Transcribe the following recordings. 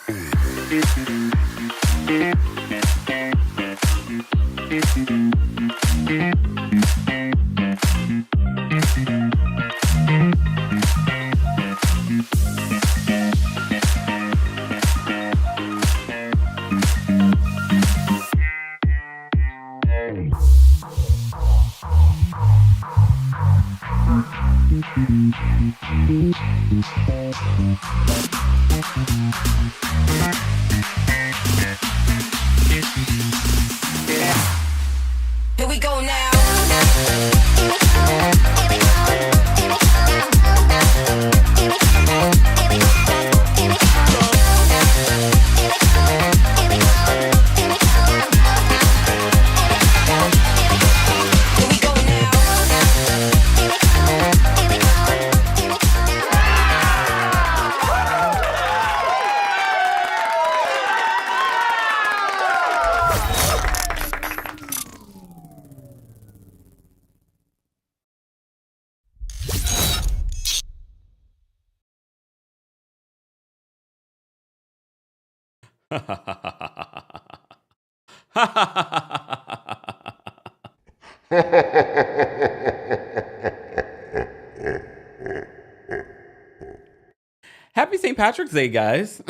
Here we go now. Happy St. Patrick's Day, guys.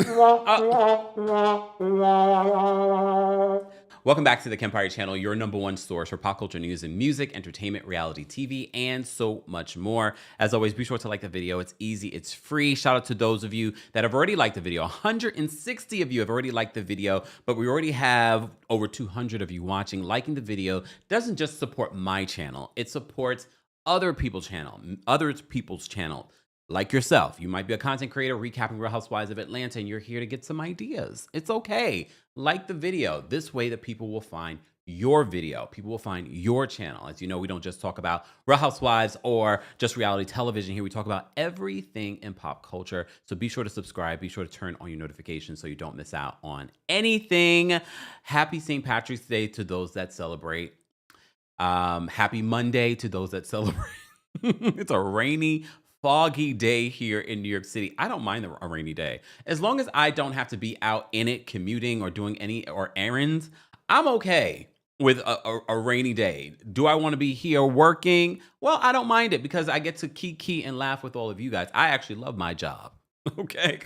Welcome back to the Kempire channel, your #1 source for pop culture news and music, entertainment, reality TV, and so much more. As always, be sure to like the video. It's easy, it's free. Shout out to those of you that have already liked the video. 160 of you have already liked the video, but we already have over 200 of you watching. Liking the video doesn't just support my channel, it supports other people's channel, like yourself. You might be a content creator recapping Real Housewives of Atlanta and you're here to get some ideas. It's okay. Like the video. This way that people will find your video. People will find your channel. As you know, we don't just talk about Real Housewives or just reality television here. We talk about everything in pop culture. So be sure to subscribe. Be sure to turn on your notifications so you don't miss out on anything. Happy St. Patrick's Day to those that celebrate. Happy Monday to those that celebrate. It's a rainy, foggy day here in New York City. I don't mind a rainy day. As long as I don't have to be out in it commuting or doing errands, I'm okay with a rainy day. Do I want to be here working? Well, I don't mind it because I get to kiki and laugh with all of you guys. I actually love my job. Okay.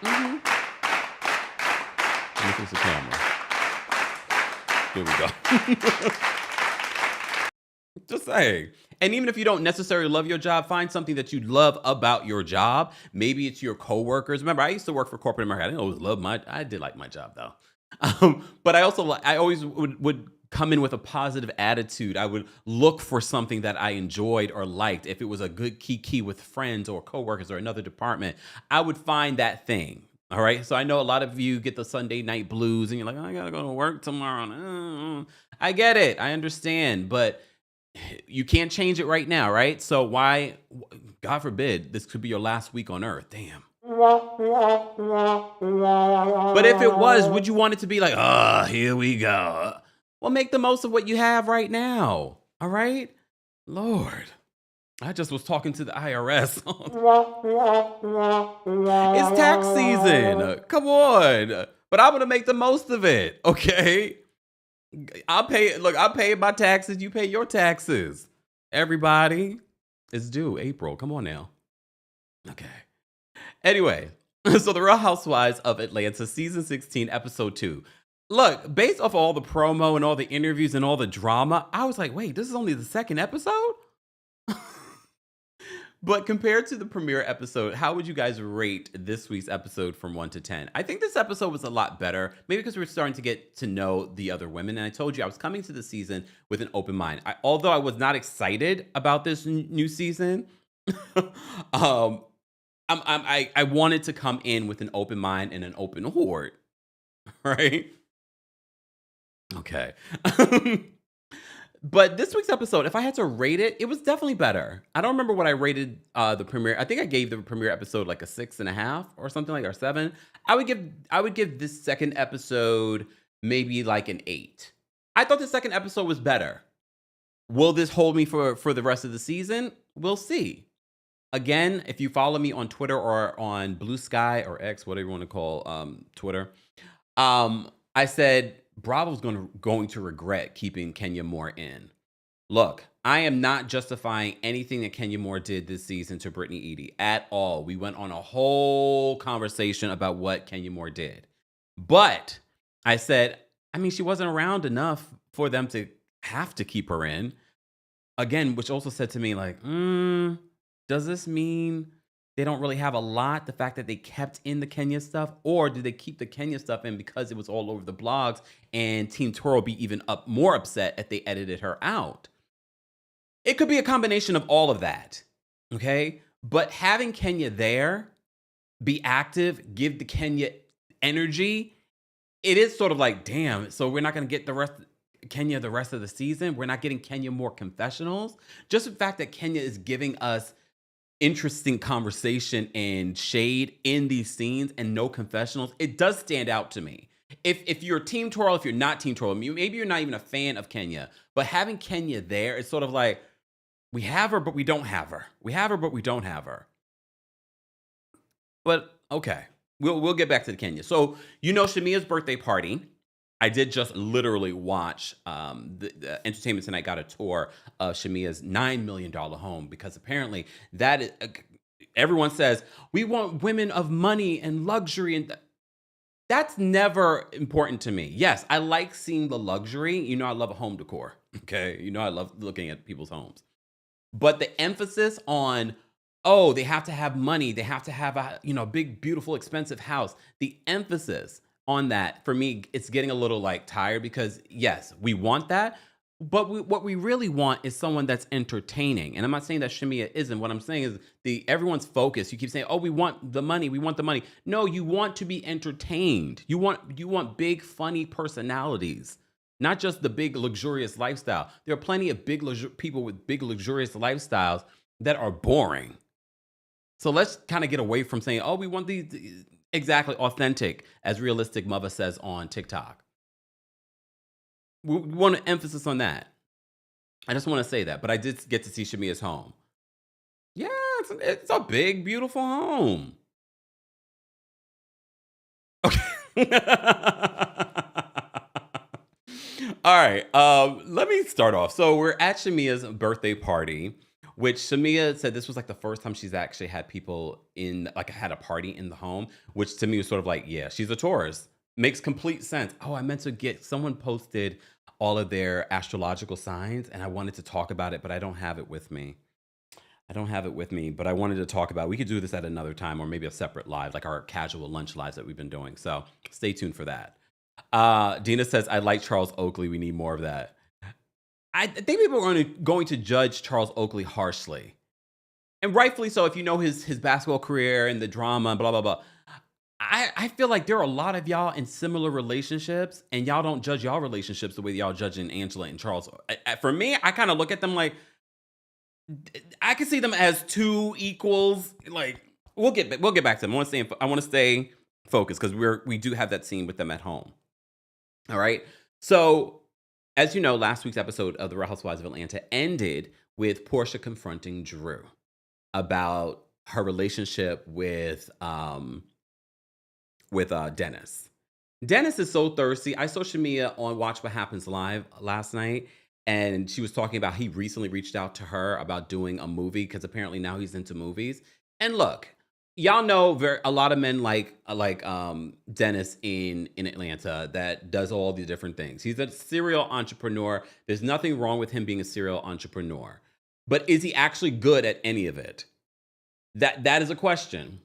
Let me fix the camera. Here we go. Just saying. And even if you don't necessarily love your job, find something that you love about your job. Maybe it's your coworkers. Remember, I used to work for corporate America. I didn't always love I did like my job though. But I always would come in with a positive attitude. I would look for something that I enjoyed or liked. If it was a good kiki with friends or coworkers or another department, I would find that thing. All right. So I know a lot of you get the Sunday night blues and you're like, oh, I gotta go to work tomorrow. I get it. I understand. But you can't change it right now, right? So why, God forbid, this could be your last week on earth. Damn. But if it was, would you want it to be like, oh, here we go? Well, make the most of what you have right now. All right? Lord, I just was talking to the IRS. It's tax season. Come on. But I'm going to make the most of it. Okay? I pay my taxes. You pay your taxes. Everybody, it's due April. Come on now. Okay. Anyway, so the Real Housewives of Atlanta, season 16, episode 2. Look, based off all the promo and all the interviews and all the drama, I was like, wait, this is only the second episode? But compared to the premiere episode, how would you guys rate this week's episode from 1 to 10? I think this episode was a lot better, maybe because we're starting to get to know the other women. And I told you I was coming to the season with an open mind. Although I was not excited about this new season, I wanted to come in with an open mind and an open heart, right? Okay. But this week's episode, if I had to rate it, it was definitely better. I don't remember what I rated the premiere. I think I gave the premiere episode like a 6.5 or something like, or 7. I would give this second episode maybe like an 8. I thought the second episode was better. Will this hold me for the rest of the season? We'll see. Again, if you follow me on Twitter or on Blue Sky or X, whatever you want to call Twitter, I said Bravo's going to regret keeping Kenya Moore in. Look, I am not justifying anything that Kenya Moore did this season to Brittany Edie at all. We went on a whole conversation about what Kenya Moore did. But I said, I mean, she wasn't around enough for them to have to keep her in. Again, which also said to me, like, does this mean they don't really have a lot? The fact that they kept in the Kenya stuff, or did they keep the Kenya stuff in because it was all over the blogs and Team Toro be even more upset if they edited her out? It could be a combination of all of that, okay? But having Kenya there, be active, give the Kenya energy, it is sort of like, damn, so we're not going to get the rest of the season. We're not getting Kenya more confessionals. Just the fact that Kenya is giving us interesting conversation and shade in these scenes and no confessionals, it does stand out to me. If you're Team Toro, if you're not Team Toro, maybe you're not even a fan of Kenya, but having Kenya there, it's sort of like, we have her, but we don't have her. We have her, but we don't have her. But okay, we'll get back to the Kenya. So, Shamea's birthday party. I did just literally watch the Entertainment Tonight got a tour of Shamea's $9 million home, because apparently that is, everyone says, we want women of money and luxury, and that's never important to me. Yes, I like seeing the luxury. I love a home decor. Okay. I love looking at people's homes. But the emphasis on, oh, they have to have money, they have to have a big, beautiful, expensive house. The emphasis on that, for me, it's getting a little like tired, because yes, we want that, but what we really want is someone that's entertaining. And I'm not saying that Shamea isn't. What I'm saying is everyone's focus. You keep saying, oh, we want the money, we want the money. No, you want to be entertained. You want big, funny personalities. Not just the big luxurious lifestyle. There are plenty of people with big luxurious lifestyles that are boring. So let's kind of get away from saying, oh, we want these exactly authentic, as Realistic Mother says on TikTok. We want to emphasis on that. I just want to say that. But I did get to see Shamea's home. Yeah, it's a big, beautiful home. Okay. All right, let me start off. So we're at Shamea's birthday party, which Shamea said this was like the first time she's actually had people had a party in the home, which to me was sort of like, yeah, she's a Taurus. Makes complete sense. Oh, I meant to someone posted all of their astrological signs, and I wanted to talk about it, but I don't have it with me. But I wanted to talk about, we could do this at another time, or maybe a separate live, like our casual lunch lives that we've been doing. So stay tuned for that. Dina says, I like Charles Oakley. We need more of that. I think people are going to judge Charles Oakley harshly. And rightfully so, if you know his basketball career and the drama, blah, blah, blah. I feel like there are a lot of y'all in similar relationships, and y'all don't judge y'all relationships the way y'all judging Angela and Charles. For me, I kind of look at them like, I can see them as two equals. Like, we'll get back to them. I want to stay focused, because we do have that scene with them at home. All right. So, as you know, last week's episode of The Real Housewives of Atlanta ended with Porsha confronting Drew about her relationship with Dennis. Dennis is so thirsty. I saw Shamea on Watch What Happens Live last night, and she was talking about he recently reached out to her about doing a movie, because apparently now he's into movies. And look, y'all know a lot of men like Dennis in Atlanta that does all these different things. He's a serial entrepreneur. There's nothing wrong with him being a serial entrepreneur. But is he actually good at any of it? That is a question.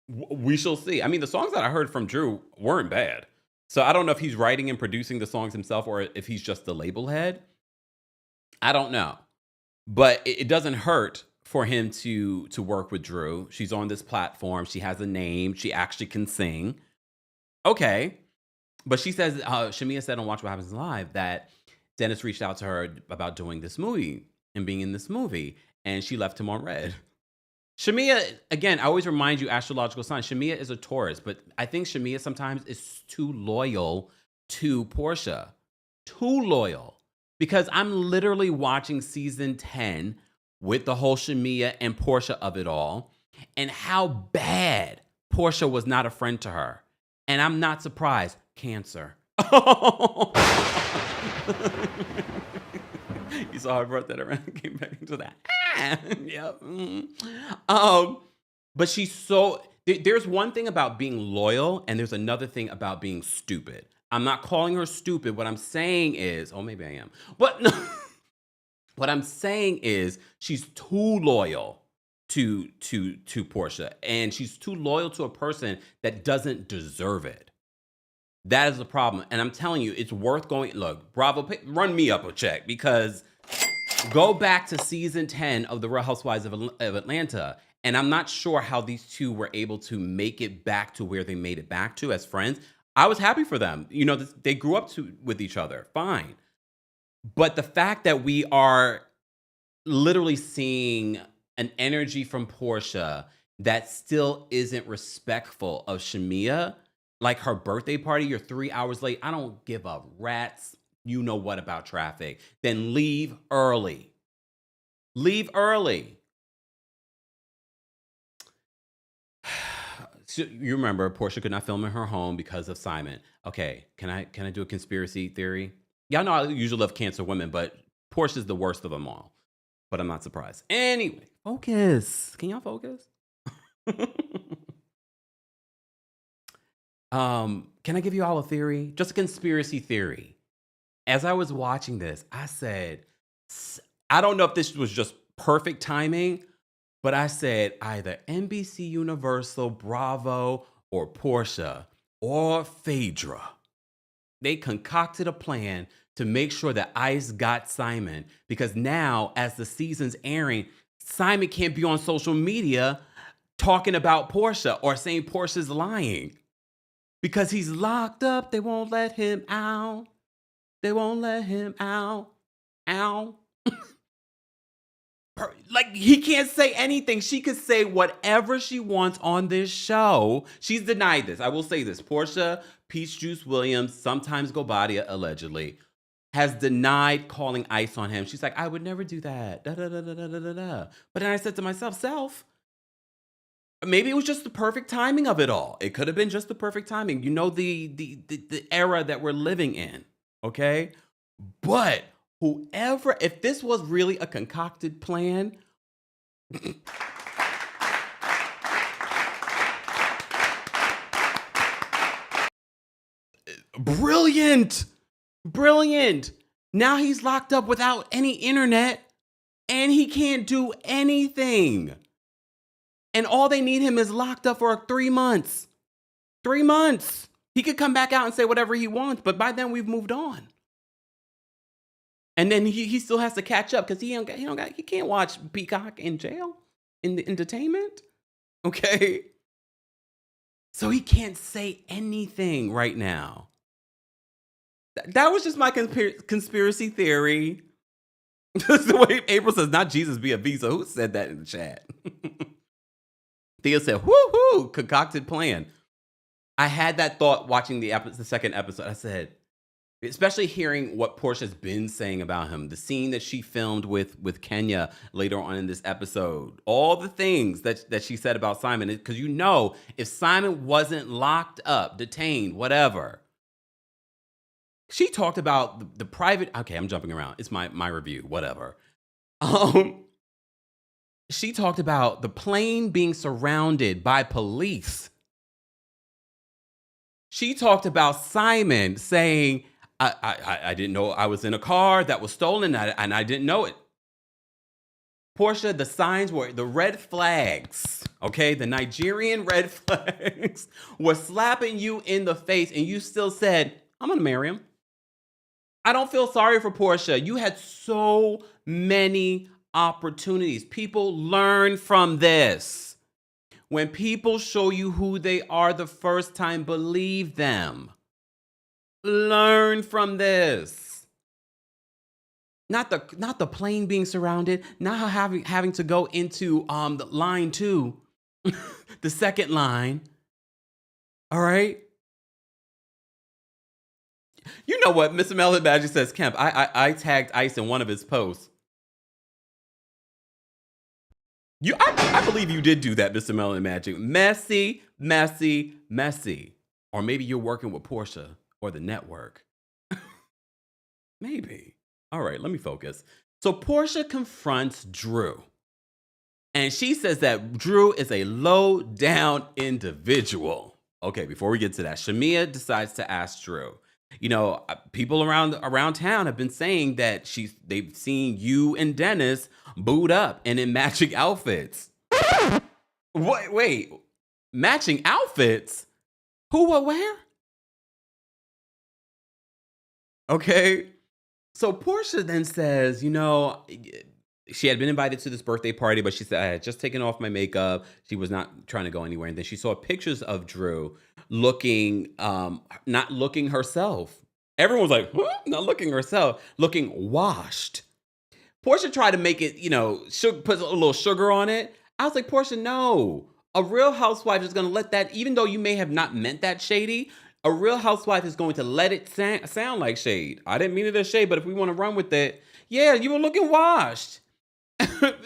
We shall see. I mean, the songs that I heard from Drew weren't bad. So I don't know if he's writing and producing the songs himself, or if he's just the label head. I don't know. But it doesn't hurt for him to work with Drew. She's on this platform. She has a name. She actually can sing. Okay. But she says, Shamea said on Watch What Happens Live that Dennis reached out to her about doing this movie and being in this movie, and she left him on red. Shamea, again, I always remind you, astrological sign. Shamea is a Taurus, but I think Shamea sometimes is too loyal to Porsha. Too loyal. Because I'm literally watching season 10 with the whole Shamea and Porsha of it all, and how bad Porsha was not a friend to her. And I'm not surprised. Cancer. You saw how I brought that around, came back into that. Yep. But she's so. There's one thing about being loyal, and there's another thing about being stupid. I'm not calling her stupid. What I'm saying is, oh, maybe I am. But no, what I'm saying is, she's too loyal to Porsha, and she's too loyal to a person that doesn't deserve it. That is the problem. And I'm telling you, it's worth going. Look, Bravo, run me up a check, because go back to season 10 of The Real Housewives of Atlanta. And I'm not sure how these two were able to make it back to where they made it back to as friends. I was happy for them. You know, they grew up with each other. Fine. But the fact that we are literally seeing an energy from Porsha that still isn't respectful of Shamea, like her birthday party, you're 3 hours late. I don't give a rat's you know what about traffic. Then leave early. Leave early. So you remember Porsha could not film in her home because of Simon. Okay, can I do a conspiracy theory? Y'all know I usually love cancer women, but Porsha's the worst of them all. But I'm not surprised. Anyway, focus. Can y'all focus? Can I give you all a theory? Just a conspiracy theory. As I was watching this, I said, I don't know if this was just perfect timing, but I said either NBC Universal, Bravo, or Porsha, or Phaedra. They concocted a plan to make sure that Ice got Simon, because now, as the season's airing, Simon can't be on social media talking about Porsha or saying Porsha's lying. Because he's locked up, they won't let him out. They won't let him out. Ow. Like, he can't say anything. She could say whatever she wants on this show. She's denied this. I will say this. Porsha Peach Juice Williams, sometimes Gobadia, allegedly, has denied calling Ice on him. She's like, I would never do that. Da, da, da, da, da, da, da. But then I said to myself, maybe it was just the perfect timing of it all. It could have been just the perfect timing. You know, the era that we're living in. Okay? But whoever, if this was really a concocted plan, brilliant. Brilliant. Now he's locked up without any internet and he can't do anything. And all they need him is locked up for 3 months. 3 months. He could come back out and say whatever he wants, but by then we've moved on. And then he still has to catch up because he can't watch Peacock in jail in the entertainment. Okay. So he can't say anything right now. That was just my conspiracy theory. Just the way April says, not Jesus be a visa. Who said that in the chat? Thea said, whoo-hoo, concocted plan. I had that thought watching the second episode. I said, especially hearing what Portia's been saying about him, the scene that she filmed with Kenya later on in this episode, all the things that she said about Simon, because you know, if Simon wasn't locked up, detained, whatever, she talked about the private, okay, I'm jumping around. It's my review, whatever. She talked about the plane being surrounded by police. She talked about Simon saying, I didn't know I was in a car that was stolen and I didn't know it. Porsha, the signs were the red flags, okay? The Nigerian red flags were slapping you in the face and you still said, I'm going to marry him. I don't feel sorry for Porsha. You had so many opportunities. People learn from this. When people show you who they are the first time, believe them. Learn from this. Not the plane being surrounded, not having to go into the line 2, the second line. All right. You know what? Mr. Melvin Badger says, Kemp, I tagged Ice in one of his posts. I believe you did do that, Mr. Melon Magic. Messy, messy, messy. Or maybe you're working with Porsha or the network. Maybe. All right, let me focus. So Porsha confronts Drew. And she says that Drew is a low down individual. Okay, before we get to that, Shamea decides to ask Drew. People around town have been saying that they've seen you and Dennis boot up and in matching outfits. Wait, matching outfits? Who, what, where? Okay. So Porsha then says, she had been invited to this birthday party, but she said, I had just taken off my makeup. She was not trying to go anywhere. And then she saw pictures of Drew looking, not looking herself. Everyone was like, huh? Not looking herself, looking washed. Porsha tried to make it, put a little sugar on it. I was like, Porsha, no. A Real Housewife is going to let that, even though you may have not meant that shady, a Real Housewife is going to let it sound like shade. I didn't mean it as shade, but if we want to run with it, yeah, you were looking washed.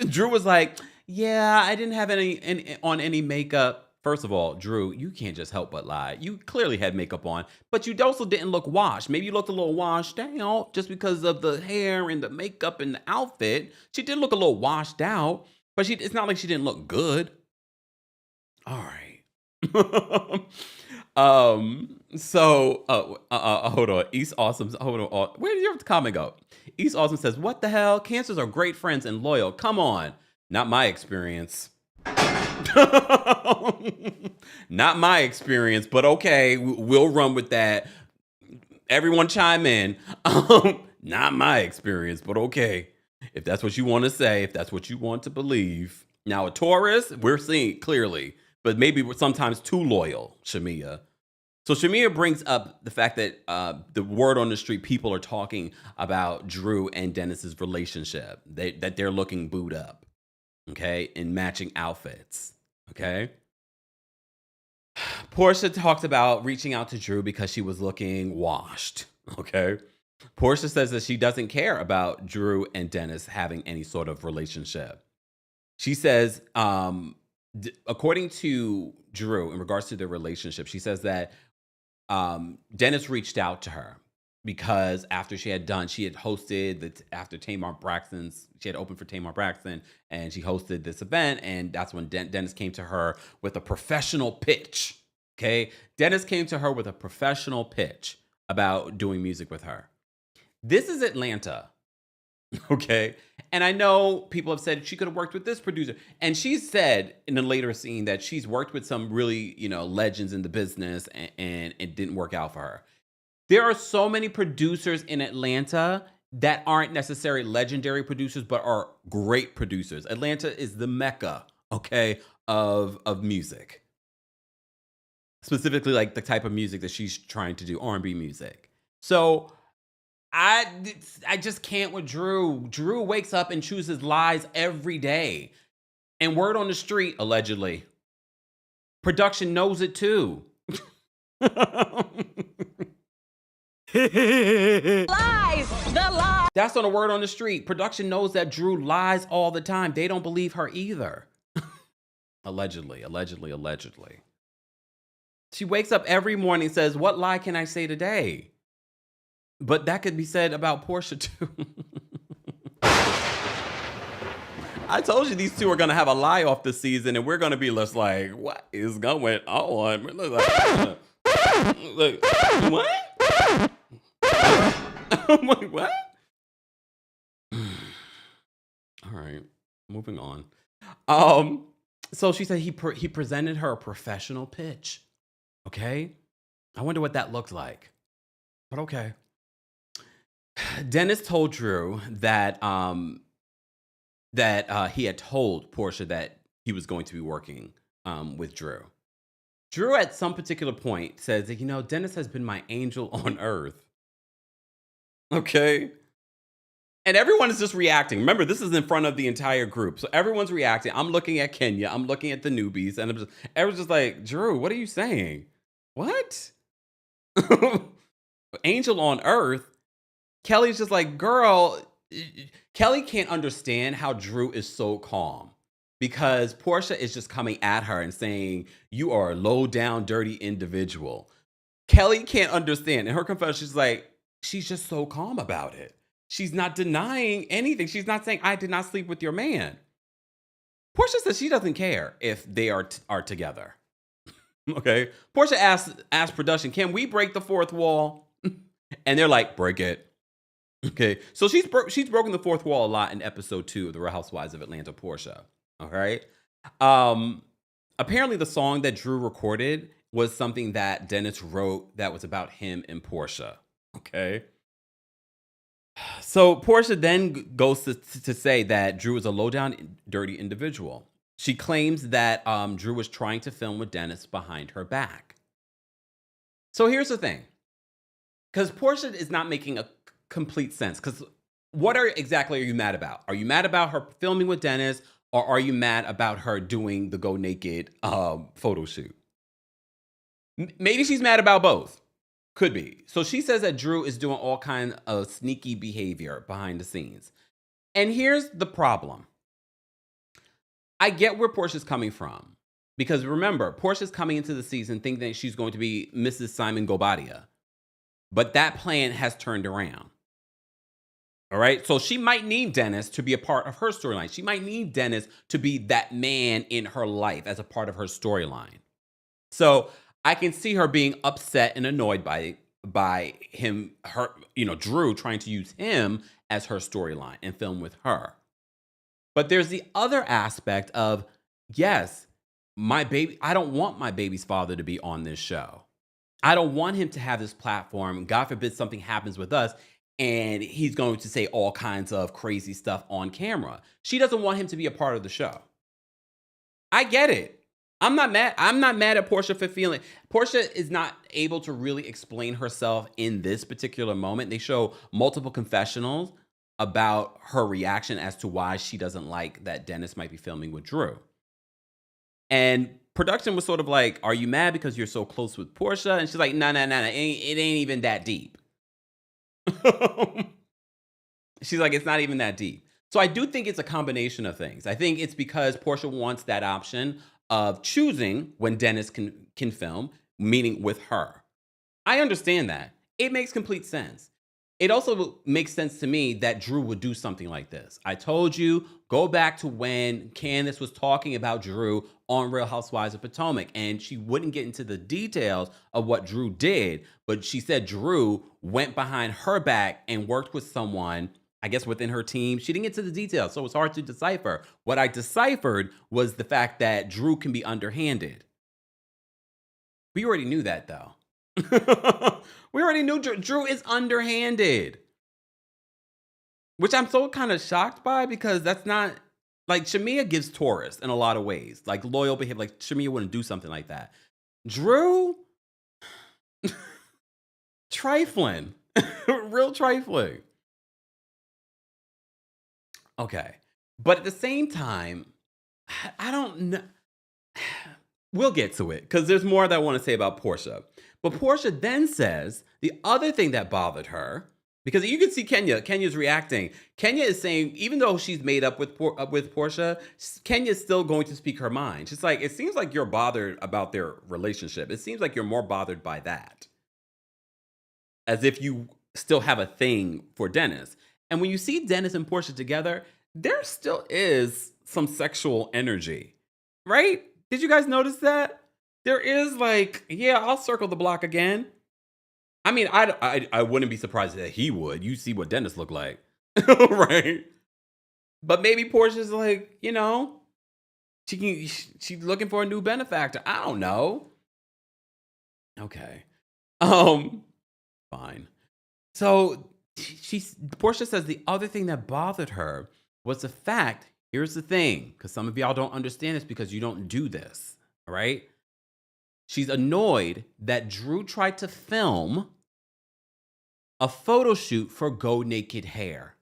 Drew was like, yeah, I didn't have any makeup. First of all, Drew, you can't just help but lie. You clearly had makeup on, but you also didn't look washed. Maybe you looked a little washed out just because of the hair and the makeup and the outfit. She did look a little washed out, but it's not like she didn't look good. All right. Hold on. East Awesome. Hold on. Where did your comment go? East Awesome says, what the hell? Cancers are great friends and loyal. Come on. Not my experience. Not my experience, but okay. We'll run with that. Everyone chime in. Not my experience, but okay. If that's what you want to say, if that's what you want to believe. Now, a Taurus, we're seeing it clearly, but maybe we're sometimes too loyal, Shamea. So Shamea brings up the fact that the word on the street, people are talking about Drew and Dennis's relationship, that they're looking booed up, okay, in matching outfits, okay? Porsha talks about reaching out to Drew because she was looking washed, okay? Porsha says that she doesn't care about Drew and Dennis having any sort of relationship. She says, according to Drew, in regards to their relationship, she says that Dennis reached out to her because after she had hosted after Tamar Braxton's, she had opened for Tamar Braxton and she hosted this event. And that's when Dennis came to her with a professional pitch. Okay. Dennis came to her with a professional pitch about doing music with her. This is Atlanta. Okay. And I know people have said she could have worked with this producer. And she said in a later scene that she's worked with some really, legends in the business and it didn't work out for her. There are so many producers in Atlanta that aren't necessarily legendary producers, but are great producers. Atlanta is the mecca, okay, of music. Specifically like the type of music that she's trying to do, R&B music. So I just can't with Drew. Drew wakes up and chooses lies every day. And word on the street, allegedly, production knows it too. Lies! The lie! That's on the word on the street. Production knows that Drew lies all the time. They don't believe her either. Allegedly. She wakes up every morning and says, what lie can I say today? But that could be said about Porsha too. I told you these two are going to have a lie off this season and we're going to be less like, what is going on? Like, what? I'm like, what? All right, moving on. So she said he presented her a professional pitch. Okay. I wonder what that looked like. But okay. Dennis told Drew that he had told Porsha that he was going to be working with Drew. Drew at some particular point says that, Dennis has been my angel on earth. Okay. And everyone is just reacting. Remember, this is in front of the entire group. So everyone's reacting. I'm looking at Kenya. I'm looking at the newbies. And everyone's just like, Drew, what are you saying? What? Angel on earth? Kelly's just like, girl, Kelly can't understand how Drew is so calm. because Porsha is just coming at her and saying, "You are a low down, dirty individual." Kelli can't understand. In her confession, she's like, she's just so calm about it. She's not denying anything. She's not saying, "I did not sleep with your man." Porsha says she doesn't care if they are together. Okay. Porsha asked production, "Can we break the fourth wall?" And they're like, "Break it." Okay. So she's broken the fourth wall a lot in episode 2 of the Real Housewives of Atlanta, Porsha. All right. Um, Apparently the song that Drew recorded was something that Dennis wrote that was about him and Porsha. Okay. So Porsha then goes to say that Drew is a low down, dirty individual. She claims that Drew was trying to film with Dennis behind her back. So here's the thing, because Porsha is not making a complete sense. Because exactly are you mad about? Are you mad about her filming with Dennis, or are you mad about her doing the go naked photo shoot? Maybe she's mad about both. Could be. So she says that Drew is doing all kind of sneaky behavior behind the scenes. And here's the problem. I get where Portia's coming from. Because remember, Portia's coming into the season thinking that she's going to be Mrs. Simon Gobadia. But that plan has turned around. All right? So she might need Dennis to be a part of her storyline. She might need Dennis to be that man in her life as a part of her storyline. So I can see her being upset and annoyed by Drew trying to use him as her storyline and film with her. But there's the other aspect of, yes, I don't want my baby's father to be on this show. I don't want him to have this platform. God forbid something happens with us and he's going to say all kinds of crazy stuff on camera. She doesn't want him to be a part of the show. I get it. I'm not mad. I'm not mad at Porsha for feeling. Porsha is not able to really explain herself in this particular moment. They show multiple confessionals about her reaction as to why she doesn't like that Dennis might be filming with Drew. And production was sort of like, "Are you mad because you're so close with Porsha?" And she's like, "No. It ain't even that deep." She's like, "It's not even that deep." So I do think it's a combination of things. I think it's because Porsha wants that option of choosing when Dennis can film, meaning with her. I understand that. It makes complete sense. It also makes sense to me that Drew would do something like this. I told you, go back to when Candace was talking about Drew on Real Housewives of Potomac, and she wouldn't get into the details of what Drew did, but she said Drew went behind her back and worked with someone, I guess within her team. She didn't get to the details, so it's hard to decipher. What I deciphered was the fact that Drew can be underhanded. We already knew that, though. We already knew Drew is underhanded. Which I'm so kind of shocked by, because that's not... Like, Shamea gives Taurus in a lot of ways. Like, loyal behavior. Like, Shamea wouldn't do something like that. Drew... trifling. Real trifling. Okay. But at the same time, I don't know. We'll get to it, because there's more that I want to say about Porsha. But Porsha then says the other thing that bothered her, because you can see Kenya's reacting. Kenya is saying, even though she's made up with Porsha, Kenya's still going to speak her mind. She's like, "It seems like you're bothered about their relationship. It seems like you're more bothered by that." As if you still have a thing for Dennis. And when you see Dennis and Porsha together, there still is some sexual energy, right? Did you guys notice that? There is like, yeah, I'll circle the block again. I mean, I wouldn't be surprised that he would. You see what Dennis looked like, right? But maybe Portia's like, she's looking for a new benefactor. I don't know. Okay. Fine. So Porsha says the other thing that bothered her was the fact, here's the thing, because some of y'all don't understand this because you don't do this, all right? She's annoyed that Drew tried to film a photo shoot for Go Naked Hair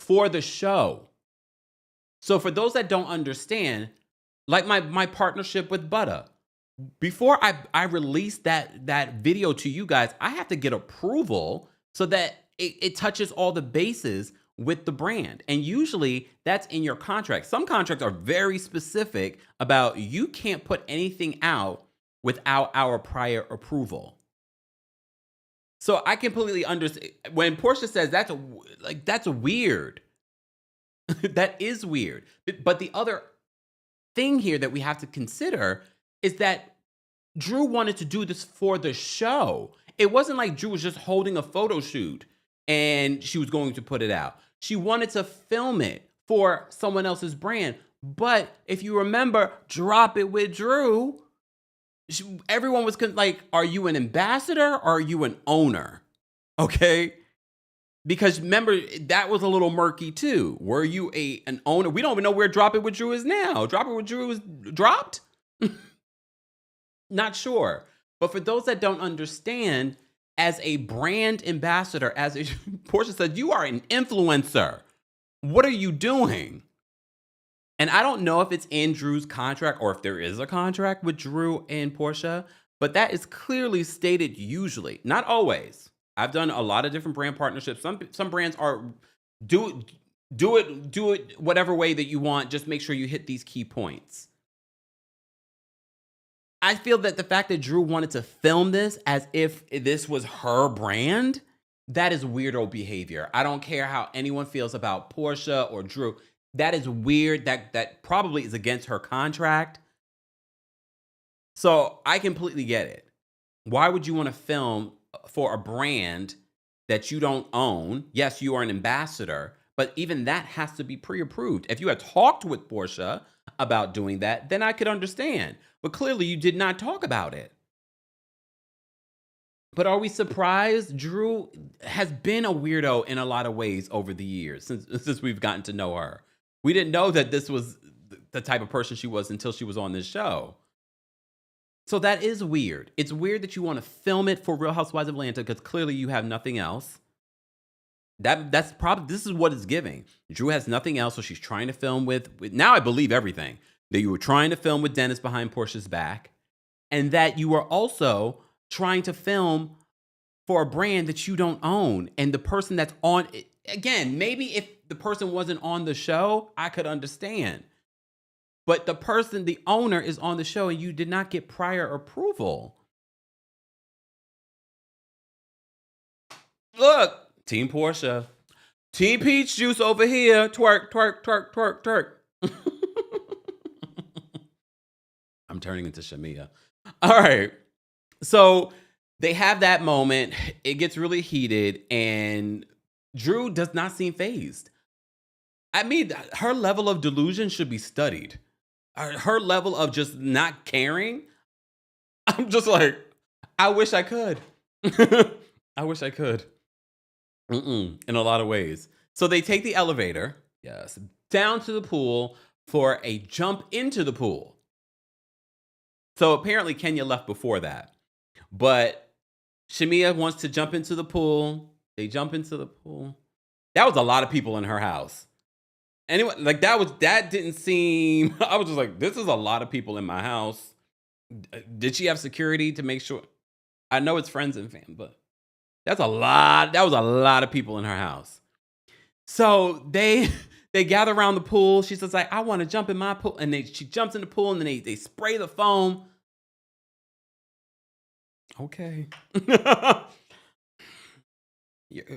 for the show. So for those that don't understand, like my partnership with Butter, before I release that video to you guys, I have to get approval so that it touches all the bases with the brand. And usually that's in your contract. Some contracts are very specific about you can't put anything out without our prior approval. So I completely understand when Porsha says that's weird. That is weird. But the other thing here that we have to consider is that Drew wanted to do this for the show. It wasn't like Drew was just holding a photo shoot and she was going to put it out. She wanted to film it for someone else's brand. But if you remember, Drop It with Drew, everyone was like, are you an ambassador or are you an owner? Okay. Because remember, that was a little murky too. Were you an owner? We don't even know where Drop It with Drew is now. Drop It with Drew is dropped? Not sure. But for those that don't understand, as a brand ambassador, Porsha said, you are an influencer. What are you doing? And I don't know if it's in Drew's contract or if there is a contract with Drew and Porsha, but that is clearly stated usually, not always. I've done a lot of different brand partnerships. Some brands are do it whatever way that you want. Just make sure you hit these key points. I feel that the fact that Drew wanted to film this as if this was her brand, that is weirdo behavior. I don't care how anyone feels about Porsha or Drew. That is weird. That probably is against her contract. So I completely get it. Why would you want to film for a brand that you don't own? Yes, you are an ambassador, but even that has to be pre-approved. If you had talked with Porsha about doing that, then I could understand. But clearly you did not talk about it. But are we surprised? Drew has been a weirdo in a lot of ways over the years since we've gotten to know her. We didn't know that this was the type of person she was until she was on this show. So that is weird. It's weird that you want to film it for Real Housewives of Atlanta because clearly you have nothing else. That's probably, this is what it's giving. Drew has nothing else, so she's trying to film with now I believe everything. That you were trying to film with Dennis behind Porsha's back, and that you were also trying to film for a brand that you don't own. And the person that's on it, again, maybe if the person wasn't on the show, I could understand. But the owner is on the show and you did not get prior approval. Look, Team Porsha. Team Peach Juice over here. Twerk, twerk, twerk, twerk, twerk. I'm turning into Shamea. All right. So they have that moment. It gets really heated and Drew does not seem fazed. I mean, her level of delusion should be studied. Her level of just not caring. I'm just like, I wish I could. I wish I could. In a lot of ways. So they take the elevator, yes, down to the pool for a jump into the pool. So apparently Kenya left before that. But Shamea wants to jump into the pool. They jump into the pool. That was a lot of people in her house. Anyway, like that didn't seem, I was just like, this is a lot of people in my house. Did she have security to make sure? I know it's friends and fam, but that's a lot. That was a lot of people in her house. So they gather around the pool. She says like, I want to jump in my pool. And she jumps in the pool and then they spray the foam. Okay.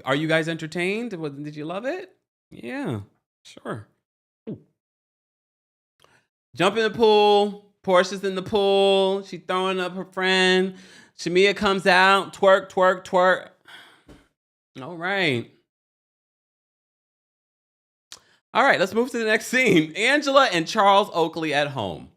Are you guys entertained? Did you love it? Yeah, sure. Jump in the pool. Porsha's in the pool. She's throwing up her friend. Shamea comes out. Twerk, twerk, twerk. All right. All right, let's move to the next scene. Angela and Charles Oakley at home.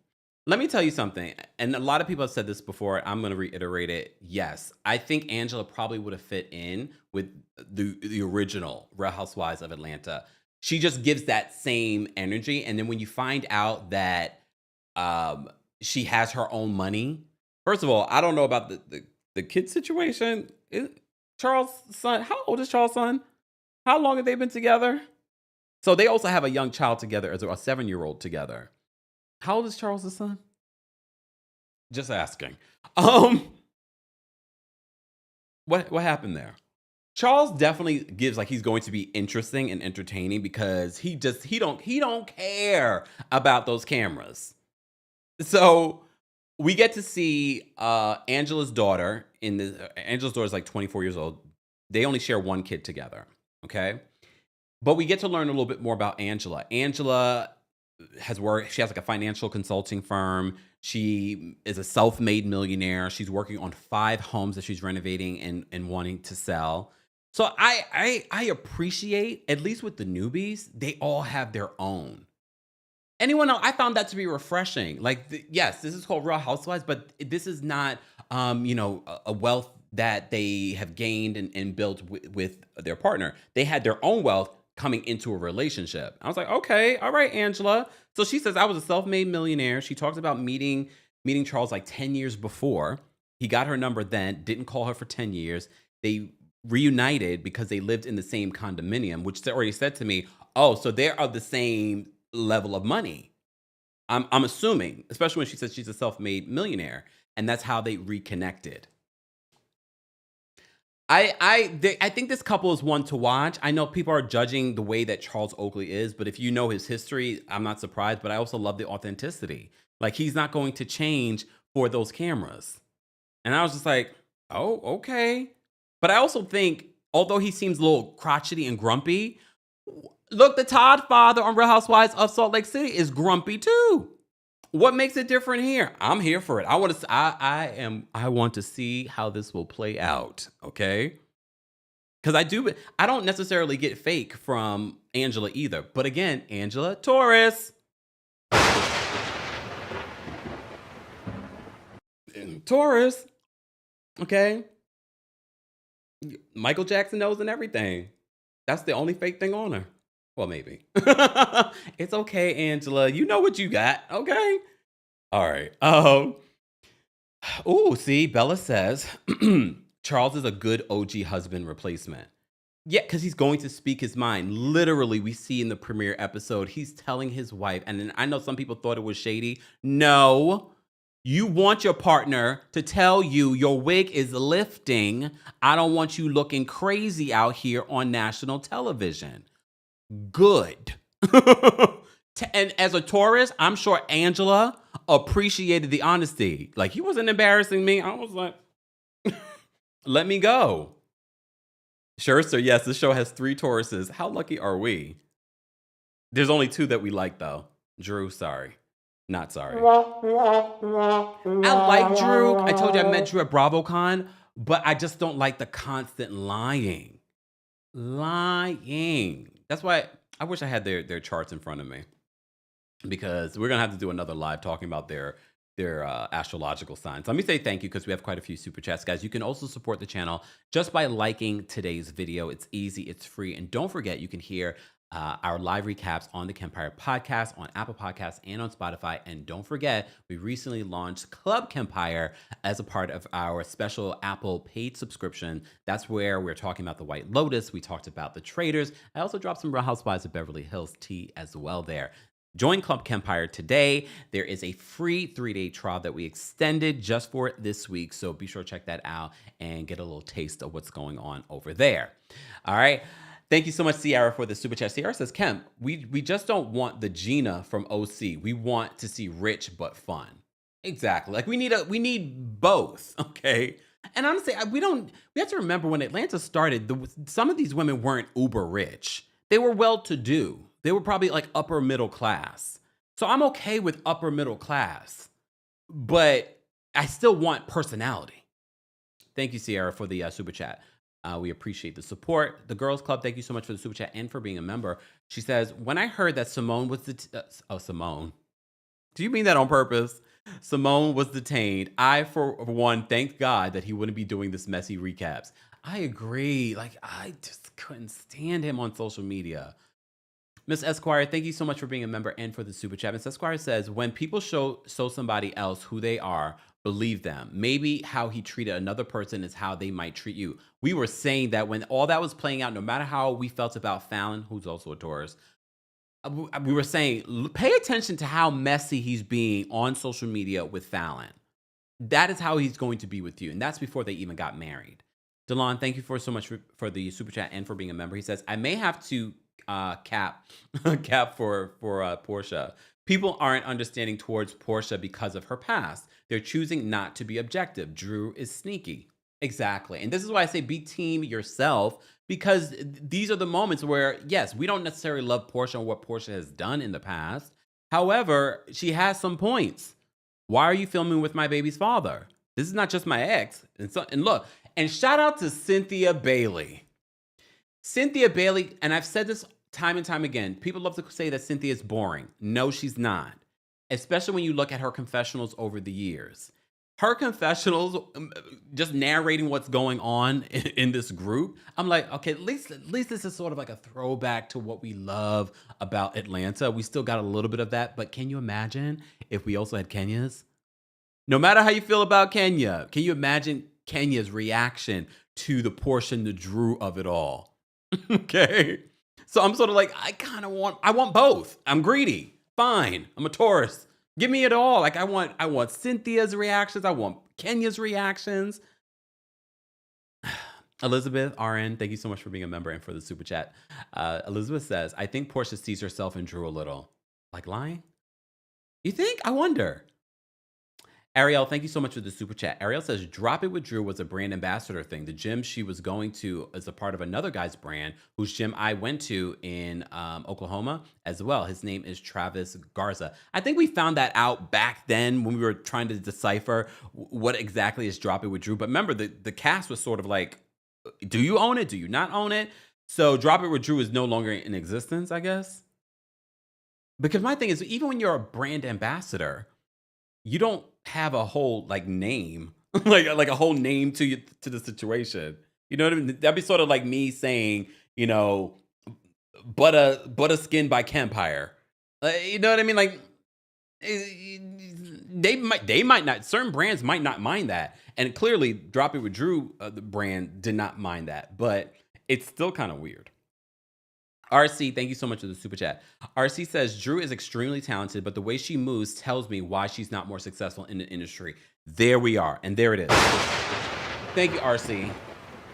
Let me tell you something, and a lot of people have said this before. I'm going to reiterate it. Yes, I think Angela probably would have fit in with the original Real Housewives of Atlanta. She just gives that same energy. And then when you find out that she has her own money, first of all, I don't know about the kid situation. Charles' son, how old is Charles' son? How long have they been together? So they also have a young child together, as a 7-year-old together. How old is Charles' son? Just asking. What happened there? Charles definitely gives like he's going to be interesting and entertaining because he don't care about those cameras. So we get to see Angela's daughter Angela's daughter is like 24 years old. They only share one kid together. Okay. But we get to learn a little bit more about Angela. Angela she has like a financial consulting firm. She is a self-made millionaire. She's working on 5 homes that she's renovating and wanting to sell. So I appreciate, at least with the newbies, they all have their own. Anyone else? I found that to be refreshing. Like, yes, this is called Real Housewives, but this is not, a wealth that they have gained and built with their partner. They had their own wealth coming into a relationship. I was like, okay, all right, Angela. So she says, I was a self-made millionaire. She talks about meeting Charles like 10 years before. He got her number then, didn't call her for 10 years. They reunited because they lived in the same condominium, which they already said to me, oh, so they're of the same level of money. I'm assuming, especially when she says she's a self-made millionaire, and that's how they reconnected. I think this couple is one to watch. I know people are judging the way that Charles Oakley is, but if you know his history, I'm not surprised. But I also love the authenticity. Like, he's not going to change for those cameras. And I was just like, oh, okay. But I also think, although he seems a little crotchety and grumpy, look, the Todd father on Real Housewives of Salt Lake City is grumpy too. What makes it different here? I'm here for it. I want to see how this will play out, okay? Because I don't necessarily get fake from Angela either. But again, Angela, Taurus. Taurus, okay? Michael Jackson knows and everything. That's the only fake thing on her. Well, maybe. It's okay, Angela. You know what you got, okay? All right. See, Bella says Charles is a good OG husband replacement. Yeah, because he's going to speak his mind. Literally, we see in the premiere episode, he's telling his wife, and then I know some people thought it was shady. No, you want your partner to tell you your wig is lifting. I don't want you looking crazy out here on national television. Good. And as a Taurus, I'm sure Angela appreciated the honesty. Like, he wasn't embarrassing me. I was like, let me go. Sure, sir. Yes, the show has 3 Tauruses. How lucky are we? There's only 2 that we like, though. Drew, sorry. Not sorry. I like Drew. I told you I met Drew at BravoCon, but I just don't like the constant lying. That's why I wish I had their charts in front of me, because we're gonna have to do another live talking about their astrological signs. Let me say thank you, because we have quite a few super chats, guys. You can also support the channel just by liking today's video. It's easy, it's free, and don't forget you can hear our live recaps on the Kempire podcast, on Apple Podcasts, and on Spotify. And don't forget, we recently launched Club Kempire as a part of our special Apple paid subscription. That's where we're talking about the White Lotus. We talked about the Traders. I also dropped some Real Housewives of Beverly Hills tea as well there. Join Club Kempire today. There is a free 3-day trial that we extended just for this week. So be sure to check that out and get a little taste of what's going on over there. All right. Thank you so much, Sierra, for the super chat. Sierra says, Kemp, we just don't want the Gina from OC. We want to see rich but fun. Exactly. Like, we need both, okay? And honestly, we have to remember when Atlanta started, some of these women weren't uber rich. They were well-to-do. They were probably like upper middle class. So I'm okay with upper middle class, but I still want personality. Thank you, Sierra, for the super chat. We appreciate the support. The Girls Club, thank you so much for the super chat and for being a member. She says, when I heard that Simone was Simone. Do you mean that on purpose? Simone was detained. I, for one, thank God that he wouldn't be doing this messy recaps. I agree. Like, I just couldn't stand him on social media. Miss Esquire, thank you so much for being a member and for the super chat. Miss Esquire says, when people show somebody else who they are, believe them. Maybe how he treated another person is how they might treat you. We were saying that when all that was playing out, no matter how we felt about Fallon, who's also a Taurus, we were saying, pay attention to how messy he's being on social media with Fallon. That is how he's going to be with you. And that's before they even got married. Delon, thank you for so much for the super chat and for being a member. He says, I may have to cap cap for Porsha. People aren't understanding towards Porsha because of her past. They're choosing not to be objective. Drew is sneaky. Exactly. And this is why I say be team yourself, because these are the moments where, yes, we don't necessarily love Porsha or what Porsha has done in the past. However, she has some points. Why are you filming with my baby's father? This is not just my ex. And look, and shout out to Cynthia Bailey. Cynthia Bailey, and I've said this time and time again, people love to say that Cynthia is boring. No, she's not. Especially when you look at her confessionals over the years. Her confessionals, just narrating what's going on in this group, I'm like, okay, at least this is sort of like a throwback to what we love about Atlanta. We still got a little bit of that, but can you imagine if we also had Kenya's? No matter how you feel about Kenya, can you imagine Kenya's reaction to the Porsha, the Drew of it all? Okay. So I'm sort of like, I want both. I'm greedy. Fine. I'm a Taurus. Give me it all. Like I want Cynthia's reactions. I want Kenya's reactions. Elizabeth RN, thank you so much for being a member and for the super chat. Elizabeth says, I think Porsha sees herself in Drew a little. Like lying? You think? I wonder. Ariel, thank you so much for the super chat. Ariel says, Drop It with Drew was a brand ambassador thing. The gym she was going to is a part of another guy's brand, whose gym I went to in Oklahoma as well. His name is Travis Garza. I think we found that out back then when we were trying to decipher what exactly is Drop It with Drew. But remember, the cast was sort of like, do you own it? Do you not own it? So Drop It with Drew is no longer in existence, I guess. Because my thing is, even when you're a brand ambassador, you don't have a whole like name, like a whole name to the situation. You know what I mean? That'd be sort of like me saying, you know, butter skin by Kempire. You know what I mean? Like they might not. Certain brands might not mind that, and clearly, Drop It with Drew, the brand did not mind that, but it's still kind of weird. RC, thank you so much for the super chat. RC says, Drew is extremely talented, but the way she moves tells me why she's not more successful in the industry. There we are. And there it is. Thank you, RC.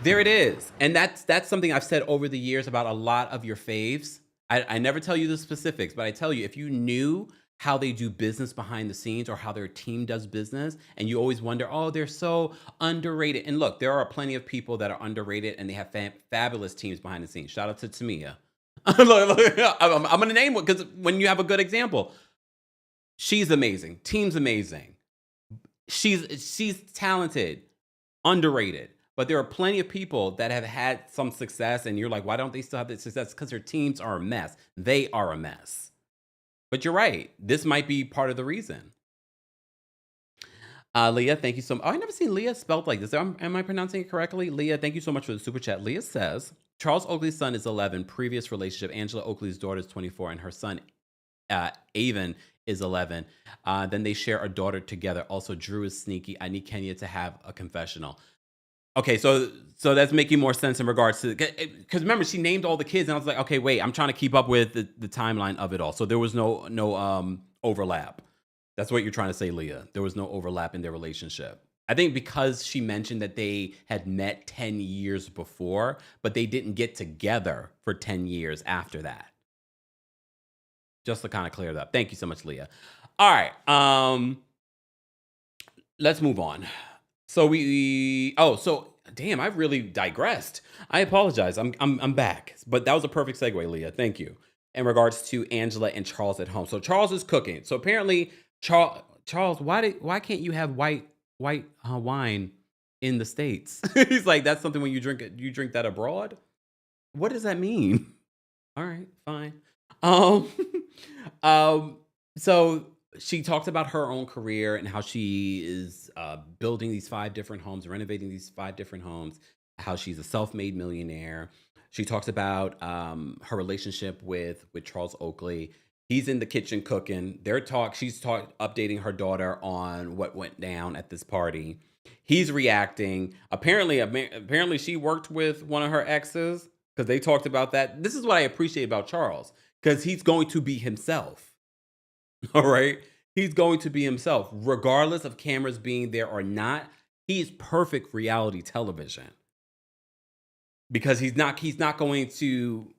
There it is. And that's something I've said over the years about a lot of your faves. I never tell you the specifics, but I tell you, if you knew how they do business behind the scenes or how their team does business, and you always wonder, oh, they're so underrated. And look, there are plenty of people that are underrated and they have fabulous teams behind the scenes. Shout out to Shamea. Look, I'm going to name one because when you have a good example, she's amazing. Team's amazing. She's talented, underrated. But there are plenty of people that have had some success, and you're like, why don't they still have that success? Because their teams are a mess. They are a mess. But you're right. This might be part of the reason. Leah, thank you so much. Oh, I never seen Leah spelled like this. Am I pronouncing it correctly? Leah, thank you so much for the super chat. Leah says, Charles Oakley's son is 11. Previous relationship. Angela Oakley's daughter is 24, and her son, Avon, is 11. Then they share a daughter together. Also, Drew is sneaky. I need Kenya to have a confessional. Okay, so that's making more sense in regards to, because remember, she named all the kids, and I was like, okay, wait, I'm trying to keep up with the timeline of it all. So there was no overlap. That's what you're trying to say, Leah. There was no overlap in their relationship. I think because she mentioned that they had met 10 years before, but they didn't get together for 10 years after that. Just to kind of clear that up. Thank you so much, Leah. All right. Let's move on. So damn, I really digressed. I apologize. I'm back. But that was a perfect segue, Leah. Thank you. In regards to Angela and Charles at home. So Charles is cooking. So apparently, Charles, why can't you have white wine in the States? He's like, that's something when you drink that abroad. What does that mean? All right, fine. So she talked about her own career and how she is building these 5 different homes, renovating these 5 different homes, how she's a self-made millionaire. She talks about her relationship with Charles Oakley. He's in the kitchen cooking. She's updating her daughter on what went down at this party. He's reacting. Apparently she worked with one of her exes because they talked about that. This is what I appreciate about Charles, because he's going to be himself. All right? He's going to be himself. Regardless of cameras being there or not, he's perfect reality television. because he's not going to,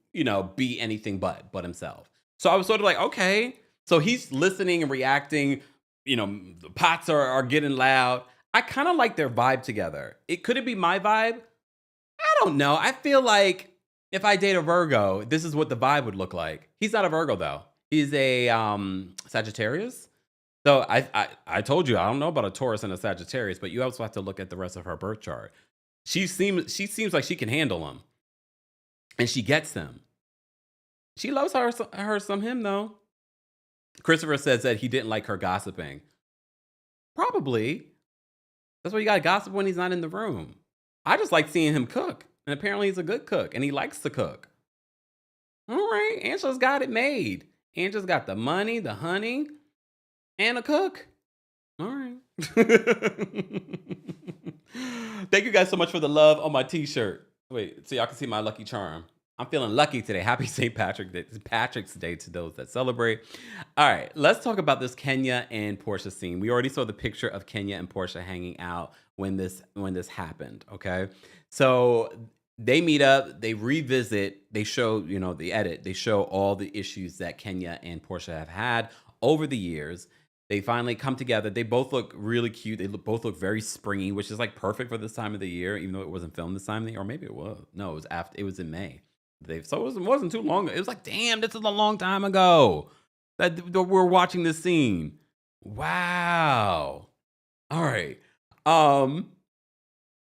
be anything but himself. So I was sort of like, okay. So he's listening and reacting, the pots are getting loud. I kind of like their vibe together. Could it be my vibe? I don't know. I feel like if I date a Virgo, this is what the vibe would look like. He's not a Virgo though. He's a Sagittarius. So I told you I don't know about a Taurus and a Sagittarius, but you also have to look at the rest of her birth chart. She seems like she can handle him, and she gets him. She loves her some him though. Christopher says that he didn't like her gossiping. Probably. That's why you gotta gossip when he's not in the room. I just like seeing him cook, and apparently he's a good cook, and he likes to cook. All right, Angela's got it made. Angela's got the money, the honey, and a cook. All right. Thank you guys so much for the love on my t-shirt. Wait, so y'all can see my lucky charm. I'm feeling lucky today. Happy St. Patrick's Day to those that celebrate. All right, let's talk about this Kenya and Porsha scene. We already saw the picture of Kenya and Porsha hanging out when this happened, okay? So they meet up, they revisit, they show, the edit. They show all the issues that Kenya and Porsha have had over the years. They finally come together. They both look really cute. Both look very springy, which is like perfect for this time of the year, even though it wasn't filmed this time of the year. Or maybe it was. No, it was after. It was in May. So it wasn't too long. It was like, damn, this is a long time ago that we're watching this scene. Wow. All right.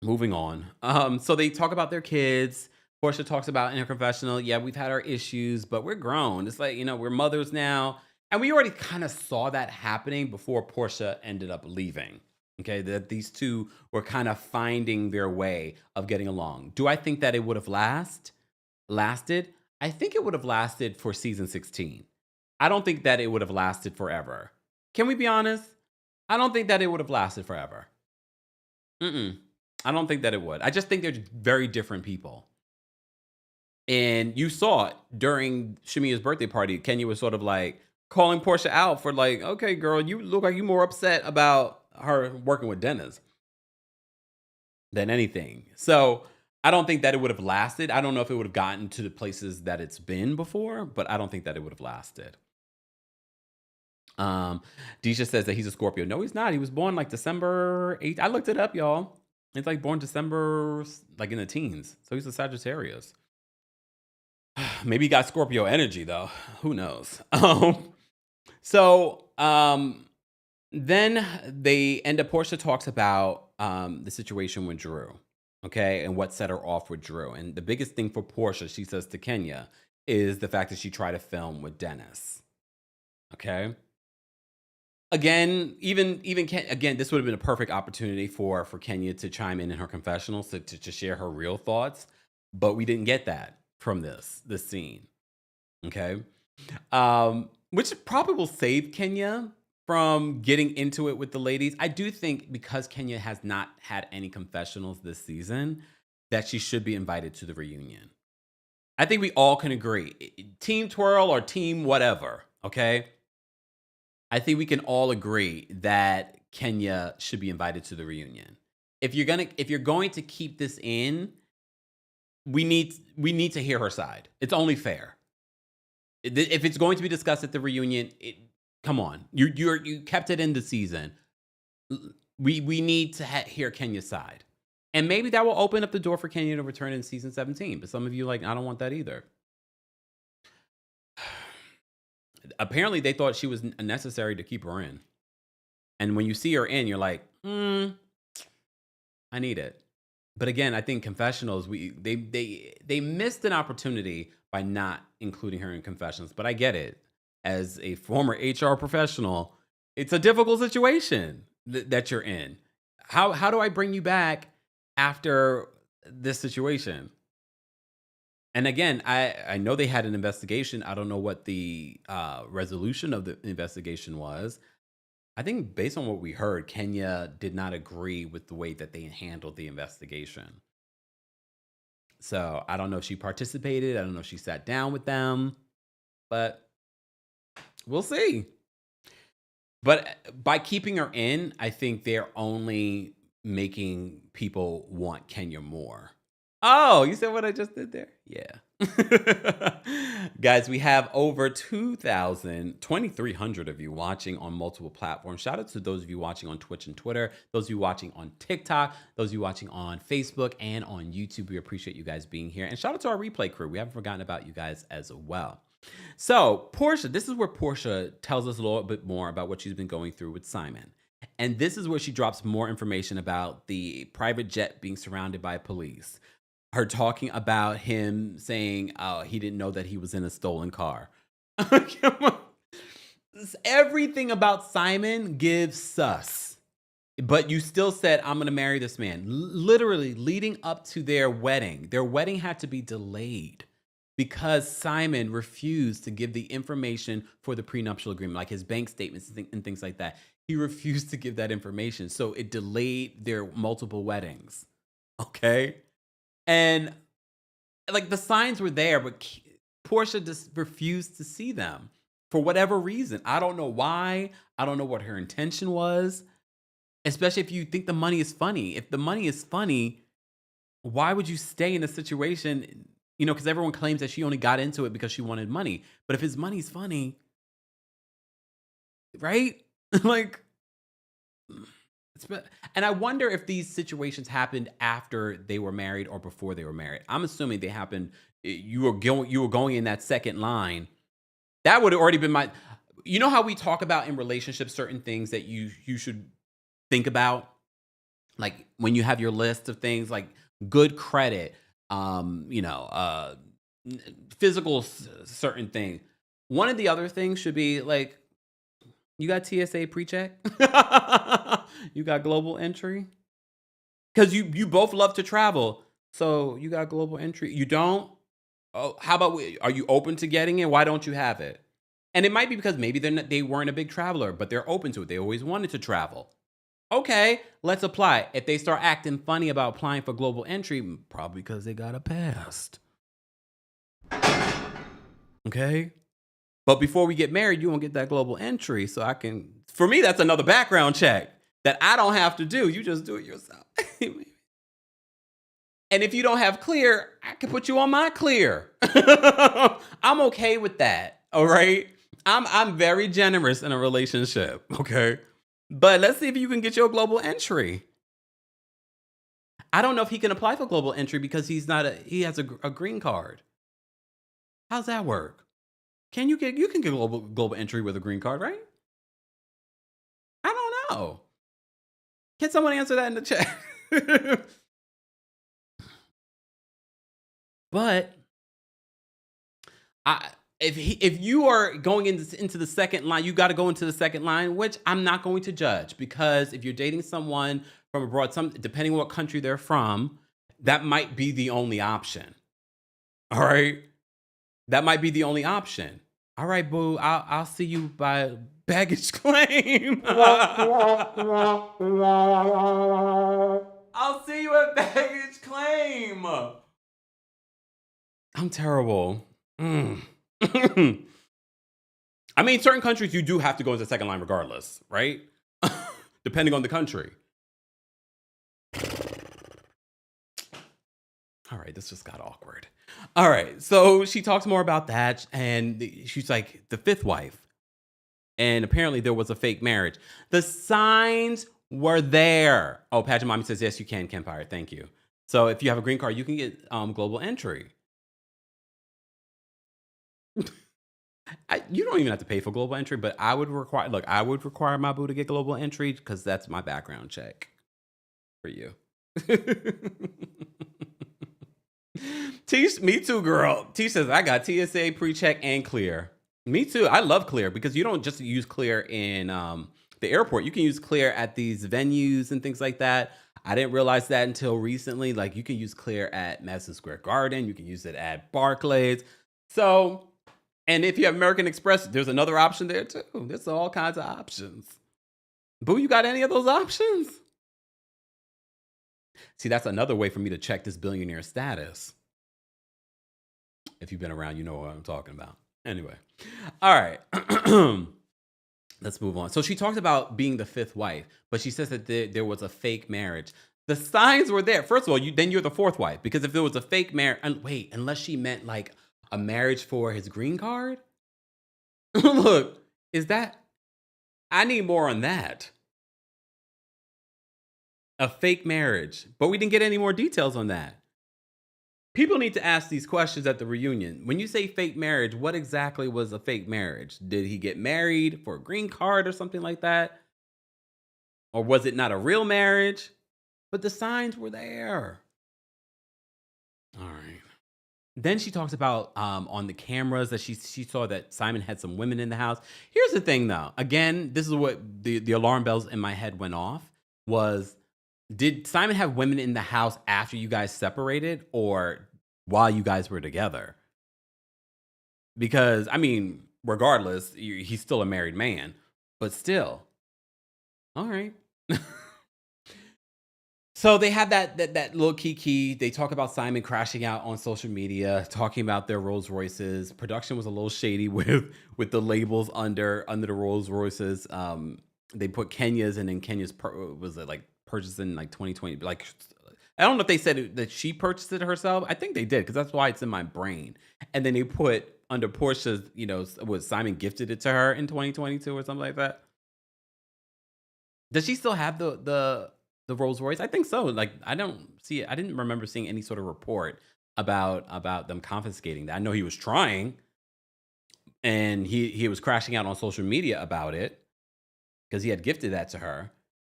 Moving on. So they talk about their kids. Porsha talks about in her confessional, yeah, we've had our issues, but we're grown. It's like, we're mothers now. And we already kind of saw that happening before Porsha ended up leaving. Okay, that these two were kind of finding their way of getting along. Do I think that it would have lasted? I think it would have lasted for season 16. I don't think that it would have lasted forever. Can we be honest? I don't think that it would have lasted forever. I don't think that it would. I just think they're very different people. And you saw it during Shamea's birthday party. Kenya was sort of like calling Porsha out for like, okay, girl, you look like you're more upset about her working with Dennis than anything. So I don't think that it would have lasted. I don't know if it would have gotten to the places that it's been before, but I don't think that it would have lasted. Deisha says that he's a Scorpio. No, he's not. He was born like December 8th. I looked it up, y'all. He's like born December, like in the teens. So he's a Sagittarius. Maybe he got Scorpio energy though. Who knows? Then they end up, Porsha talks about the situation with Drew, okay, and what set her off with Drew. And the biggest thing for Porsha, she says to Kenya, is the fact that she tried to film with Dennis. Okay. Again, this would have been a perfect opportunity for Kenya to chime in her confessionals to share her real thoughts, but we didn't get that from this scene. Okay. Which probably will save Kenya from getting into it with the ladies. I do think because Kenya has not had any confessionals this season, that she should be invited to the reunion. I think we all can agree. Team twirl or team whatever, okay? I think we can all agree that Kenya should be invited to the reunion. If you're going to keep this in, we need to hear her side. It's only fair. If it's going to be discussed at the reunion, come on. You kept it in the season. We need to hear Kenya's side. And maybe that will open up the door for Kenya to return in season 17. But some of you like, I don't want that either. Apparently, they thought she was necessary to keep her in. And when you see her in, you're like, I need it. But again, I think confessionals, they missed an opportunity by not including her in confessions. But I get it. As a former HR professional, it's a difficult situation that you're in. How do I bring you back after this situation? And again, I know they had an investigation. I don't know what the resolution of the investigation was. I think based on what we heard, Kenya did not agree with the way that they handled the investigation. So I don't know if she participated. I don't know if she sat down with them, but we'll see. But by keeping her in, I think they're only making people want Kenya more. Oh, you said what I just did there? Yeah. Guys, we have over 2,300 of you watching on multiple platforms. Shout out to those of you watching on Twitch and Twitter, those of you watching on TikTok, those of you watching on Facebook and on YouTube. We appreciate you guys being here. And shout out to our replay crew. We haven't forgotten about you guys as well. So, Porsha, this is where Porsha tells us a little bit more about what she's been going through with Simon. And this is where she drops more information about the private jet being surrounded by police. Her talking about him saying he didn't know that he was in a stolen car. Everything about Simon gives sus. But you still said, I'm going to marry this man. Literally leading up to their wedding had to be delayed because Simon refused to give the information for the prenuptial agreement, like his bank statements and things like that. He refused to give that information. So it delayed their multiple weddings. Okay? And like the signs were there, but Porsha just refused to see them for whatever reason. I don't know why. I don't know what her intention was, especially if you think the money is funny. If the money is funny, why would you stay in a situation? You know, because everyone claims that she only got into it because she wanted money. But if his money's funny, right? Like, and I wonder if these situations happened after they were married or before they were married. I'm assuming they happened. You were going in that second line. That would have already been my. You know how we talk about in relationships certain things that you should think about, like when you have your list of things like good credit, physical certain things. One of the other things should be like, you got TSA pre-check? You got global entry? Because you both love to travel. So you got global entry. You don't? Oh, how about, are you open to getting it? Why don't you have it? And it might be because maybe they weren't a big traveler, but they're open to it. They always wanted to travel. Okay, let's apply. If they start acting funny about applying for global entry, probably because they got a past. Okay? But before we get married, you won't get that global entry. So for me, that's another background check that I don't have to do. You just do it yourself. And if you don't have clear, I can put you on my clear. I'm okay with that. All right. I'm very generous in a relationship. Okay. But let's see if you can get your global entry. I don't know if he can apply for global entry because he has a green card. How's that work? You can get global entry with a green card, right? I don't know. Can someone answer that in the chat? But if you are going into the second line, you got to go into the second line, which I'm not going to judge, because if you're dating someone from abroad, depending on what country they're from, that might be the only option. All right, that might be the only option. All right, boo, I'll see you by baggage claim. I'll see you at baggage claim. I'm terrible. I mean, certain countries you do have to go into the second line regardless, right? Depending on the country. All right, this just got awkward. All right, so she talks more about that, and she's like, the fifth wife. And apparently there was a fake marriage. The signs were there. Oh, Pageant Mommy says, yes, you can, Kempire. Thank you. So if you have a green card, you can get global entry. You don't even have to pay for global entry, but I would require my boo to get global entry because that's my background check for you. Me too, girl. T says, I got TSA pre-check and clear. Me too. I love clear because you don't just use clear in the airport. You can use clear at these venues and things like that. I didn't realize that until recently. Like, you can use clear at Madison Square Garden. You can use it at Barclays. So... And if you have American Express, there's another option there too. There's all kinds of options. Boo, you got any of those options? See, that's another way for me to check this billionaire status. If you've been around, you know what I'm talking about. Anyway. All right. Let's move on. So she talked about being the fifth wife, but she says that there was a fake marriage. The signs were there. First of all, then you're the fourth wife, because if there was a fake marriage, and wait, unless she meant like a marriage for his green card. Look, is that? I need more on that. A fake marriage, but we didn't get any more details on that. People need to ask these questions at the reunion. When you say fake marriage, what exactly was a fake marriage? Did he get married for a green card or something like that? Or was it not a real marriage? But the signs were there. All right. Then she talks about on the cameras that she saw that Simon had some women in the house. Here's the thing, though. Again, this is what the alarm bells in my head went off. Did Simon have women in the house after you guys separated or while you guys were together? Because, I mean, regardless, he's still a married man. But still. All right. So they have that little kiki. They talk about Simon crashing out on social media, talking about their Rolls Royces. Production was a little shady with the labels under the Rolls Royces. They put Kenya's, and then Kenya's was like purchased in like 2020. Like, I don't know if they said that she purchased it herself. I think they did, because that's why it's in my brain. And then they put under Portia's, was Simon gifted it to her in 2022 or something like that. Does she still have the Rolls Royce? I think so. Like, I don't see it. I didn't remember seeing any sort of report about them confiscating that. I know he was trying, and he was crashing out on social media about it because he had gifted that to her.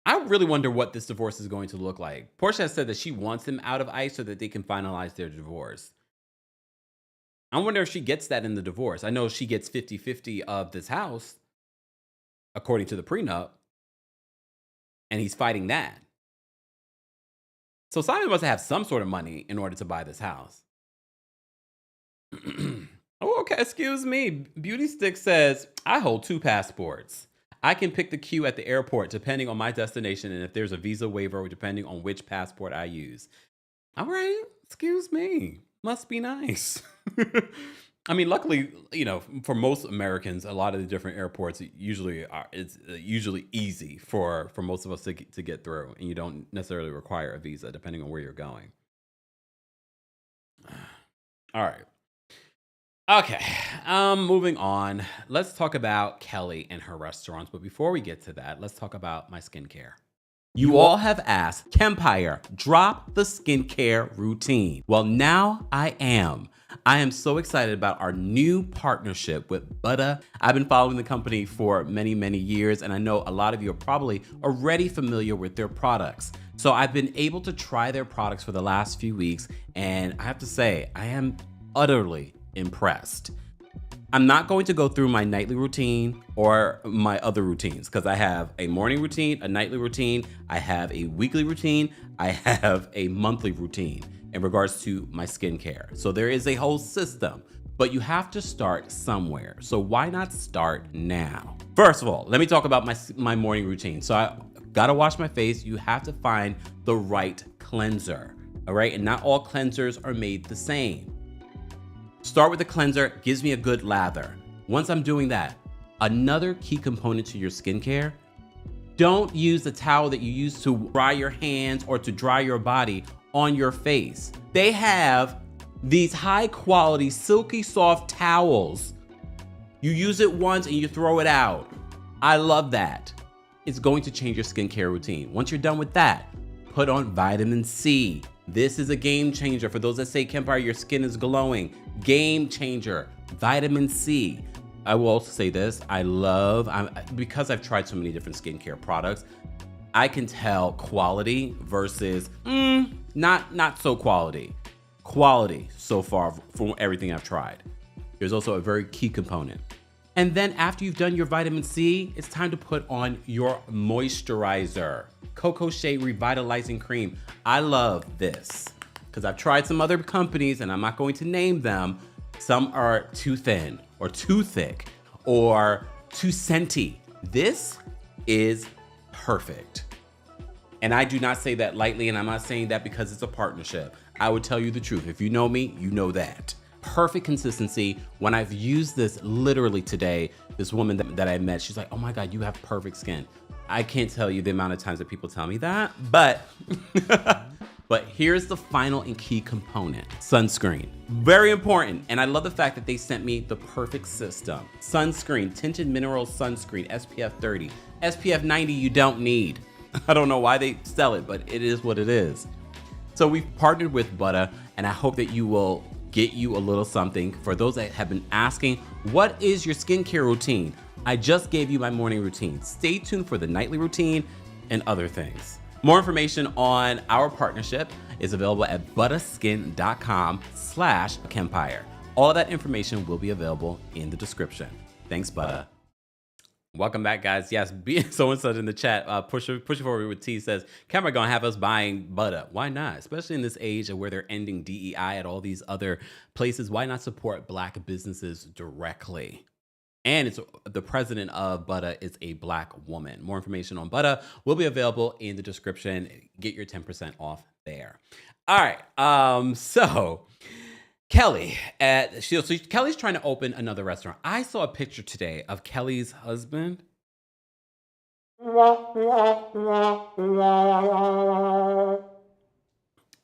I really wonder what this divorce is going to look like. Porsha has said that she wants him out of ICE so that they can finalize their divorce. I wonder if she gets that in the divorce. I know she gets 50-50 of this house, according to the prenup, and he's fighting that. So Simon must have some sort of money in order to buy this house. Oh, okay, excuse me. Beauty Stick says, I hold 2 passports. I can pick the queue at the airport depending on my destination and if there's a visa waiver depending on which passport I use. All right, excuse me. Must be nice. I mean, luckily, for most Americans, a lot of the different airports it's usually easy for most of us to get through, and you don't necessarily require a visa depending on where you're going. All right. Okay, moving on. Let's talk about Kelli and her restaurants. But before we get to that, let's talk about my skincare. You all have asked, Kempire, drop the skincare routine. Well, now I am. I am so excited about our new partnership with Butter. I've been following the company for many, many years, and I know a lot of you are probably already familiar with their products. So I've been able to try their products for the last few weeks, and I have to say, I am utterly impressed. I'm not going to go through my nightly routine or my other routines because I have a morning routine, a nightly routine, I have a weekly routine, I have a monthly routine in regards to my skincare. So there is a whole system, but you have to start somewhere. So why not start now? First of all, let me talk about my morning routine. So I gotta wash my face. You have to find the right cleanser, all right? And not all cleansers are made the same. Start with a cleanser, gives me a good lather. Once I'm doing that, another key component to your skincare, don't use the towel that you use to dry your hands or to dry your body on your face. They have these high quality, silky soft towels. You use it once and you throw it out. I love that. It's going to change your skincare routine. Once you're done with that, put on vitamin C. This is a game changer. For those that say, Kempire, your skin is glowing. Game changer, vitamin C. I will also say this, because I've tried so many different skincare products, I can tell quality versus not so quality. Quality so far from everything I've tried. There's also a very key component. And then after you've done your vitamin C, it's time to put on your moisturizer. Cocoa Shea Revitalizing Cream. I love this because I've tried some other companies and I'm not going to name them. Some are too thin or too thick or too scenty. This is perfect. And I do not say that lightly, and I'm not saying that because it's a partnership. I would tell you the truth. If you know me, you know that. Perfect consistency. When I've used this literally today, this woman that I met, she's like, oh my God, you have perfect skin. I can't tell you the amount of times that people tell me that, but but here's the final and key component: sunscreen. Very important. And I love the fact that they sent me the perfect system. Sunscreen, tinted mineral sunscreen, SPF 30. SPF 90 you don't need. I don't know why they sell it, but it is what it is. So we've partnered with Butter, and I hope that you will get you a little something. For those that have been asking, what is your skincare routine? I just gave you my morning routine. Stay tuned for the nightly routine and other things. More information on our partnership is available at butterskin.com/Kempire. All of that information will be available in the description. Thanks, Butter. Welcome back, guys. Yes, someone said in the chat, push forward with T says, Kempire gonna have us buying butter. Why not? Especially in this age of where they're ending DEI at all these other places. Why not support Black businesses directly? And it's the president of Butter is a Black woman. More information on Butter will be available in the description. Get your 10% off there. All right. So Kelli Kelli's trying to open another restaurant. I saw a picture today of Kelli's husband.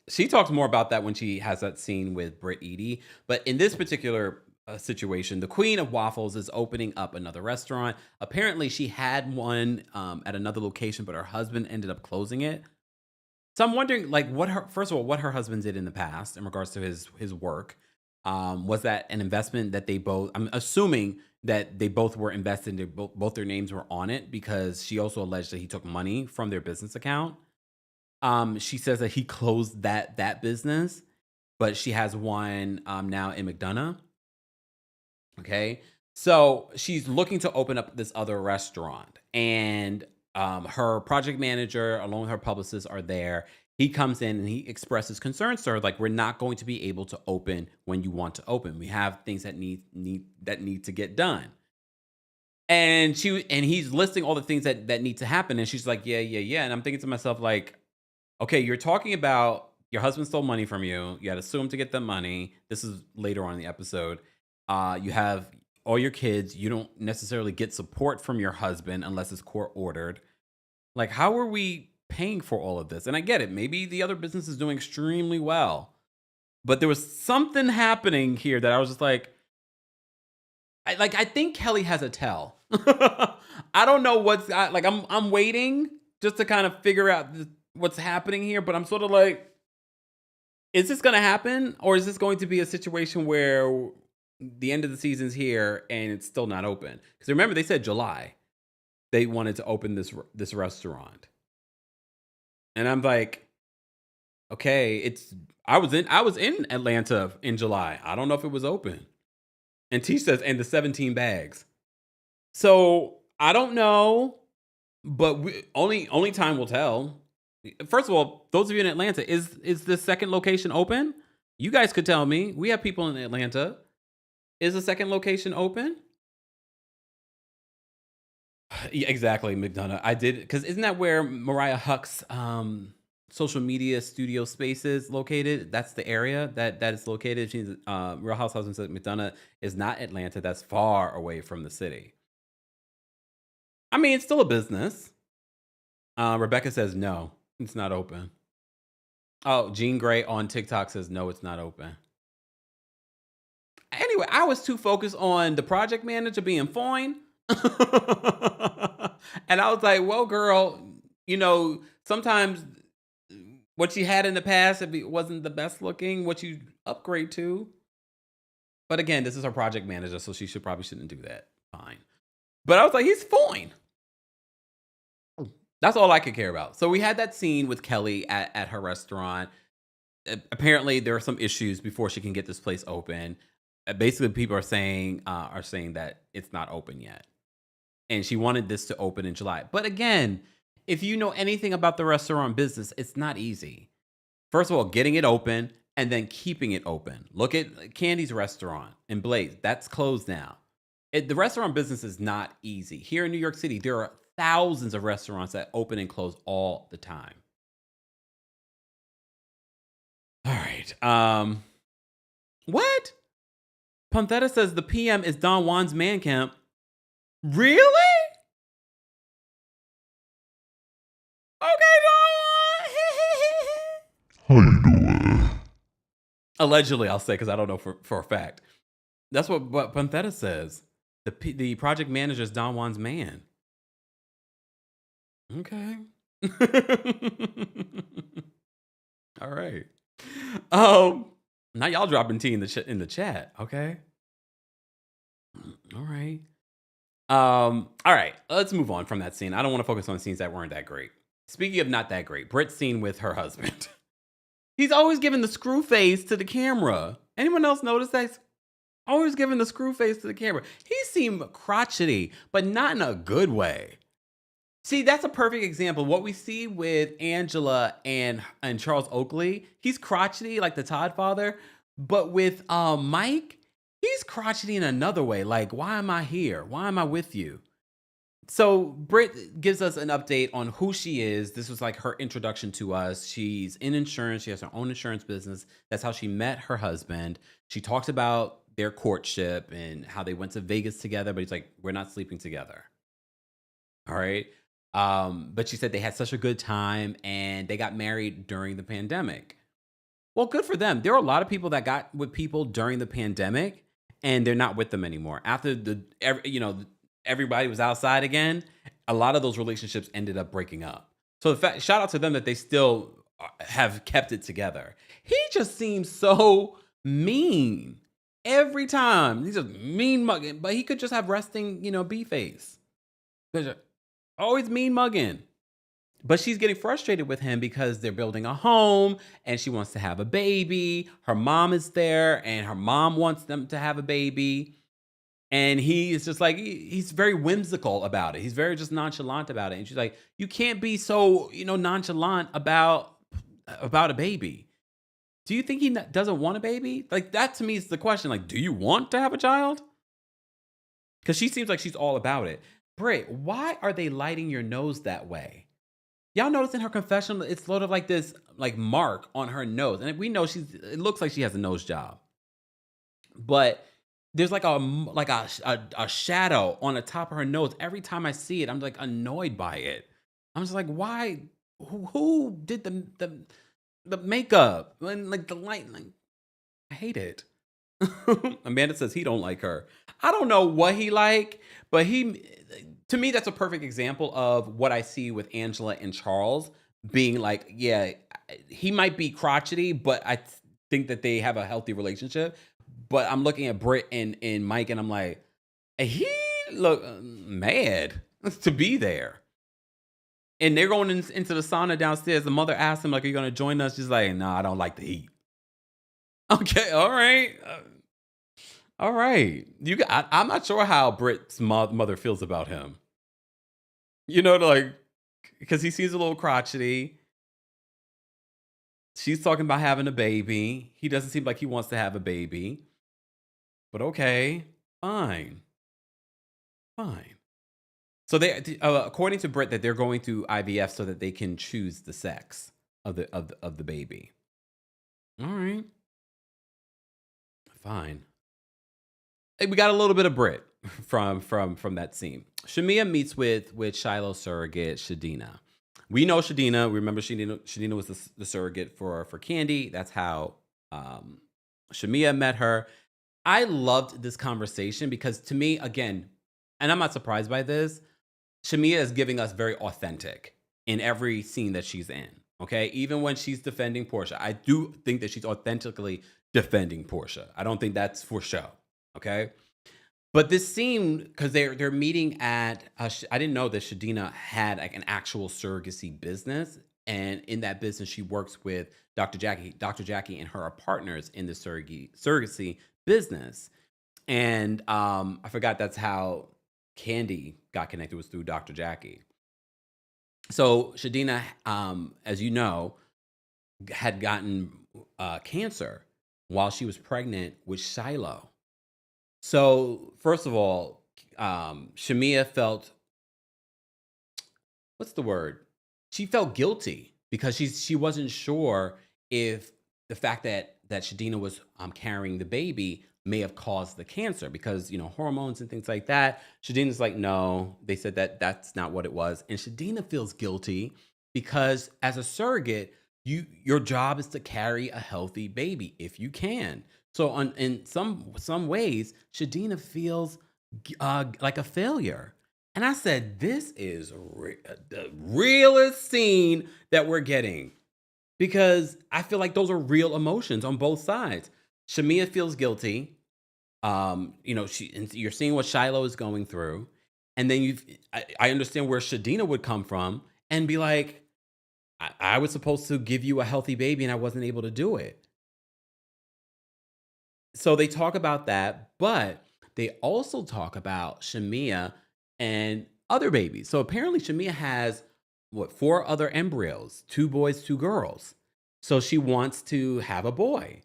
She talks more about that when she has that scene with Britt Edie. But in this particular situation, the Queen of Waffles is opening up another restaurant. Apparently, she had one at another location, but her husband ended up closing it. So I'm wondering, like, what her husband did in the past in regards to his work. Was that an investment that they both? I'm assuming that they both were invested. Both their names were on it, because she also alleged that he took money from their business account. She says that he closed that business, but she has one now in McDonough. Okay, so she's looking to open up this other restaurant, and her project manager, along with her publicist, are there. He comes in and he expresses concerns to her, like, we're not going to be able to open when you want to open. We have things that need to get done. And he's listing all the things that need to happen, and she's like, yeah. And I'm thinking to myself, like, okay, you're talking about your husband stole money from you. You had to sue him to get the money. This is later on in the episode. You have all your kids. You don't necessarily get support from your husband unless it's court ordered. Like, how are we paying for all of this? And I get it. Maybe the other business is doing extremely well, but there was something happening here that I was just like, I think Kelli has a tell. I don't know what's like. I'm waiting just to kind of figure out what's happening here, but I'm sort of like, is this going to happen, or is this going to be a situation where the end of the season's here and it's still not open? Because remember, they said July they wanted to open this restaurant, and I'm like, okay, I was in Atlanta in July. I don't know if it was open. And T says, and the 17 bags. So I don't know, but only time will tell. First of all, those of you in Atlanta, is the second location open? You guys could tell me. We have people in Atlanta. Is the second location open? Yeah, exactly, McDonough. I did, because isn't that where Mariah Huck's social media studio space is located? That's the area that is located. She's Real Housewives of McDonough is not Atlanta. That's far away from the city. I mean, it's still a business. Rebecca says no, it's not open. Oh, Jean Grey on TikTok says no, it's not open. Anyway, I was too focused on the project manager being fine. And I was like, well, girl, sometimes what you had in the past, if it wasn't the best looking, what you upgrade to. But again, this is her project manager, so she probably shouldn't do that. Fine. But I was like, he's fine. That's all I could care about. So we had that scene with Kelli at her restaurant. Apparently, there are some issues before she can get this place open. Basically, people are saying that it's not open yet, and she wanted this to open in July. But again, if you know anything about the restaurant business, it's not easy. First of all, getting it open and then keeping it open. Look at Candy's restaurant in Blaze. That's closed now. The restaurant business is not easy. Here in New York City, there are thousands of restaurants that open and close all the time. All right. What? Panthera says the PM is Don Juan's man camp. Really? Okay, Don Juan. How you doing? Allegedly, I'll say, because I don't know for a fact. That's what Pantheta says. The project manager is Don Juan's man. Okay. All right. Now y'all dropping tea in the chat. Okay. All right. All right. Let's move on from that scene. I don't want to focus on scenes that weren't that great. Speaking of not that great, Brit's scene with her husband. He's always giving the screw face to the camera. Anyone else notice that? He's always giving the screw face to the camera. He seemed crotchety, but not in a good way. See, that's a perfect example. What we see with Angela and Charles Oakley, he's crotchety like the Todd father, but with Mike, he's crotchety in another way. Like, why am I here? Why am I with you? So Britt gives us an update on who she is. This was like her introduction to us. She's in insurance. She has her own insurance business. That's how she met her husband. She talks about their courtship and how they went to Vegas together, but he's like, we're not sleeping together. All right. But she said they had such a good time and they got married during the pandemic. Well, good for them. There are a lot of people that got with people during the pandemic and they're not with them anymore. After everybody was outside again, a lot of those relationships ended up breaking up. So shout out to them that they still have kept it together. He just seems so mean every time. He's just mean mugging, but he could just have resting, B face. Always mean mugging. But she's getting frustrated with him because they're building a home and she wants to have a baby. Her mom is there and her mom wants them to have a baby. And he is just like, he's very whimsical about it. He's very just nonchalant about it. And she's like, you can't be so, nonchalant about a baby. Do you think he doesn't want a baby? Like, that to me is the question. Like, do you want to have a child? Because she seems like she's all about it. Britt, why are they lighting your nose that way? Y'all notice in her confessional, it's sort of like this mark on her nose. And we know it looks like she has a nose job. But there's like a shadow on the top of her nose. Every time I see it, I'm like annoyed by it. I'm just like, why? Who did the makeup and like the light? Like, I hate it. Amanda says he don't like her. I don't know what he like, but to me, that's a perfect example of what I see with Angela and Charles being like, yeah, he might be crotchety, but I think that they have a healthy relationship. But I'm looking at Britt and Mike, and I'm like, he look mad to be there. And they're going into the sauna downstairs. The mother asked him, like, are you going to join us? She's like, no, I don't like the heat. Okay, all right. All right. I'm not sure how Britt's mother feels about him. Because he seems a little crotchety. She's talking about having a baby. He doesn't seem like he wants to have a baby. But okay, fine. So they, according to Britt, that they're going through IVF so that they can choose the sex of the baby. All right. Fine. Hey, we got a little bit of Britt from that scene. Shamea meets with Shiloh's surrogate, Shadina. We know Shadina. We remember Shadina was the surrogate for Candy. That's how Shamea met her. I loved this conversation because to me, again, and I'm not surprised by this, Shamea is giving us very authentic in every scene that she's in. Okay, even when she's defending Porsha, I do think that she's authentically defending Porsha. I don't think that's for show. Okay, but this scene, because they're meeting at, I didn't know that Shadina had like an actual surrogacy business, and in that business she works with Dr. Jackie. Dr. Jackie and her are partners in the surrogacy business, and I forgot that's how Candy got connected, was through Dr. Jackie. So Shadina, as you know, had gotten cancer while she was pregnant with Shiloh. So first of all, Shamea felt, what's the word? She felt guilty because she wasn't sure if the fact that Shadina was carrying the baby may have caused the cancer because, hormones and things like that. Shadina's like, no, they said that that's not what it was. And Shadina feels guilty because as a surrogate, your job is to carry a healthy baby if you can. So in some ways, Shadina feels like a failure. And I said, this is the realest scene that we're getting because I feel like those are real emotions on both sides. Shamea feels guilty. And you're seeing what Shiloh is going through, and then I understand where Shadina would come from and be like, I was supposed to give you a healthy baby and I wasn't able to do it. So they talk about that, but they also talk about Shamea and other babies. So apparently Shamea has what, four other embryos, two boys, two girls. So she wants to have a boy.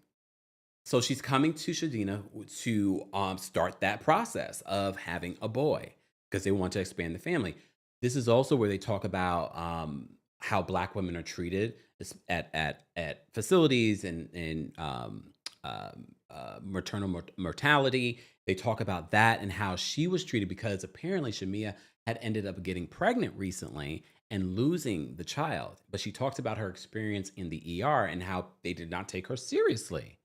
So she's coming to Shadina to start that process of having a boy because they want to expand the family. This is also where they talk about how Black women are treated at facilities and maternal mortality. They talk about that and how she was treated because apparently Shamea had ended up getting pregnant recently and losing the child. But she talks about her experience in the ER and how they did not take her seriously.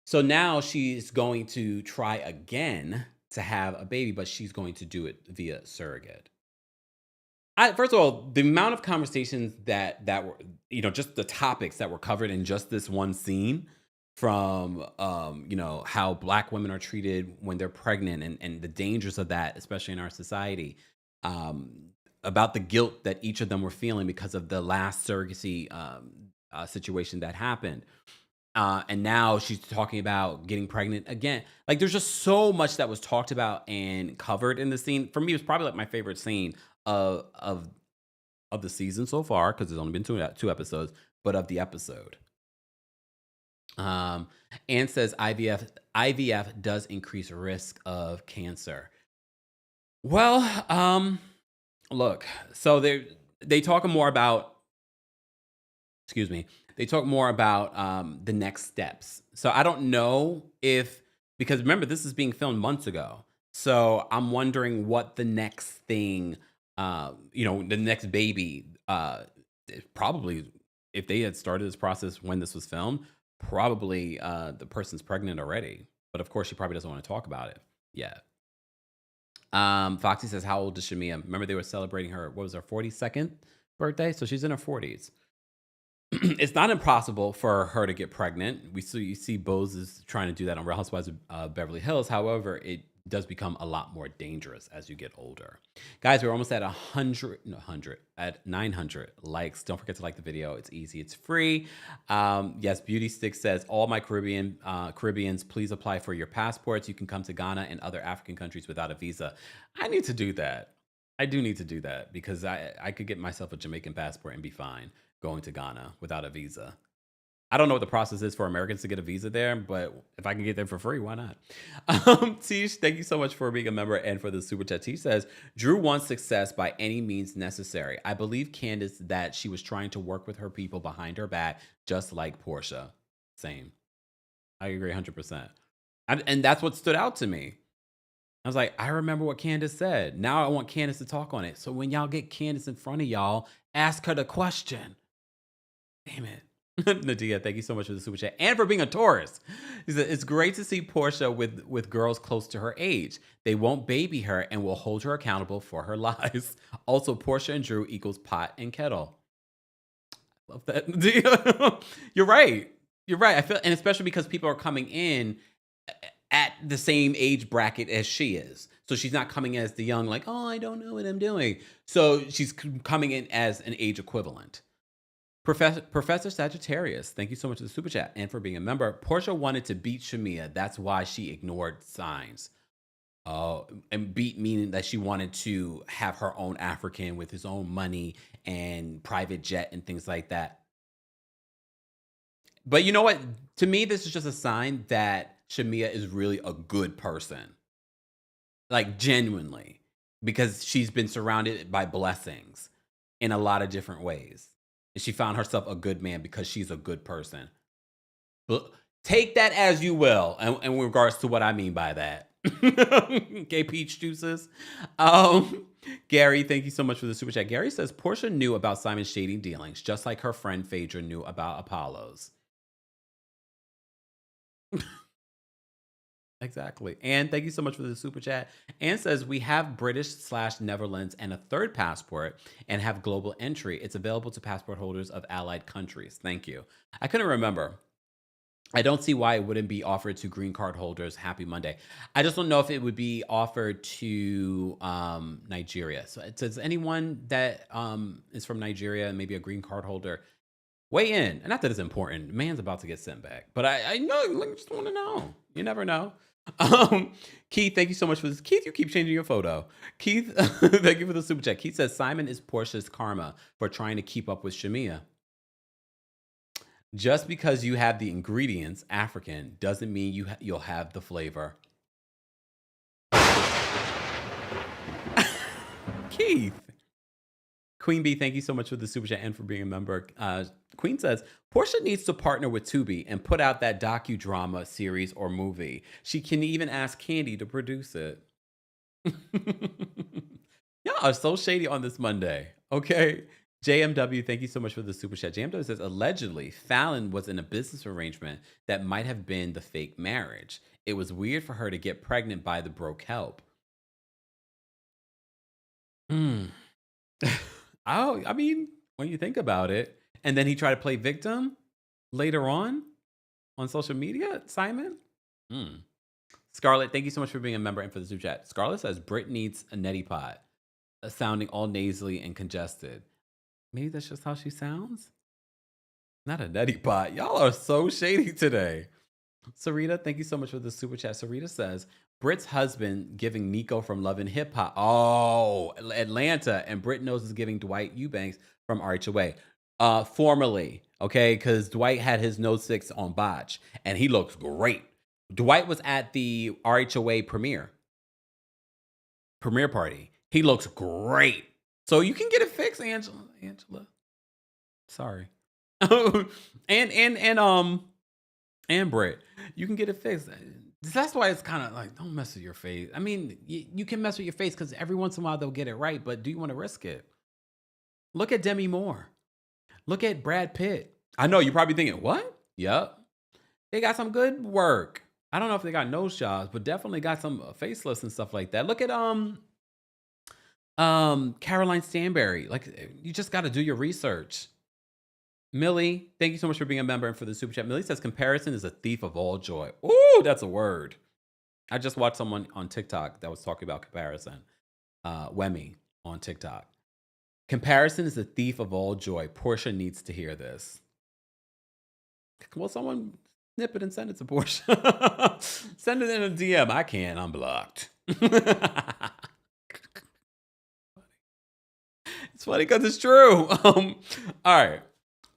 So now she's going to try again to have a baby, but she's going to do it via surrogate. First of all, the amount of conversations that were, just the topics that were covered in just this one scene, from how Black women are treated when they're pregnant and the dangers of that, especially in our society, about the guilt that each of them were feeling because of the last surrogacy situation that happened. And now she's talking about getting pregnant again. Like, there's just so much that was talked about and covered in the scene. For me, it was probably like my favorite scene of the season so far, because there's only been two episodes, but of the episode. Anne says IVF does increase risk of cancer. Well, look, so they talk more about, excuse me, they talk more about the next steps. So I don't know because remember, this is being filmed months ago. So I'm wondering what the next thing, the next baby, probably if they had started this process when this was filmed, probably the person's pregnant already. But of course, she probably doesn't want to talk about it yet. Foxy says, how old is Shamea? Remember, they were celebrating her 42nd birthday? So she's in her 40s. It's not impossible for her to get pregnant. You see Bose is trying to do that on Real Housewives of Beverly Hills. However, it does become a lot more dangerous as you get older. Guys, we're almost at 900 likes. Don't forget to like the video. It's easy. It's free. Yes, Beauty Stick says, all my Caribbeans, please apply for your passports. You can come to Ghana and other African countries without a visa. I need to do that. I do need to do that because I could get myself a Jamaican passport and be fine going to Ghana without a visa. I don't know what the process is for Americans to get a visa there, but if I can get there for free, why not? Tish, thank you so much for being a member and for the super chat. Tish says, Drew wants success by any means necessary. I believe Candace that she was trying to work with her people behind her back, just like Porsha. Same. I agree 100%. And that's what stood out to me. I was like, I remember what Candace said. Now I want Candace to talk on it. So when y'all get Candace in front of y'all, ask her the question. Damn it. Nadia, thank you so much for the super chat and for being a Taurus. He said, it's great to see Porsha with girls close to her age. They won't baby her and will hold her accountable for her lies. Also, Porsha and Drew equals pot and kettle. Love that. You're right. You're right. I feel, and especially because people are coming in at the same age bracket as she is. So she's not coming as the young, like, oh, I don't know what I'm doing. So she's coming in as an age equivalent. Professor Sagittarius, thank you so much for the super chat and for being a member. Porsha wanted to beat Shamea. That's why she ignored signs. And beat meaning that she wanted to have her own African with his own money and private jet and things like that. But you know what? To me, this is just a sign that Shamea is really a good person. Like, genuinely. Because she's been surrounded by blessings in a lot of different ways. And she found herself a good man because she's a good person. But take that as you will in regards to what I mean by that. Okay, peach juices. Um, Gary, thank you so much for the super chat. Gary says Portia knew about Simon's shady dealings, just like her friend Phaedra knew about Apollo's. Exactly. And thank you so much for the super chat. And says we have British/Netherlands and a third passport and have global entry. It's available to passport holders of allied countries. Thank you. I couldn't remember. I don't see why it wouldn't be offered to green card holders. Happy Monday. I just don't know if it would be offered to Nigeria. So does anyone that is from Nigeria, maybe a green card holder, weigh in? And not that it's important. Man's about to get sent back. But I know, like, just want to know. You never know. Keith, thank you so much for this. Keith, you keep changing your photo. Keith, thank you for the super chat. Keith says Simon is Portia's karma for trying to keep up with Shamea. Just because you have the ingredients African doesn't mean you'll have the flavor. Keith. Queen Bee, thank you so much for the super chat and for being a member. Queen says, Portia needs to partner with Tubi and put out that docudrama series or movie. She can even ask Candy to produce it. Y'all are so shady on this Monday. Okay. JMW, thank you so much for the super chat. JMW says, allegedly, Fallon was in a business arrangement that might have been the fake marriage. It was weird for her to get pregnant by the broke help. Oh, I mean, when you think about it, and then he tried to play victim later on social media, Simon. Scarlett, thank you so much for being a member and for the super chat. Scarlett says Brit needs a neti pot, sounding all nasally and congested. Maybe that's just how she sounds. Not a neti pot. Y'all are so shady today. Sarita, thank you so much for the super chat. Sarita says Brit's husband giving Nico from Love and Hip Hop. Oh, Atlanta. And Brit knows is giving Dwight Eubanks from RHOA. Formerly, okay? Because Dwight had his No 6 on Botch. And he looks great. Dwight was at the RHOA premiere party. He looks great. So you can get it fixed, Angela. Sorry. and Brit. You can get it fixed. That's why it's kind of like, don't mess with your face. I mean, you can mess with your face because every once in a while they'll get it right, but do you want to risk it? Look at Demi Moore. Look at Brad Pitt. I know you're probably thinking, what? Yep. They got some good work. I don't know if they got nose jobs, but definitely got some facelifts and stuff like that. Look at Caroline Stanberry. Like, you just got to do your research. Millie, thank you so much for being a member and for the super chat. Millie says comparison is a thief of all joy. Ooh, that's a word. I just watched someone on TikTok that was talking about comparison. Wemi on TikTok. Comparison is a thief of all joy. Portia needs to hear this. Well, someone snip it and send it to Portia. Send it in a DM. I can't. I'm blocked. It's funny because it's true. All right.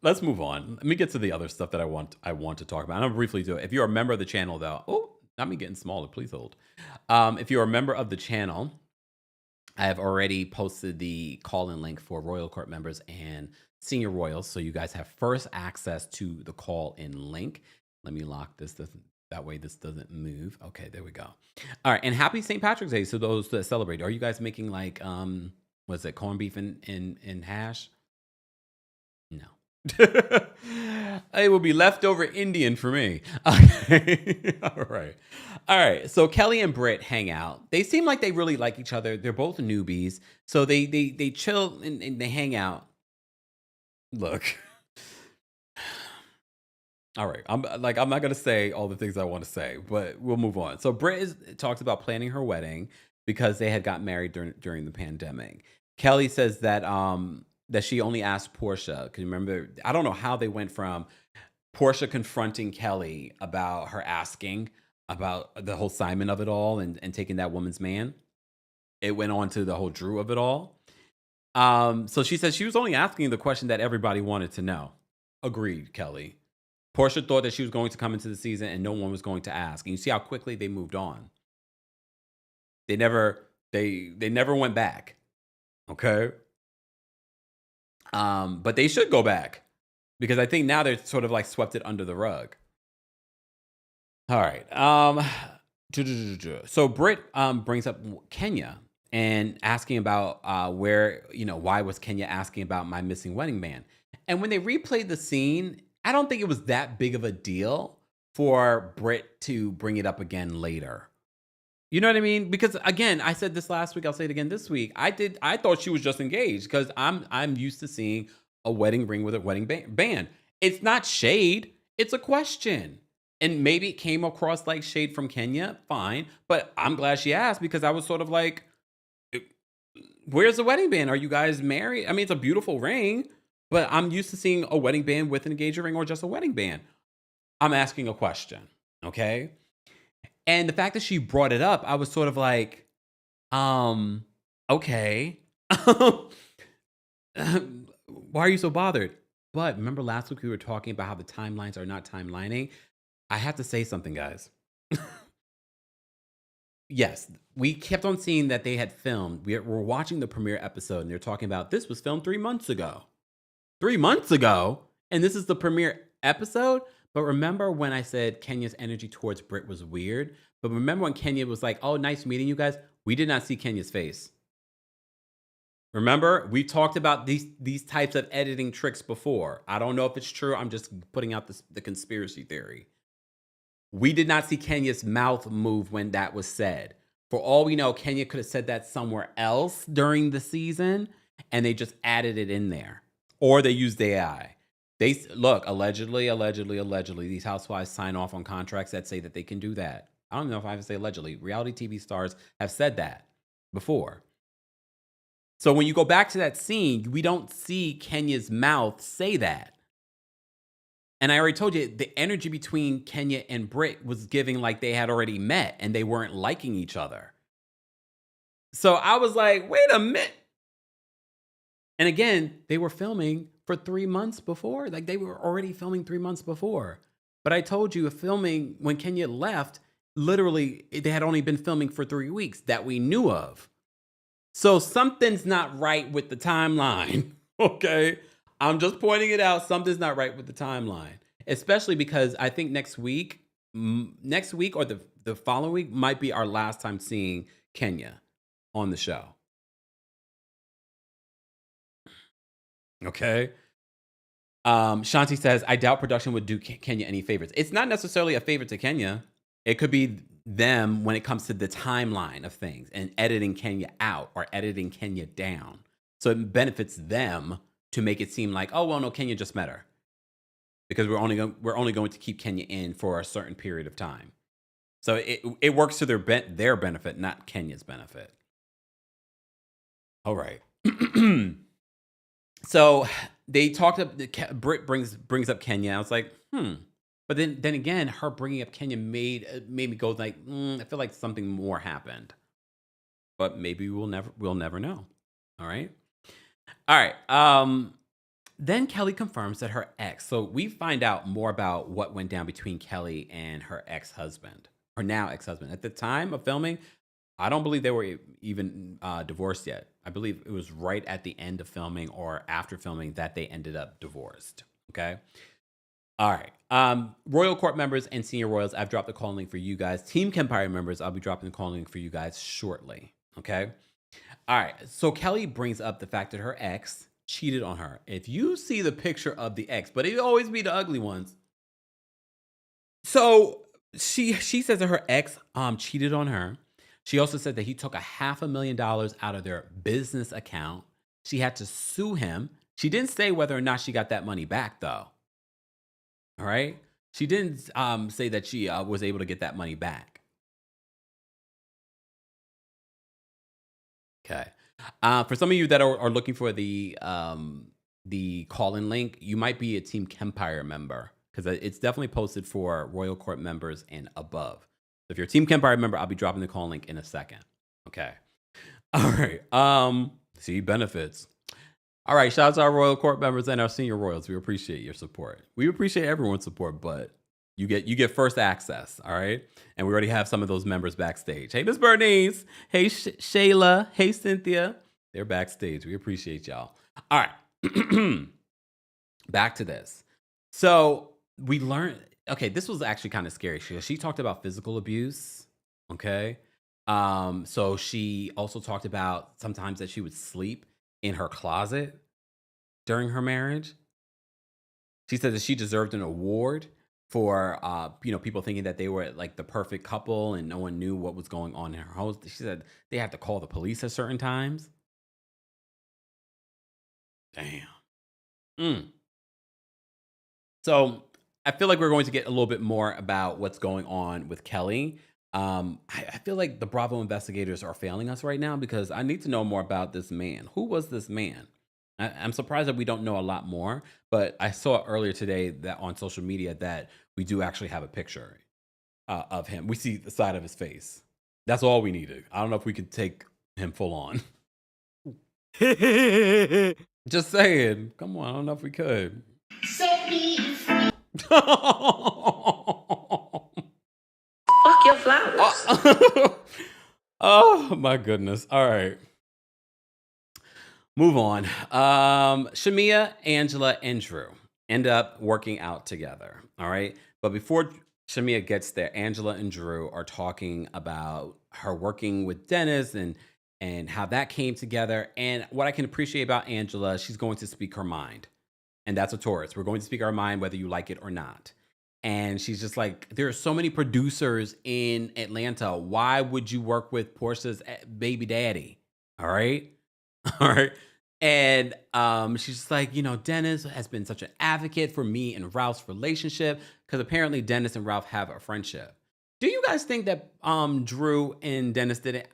Let's move on. Let me get to the other stuff that I want to talk about. And I'll briefly do it. If you're a member of the channel, though, not me getting smaller. Please hold. If you're a member of the channel, I have already posted the call-in link for Royal Court members and senior royals, so you guys have first access to the call-in link. Let me lock this. That way this doesn't move. Okay, there we go. All right, and happy St. Patrick's Day to those that celebrate. Are you guys making like was it corned beef and hash? No. It will be leftover Indian for me. Okay. All right. So Kelli and Brit hang out. They seem like they really like each other. They're both newbies. So they chill and they hang out. Look. All right. I'm not gonna say all the things I want to say, but we'll move on. So Brit talks about planning her wedding because they had got married during the pandemic. Kelli says that that she only asked Portia. Can you remember? I don't know how they went from Portia confronting Kelli about her asking about the whole Simon of it all and taking that woman's man. It went on to the whole Drew of it all. So she said she was only asking the question that everybody wanted to know. Agreed, Kelli. Portia thought that she was going to come into the season and no one was going to ask. And you see how quickly they moved on. They never went back. Okay. But they should go back because I think now they're sort of like swept it under the rug. All right. So Britt brings up Kenya and asking about where, why was Kenya asking about my missing wedding band? And when they replayed the scene, I don't think it was that big of a deal for Britt to bring it up again later. You know what I mean? Because again, I said this last week, I'll say it again this week. I thought she was just engaged because I'm used to seeing a wedding ring with a wedding band. It's not shade, it's a question. And maybe it came across like shade from Kenya, fine. But I'm glad she asked because I was sort of like, "Eh, where's the wedding band? Are you guys married? I mean, it's a beautiful ring, but I'm used to seeing a wedding band with an engagement ring or just a wedding band. I'm asking a question, okay? And the fact that she brought it up, I was sort of like, um, okay. Why are you so bothered? But remember last week we were talking about how the timelines are not timelining? I have to say something, guys. Yes, we kept on seeing that they had filmed. We're watching the premiere episode and they're talking about this was filmed 3 months ago. 3 months ago? And this is the premiere episode? But remember when I said Kenya's energy towards Britt was weird? But remember when Kenya was like, oh, nice meeting you guys? We did not see Kenya's face. Remember, we talked about these types of editing tricks before. I don't know if it's true. I'm just putting out the conspiracy theory. We did not see Kenya's mouth move when that was said. For all we know, Kenya could have said that somewhere else during the season, and they just added it in there. Or they used AI. Look, allegedly, these housewives sign off on contracts that say that they can do that. I don't know if I have to say allegedly. Reality TV stars have said that before. So when you go back to that scene, we don't see Kenya's mouth say that. And I already told you, the energy between Kenya and Britt was giving like they had already met and they weren't liking each other. So I was like, wait a minute. And again, they were filming for 3 months before. Like they were already filming 3 months before. But I told you, filming when Kenya left, literally, they had only been filming for 3 weeks that we knew of. So something's not right with the timeline, okay? I'm just pointing it out. Something's not right with the timeline, especially because I think next week or the following week might be our last time seeing Kenya on the show. Okay. Shanti says, I doubt production would do Kenya any favors. It's not necessarily a favor to Kenya. It could be them when it comes to the timeline of things and editing Kenya out or editing Kenya down. So it benefits them to make it seem like, oh, well, no, Kenya just met her. Because we're only going to keep Kenya in for a certain period of time. So it works to their benefit, not Kenya's benefit. All right. So they talked up. Britt brings up Kenya. I was like, But then again, her bringing up Kenya made me go like, I feel like something more happened. But maybe we'll never know. All right. Then Kelli confirms that her ex. So we find out more about what went down between Kelli and her ex-husband, her now ex-husband. At the time of filming, I don't believe they were even divorced yet. I believe it was right at the end of filming or after filming that they ended up divorced. Okay. All right. Royal Court members and senior royals, I've dropped the call link for you guys. Team Kempire members, I'll be dropping the call link for you guys shortly. Okay. All right. So Kelli brings up the fact that her ex cheated on her. If you see the picture of the ex, but it always be the ugly ones. So she says that her ex cheated on her. She also said that he took $500,000 out of their business account. She had to sue him. She didn't say whether or not she got that money back, though. All right. She didn't say that she was able to get that money back. Okay. For some of you that are looking for the call-in link, you might be a Team Kempire member because it's definitely posted for Royal Court members and above. So if you're a Team Kempire member, I'll be dropping the call link in a second. Okay. All right. See benefits. All right. Shout out to our Royal Court members and our senior royals. We appreciate your support. We appreciate everyone's support, but you get first access. All right. And we already have some of those members backstage. Hey, Miss Bernice. Hey, Shayla. Hey, Cynthia. They're backstage. We appreciate y'all. All right. Back to this. So we learned, okay, this was actually kind of scary. She talked about physical abuse Okay. So she also talked about sometimes that she would sleep in her closet during her marriage. She said that she deserved an award for people thinking that they were like the perfect couple and no one knew what was going on in her house. She said they had to call the police at certain times. Damn. Mm. So I feel like we're going to get a little bit more about what's going on with Kelly. I feel like the Bravo investigators are failing us right now because I need to know more about this man. Who was this man? I'm surprised that we don't know a lot more, but I saw earlier today that on social media that we do actually have a picture of him. We see the side of his face. That's all we needed. I don't know if we could take him full on. Just saying. Come on, I don't know if we could. Set me free. Fuck your flowers. Oh my goodness. All right. Move on. Shamea, Angela, and Drew end up working out together. All right. But before Shamea gets there, Angela and Drew are talking about her working with Dennis and how that came together. And what I can appreciate about Angela, she's going to speak her mind. And that's a Taurus. We're going to speak our mind whether you like it or not. And she's just like, there are so many producers in Atlanta. Why would you work with Portia's baby daddy? All right. All right. And she's just like, Dennis has been such an advocate for me and Ralph's relationship because apparently Dennis and Ralph have a friendship. Do you guys think that Drew and Dennis did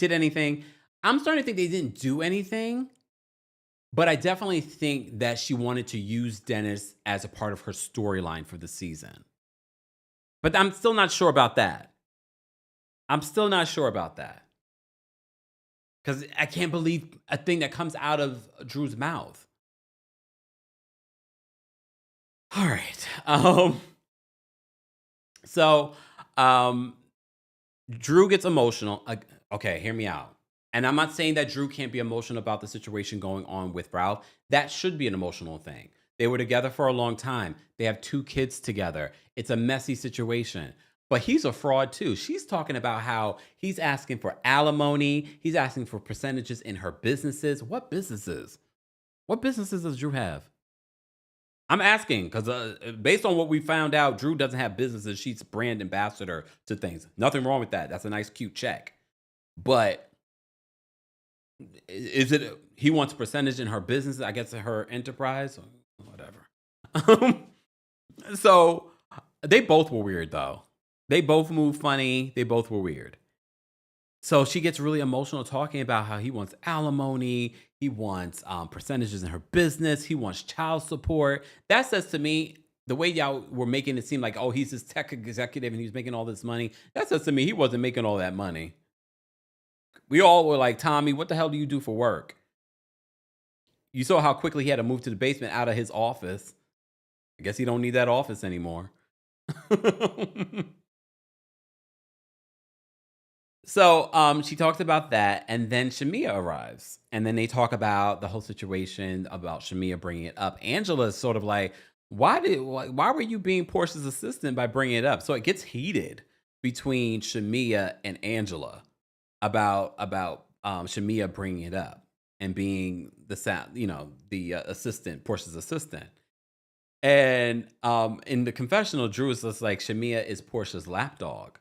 anything? I'm starting to think they didn't do anything, but I definitely think that she wanted to use Dennis as a part of her storyline for the season. But I'm still not sure about that. Because I can't believe a thing that comes out of Drew's mouth. All right. So Drew gets emotional. Okay, hear me out. And I'm not saying that Drew can't be emotional about the situation going on with Ralph. That should be an emotional thing. They were together for a long time. They have 2 kids together. It's a messy situation. But he's a fraud too. She's talking about how he's asking for alimony. He's asking for percentages in her businesses. What businesses? What businesses does Drew have? I'm asking because based on what we found out, Drew doesn't have businesses. She's brand ambassador to things. Nothing wrong with that. That's a nice, cute check. But is it he wants a percentage in her business? I guess her enterprise, or whatever. So they both were weird though. They both moved funny. They both were weird. So she gets really emotional talking about how he wants alimony, he wants percentages in her business, he wants child support. That says to me, the way y'all were making it seem like, oh, he's this tech executive and he's making all this money. That says to me, he wasn't making all that money. We all were like, Tommy, what the hell do you do for work? You saw how quickly he had to move to the basement out of his office. I guess he don't need that office anymore. So she talks about that, and then Shamea arrives, and then they talk about the whole situation about Shamea bringing it up. Angela is sort of like, why were you being Portia's assistant by bringing it up? So it gets heated between Shamea and Angela about Shamea bringing it up and being the assistant, Portia's assistant. And in the confessional, Drew is just like, Shamea is Portia's lapdog,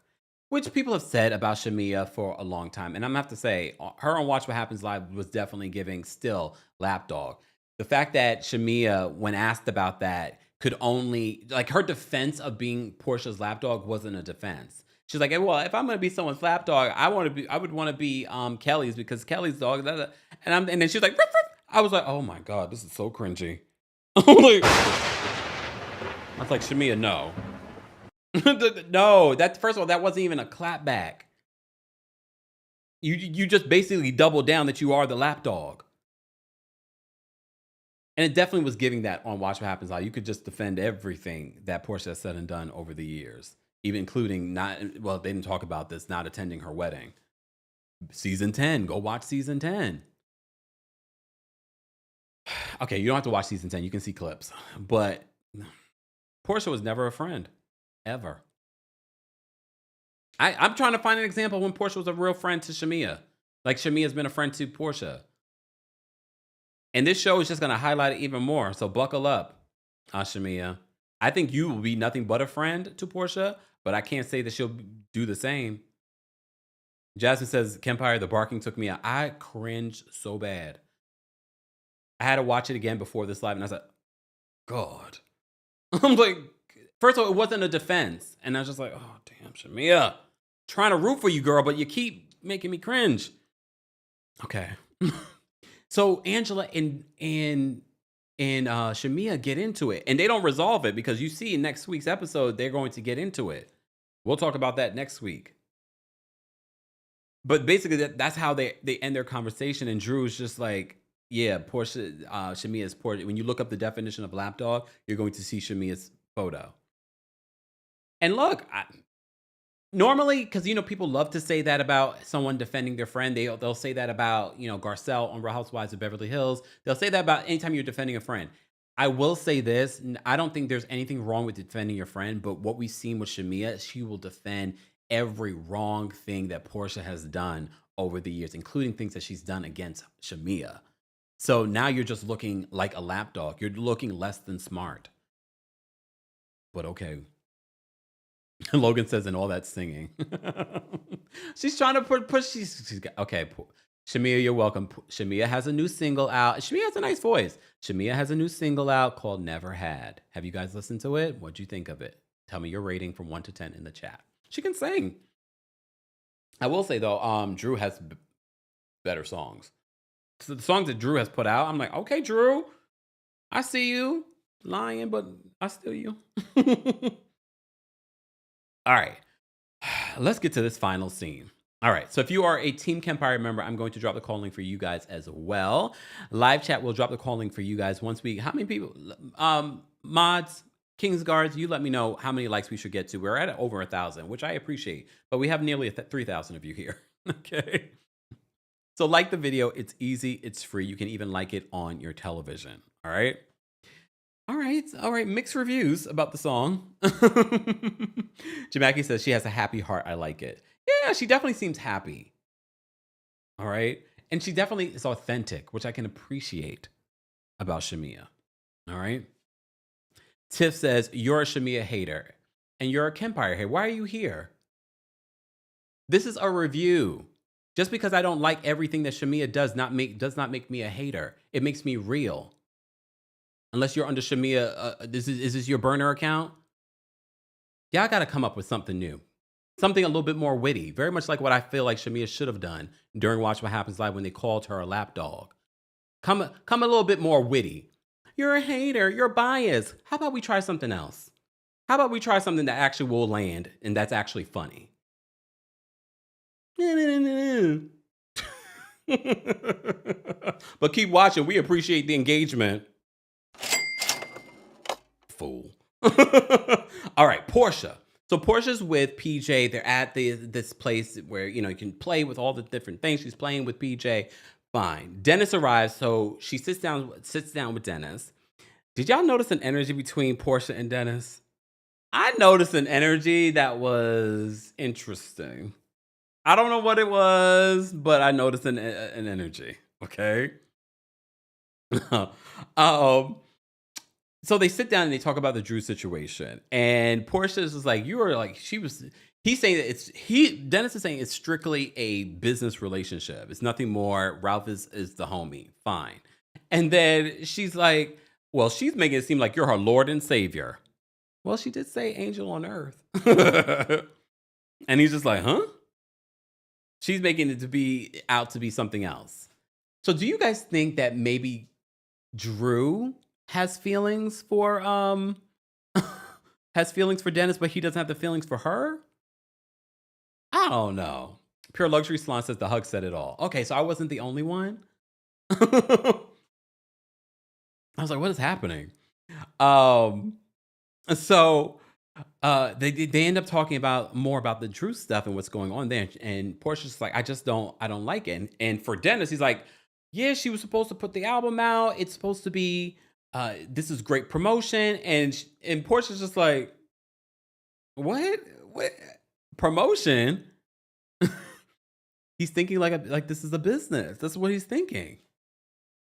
which people have said about Shamea for a long time. And I'm gonna have to say, her on Watch What Happens Live was definitely giving still lapdog. The fact that Shamea, when asked about that, could only, like, her defense of being Portia's lapdog wasn't a defense. She's like, well, if I'm gonna be someone's lapdog, I would want to be Kelly's because Kelly's dog. And then she's like, "Ruff, ruff." I was like, oh my god, this is so cringy. Like, I was like, Shamea, no. No, that first of all, that wasn't even a clapback. You just basically doubled down that you are the lapdog. And it definitely was giving that on Watch What Happens Live. You could just defend everything that Portia has said and done over the years, even including they didn't talk about this, not attending her wedding. Season 10, go watch season 10. Okay, you don't have to watch season 10. You can see clips. But Portia was never a friend, ever. I'm trying to find an example when Porsha was a real friend to Shamea. Like Shamea's been a friend to Porsha. And this show is just going to highlight it even more. So buckle up, Shamea. I think you will be nothing but a friend to Porsha, but I can't say that she'll do the same. Jasmine says, Kempire, the barking took me out. I cringed so bad. I had to watch it again before this live, and I was like, God. I'm like, first of all, it wasn't a defense. And I was just like, oh, damn, Shamea. Trying to root for you, girl, but you keep making me cringe. Okay. So Angela and Shamea get into it, and they don't resolve it because you see in next week's episode, they're going to get into it. We'll talk about that next week. But basically, that's how they end their conversation. And Drew is just like, yeah, Porsha, Shamea's Porsha. When you look up the definition of lapdog, you're going to see Shamea's photo. And look, normally, because people love to say that about someone defending their friend. They'll say that about Garcelle on Real Housewives of Beverly Hills. They'll say that about anytime you're defending a friend. I will say this: I don't think there's anything wrong with defending your friend, but what we've seen with Shamea, she will defend every wrong thing that Porsha has done over the years, including things that she's done against Shamea. So now you're just looking like a lapdog. You're looking less than smart. But okay. Logan says, and all that singing. She's trying to push. She's got, okay. Shamea, you're welcome. Shamea has a new single out. Shamea has a nice voice. Shamea has a new single out called Never Had. Have you guys listened to it? What'd you think of it? Tell me your rating from 1 to 10 in the chat. She can sing. I will say though, Drew has better songs. So the songs that Drew has put out, I'm like, okay, Drew, I see you lying, but I still you. All right, let's get to this final scene. All right, so if you are a Team Kempire member, I'm going to drop the call link for you guys as well. Live chat will drop the call link for you guys once we. How many people? Mods, Kings Guards, you let me know how many likes we should get to. We're at over 1,000, which I appreciate, but we have nearly 3,000 of you here. Okay. So like the video, it's easy, it's free. You can even like it on your television. All right. All right. Mixed reviews about the song. Jamaki says she has a happy heart. I like it. Yeah, she definitely seems happy. All right. And she definitely is authentic, which I can appreciate about Shamea. All right. Tiff says, you're a Shamea hater and you're a Kempire hater. Why are you here? This is a review. Just because I don't like everything that Shamea does not make me a hater. It makes me real. Unless you're under Shamea, is this your burner account? Y'all got to come up with something new. Something a little bit more witty. Very much like what I feel like Shamea should have done during Watch What Happens Live when they called her a lapdog. Come a little bit more witty. You're a hater. You're biased. How about we try something else? How about we try something that actually will land and that's actually funny? But keep watching. We appreciate the engagement. Fool. All right, Porsha. So Porsha's with PJ. They're at this place where you can play with all the different things. She's playing with PJ. Fine. Dennis arrives, so she sits down with Dennis. Did y'all notice an energy between Porsha and Dennis? I noticed an energy that was interesting. I don't know what it was, but I noticed an energy. Okay. So they sit down and they talk about the Drew situation, and Porsha is like, he's saying that Dennis is saying it's strictly a business relationship. It's nothing more. Ralph is the homie. Fine. And then she's like, well, she's making it seem like you're her Lord and Savior. Well, she did say angel on earth. And he's just like, huh? She's making it out to be something else. So do you guys think that maybe Drew has feelings for Dennis, but he doesn't have the feelings for her? I don't know. Pure Luxury Salon says the hug said it all. Okay, so I wasn't the only one. I was like, what is happening? So they end up talking more about the Drew stuff and what's going on there. And Portia's like, I don't like it. And for Dennis, he's like, yeah, she was supposed to put the album out. It's supposed to be, this is great promotion. And Portia's just like, what? promotion. He's thinking like this is a business. That's what he's thinking.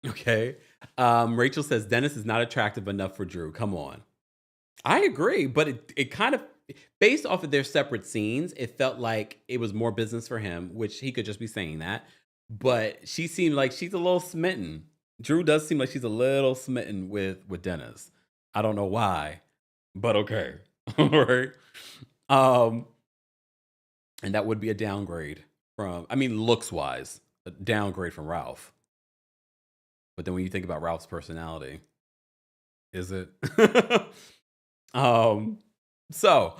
Okay. Rachel says Dennis is not attractive enough for Drew. Come on. I agree, but it kind of, based off of their separate scenes, it felt like it was more business for him, which he could just be saying that. But she seemed like she's a little smitten. Drew does seem like she's a little smitten with Dennis. I don't know why, but okay. All right. Um, and that would be a downgrade from, I mean, looks wise, a downgrade from Ralph. But then when you think about Ralph's personality, is it? um, so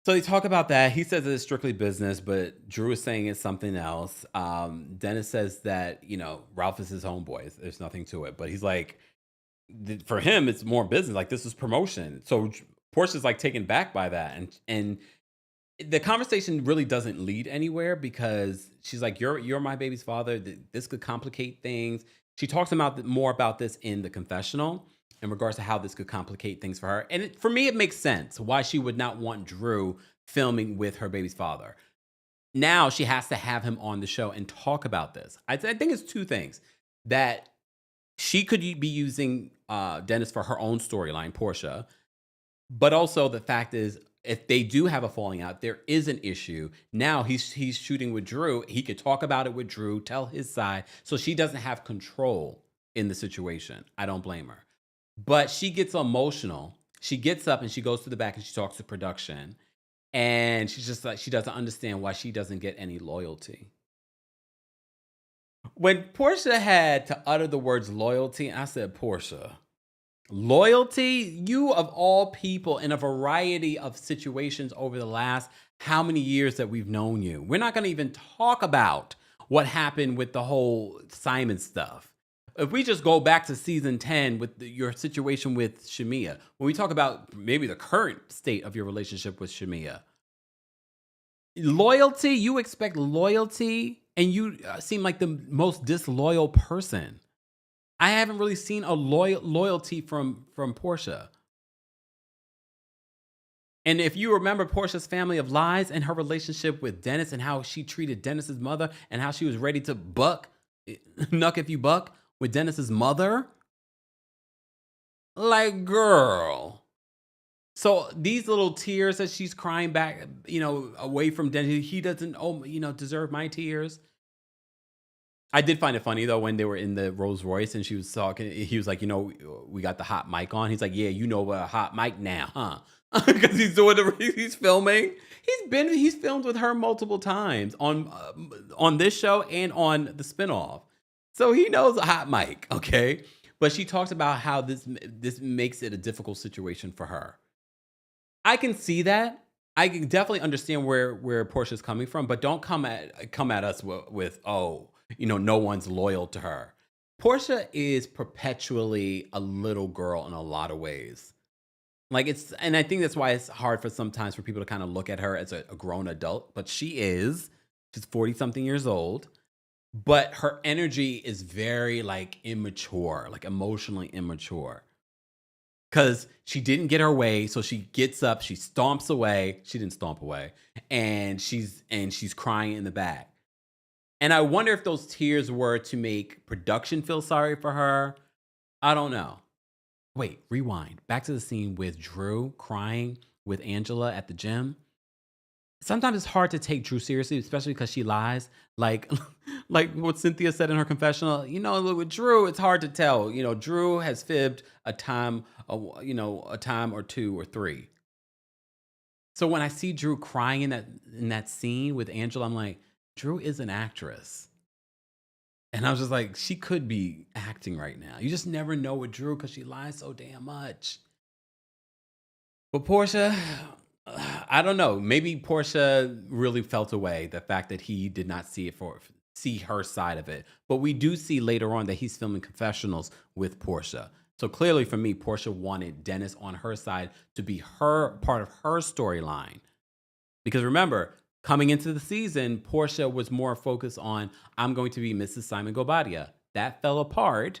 they talk about that. He says it's strictly business, but Drew is saying it's something else. Dennis says that, Ralph is his homeboy. There's nothing to it. But he's like, for him, it's more business. Like, this is promotion. So Portia's like taken back by that. And the conversation really doesn't lead anywhere because she's like, you're my baby's father. This could complicate things. She talks about more about this in the confessional in regards to how this could complicate things for her. And for me, it makes sense why she would not want Drew filming with her baby's father. Now she has to have him on the show and talk about this. I think it's two things. That she could be using Dennis for her own storyline, Porsha. But also the fact is, if they do have a falling out, there is an issue. Now he's shooting with Drew. He could talk about it with Drew, tell his side. So she doesn't have control in the situation. I don't blame her. But she gets emotional. She gets up and she goes to the back and she talks to production. And she's just like, she doesn't understand why she doesn't get any loyalty. When Porsha had to utter the words loyalty, I said, Porsha, loyalty? You of all people in a variety of situations over the last how many years that we've known you. We're not going to even talk about what happened with the whole Simon stuff. If we just go back to season 10 with your situation with Shamea, when we talk about maybe the current state of your relationship with Shamea, loyalty, you expect loyalty, and you seem like the most disloyal person. I haven't really seen a loyalty from Porsha. And if you remember Portia's family of lies and her relationship with Dennis and how she treated Dennis's mother and how she was ready to nuck if you buck with Dennis's mother, like, girl. So these little tears that she's crying back, away from Dennis, he doesn't, deserve my tears. I did find it funny though when they were in the Rolls Royce and she was talking. He was like, we got the hot mic on. He's like, yeah, a hot mic now, huh? Because he's filming. He's filmed with her multiple times on this show and on the spinoff, so he knows a hot mic. Okay, but she talks about how this makes it a difficult situation for her. I can see that. I can definitely understand where Portia's coming from, but don't come at us with no one's loyal to her. Porsha is perpetually a little girl in a lot of ways. And I think that's why it's hard sometimes for people to kind of look at her as a grown adult, but she's 40 something years old, but her energy is very immature, emotionally immature. Because she didn't get her way, so she gets up, she stomps away. She didn't stomp away, and she's crying in the back. And I wonder if those tears were to make production feel sorry for her. I don't know. Wait, rewind. Back to the scene with Drew crying with Angela at the gym. Sometimes it's hard to take Drew seriously, especially because she lies. Like what Cynthia said in her confessional. With Drew, it's hard to tell. Drew has fibbed a time or two or three. So when I see Drew crying in that scene with Angela, I'm like, Drew is an actress. And I was just like, she could be acting right now. You just never know with Drew because she lies so damn much. But Porsha, I don't know. Maybe Porsha really felt away the fact that he did not see her side of it. But we do see later on that he's filming confessionals with Porsha. So clearly for me, Porsha wanted Dennis on her side to be her part of her storyline. Because remember, coming into the season, Porsha was more focused on, I'm going to be Mrs. Simon Gobadia. That fell apart.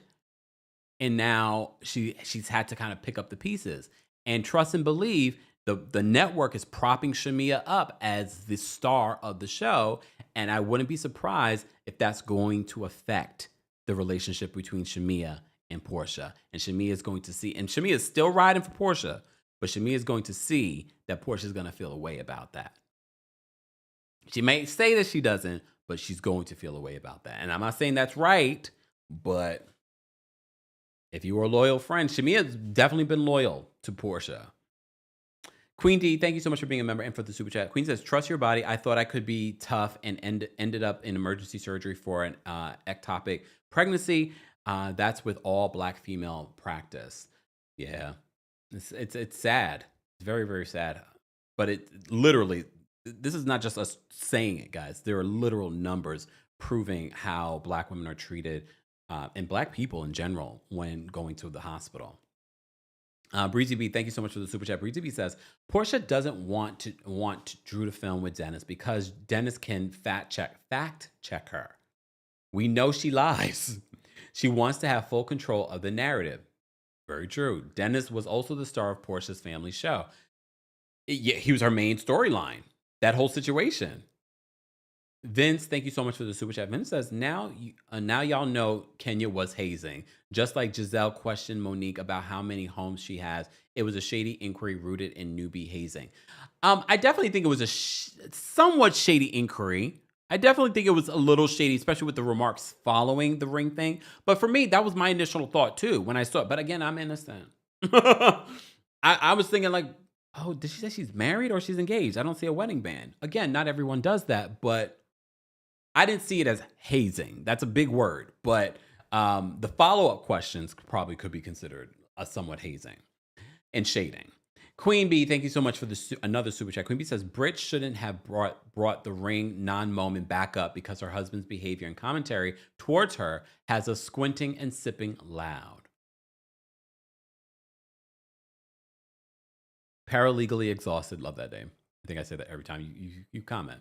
And now she's had to kind of pick up the pieces. And trust and believe, The network is propping Shamea up as the star of the show, and I wouldn't be surprised if that's going to affect the relationship between Shamea and Porsha. And Shamea is going to see, and Shamea is still riding for Porsha, but Shamea is going to see that Porsha is going to feel a way about that. She may say that she doesn't, but she's going to feel a way about that. And I'm not saying that's right, but if you were a loyal friend, Shamea has definitely been loyal to Porsha. Queen D, thank you so much for being a member and for the super chat. Queen says, trust your body. I thought I could be tough and ended up in emergency surgery for an ectopic pregnancy. That's with all Black female practice. Yeah, it's sad. It's very, very sad. But it literally, this is not just us saying it, guys. There are literal numbers proving how Black women are treated and Black people in general when going to the hospital. Breezy B, thank you so much for the super chat. Breezy B says, Porsha doesn't want Drew to film with Dennis because Dennis can fact check her. We know she lies. She wants to have full control of the narrative. Very true. Dennis was also the star of Porsha's family show. Yeah, he was her main storyline. That whole situation. Vince, thank you so much for the super chat. Vince says, now y'all know Kenya was hazing. Just like Giselle questioned Monique about how many homes she has, it was a shady inquiry rooted in newbie hazing. I definitely think it was a somewhat shady inquiry. I definitely think it was a little shady, especially with the remarks following the ring thing. But for me, that was my initial thought too when I saw it. But again, I'm innocent. I was thinking like, oh, did she say she's married or she's engaged? I don't see a wedding band. Again, not everyone does that, but I didn't see it as hazing. That's a big word, but the follow-up questions probably could be considered a somewhat hazing and shading. Queen B, thank you so much for another super chat. Queen B says, Brit shouldn't have brought the ring non-moment back up because her husband's behavior and commentary towards her has us squinting and sipping loud. Paralegally exhausted. Love that name. I think I say that every time you comment.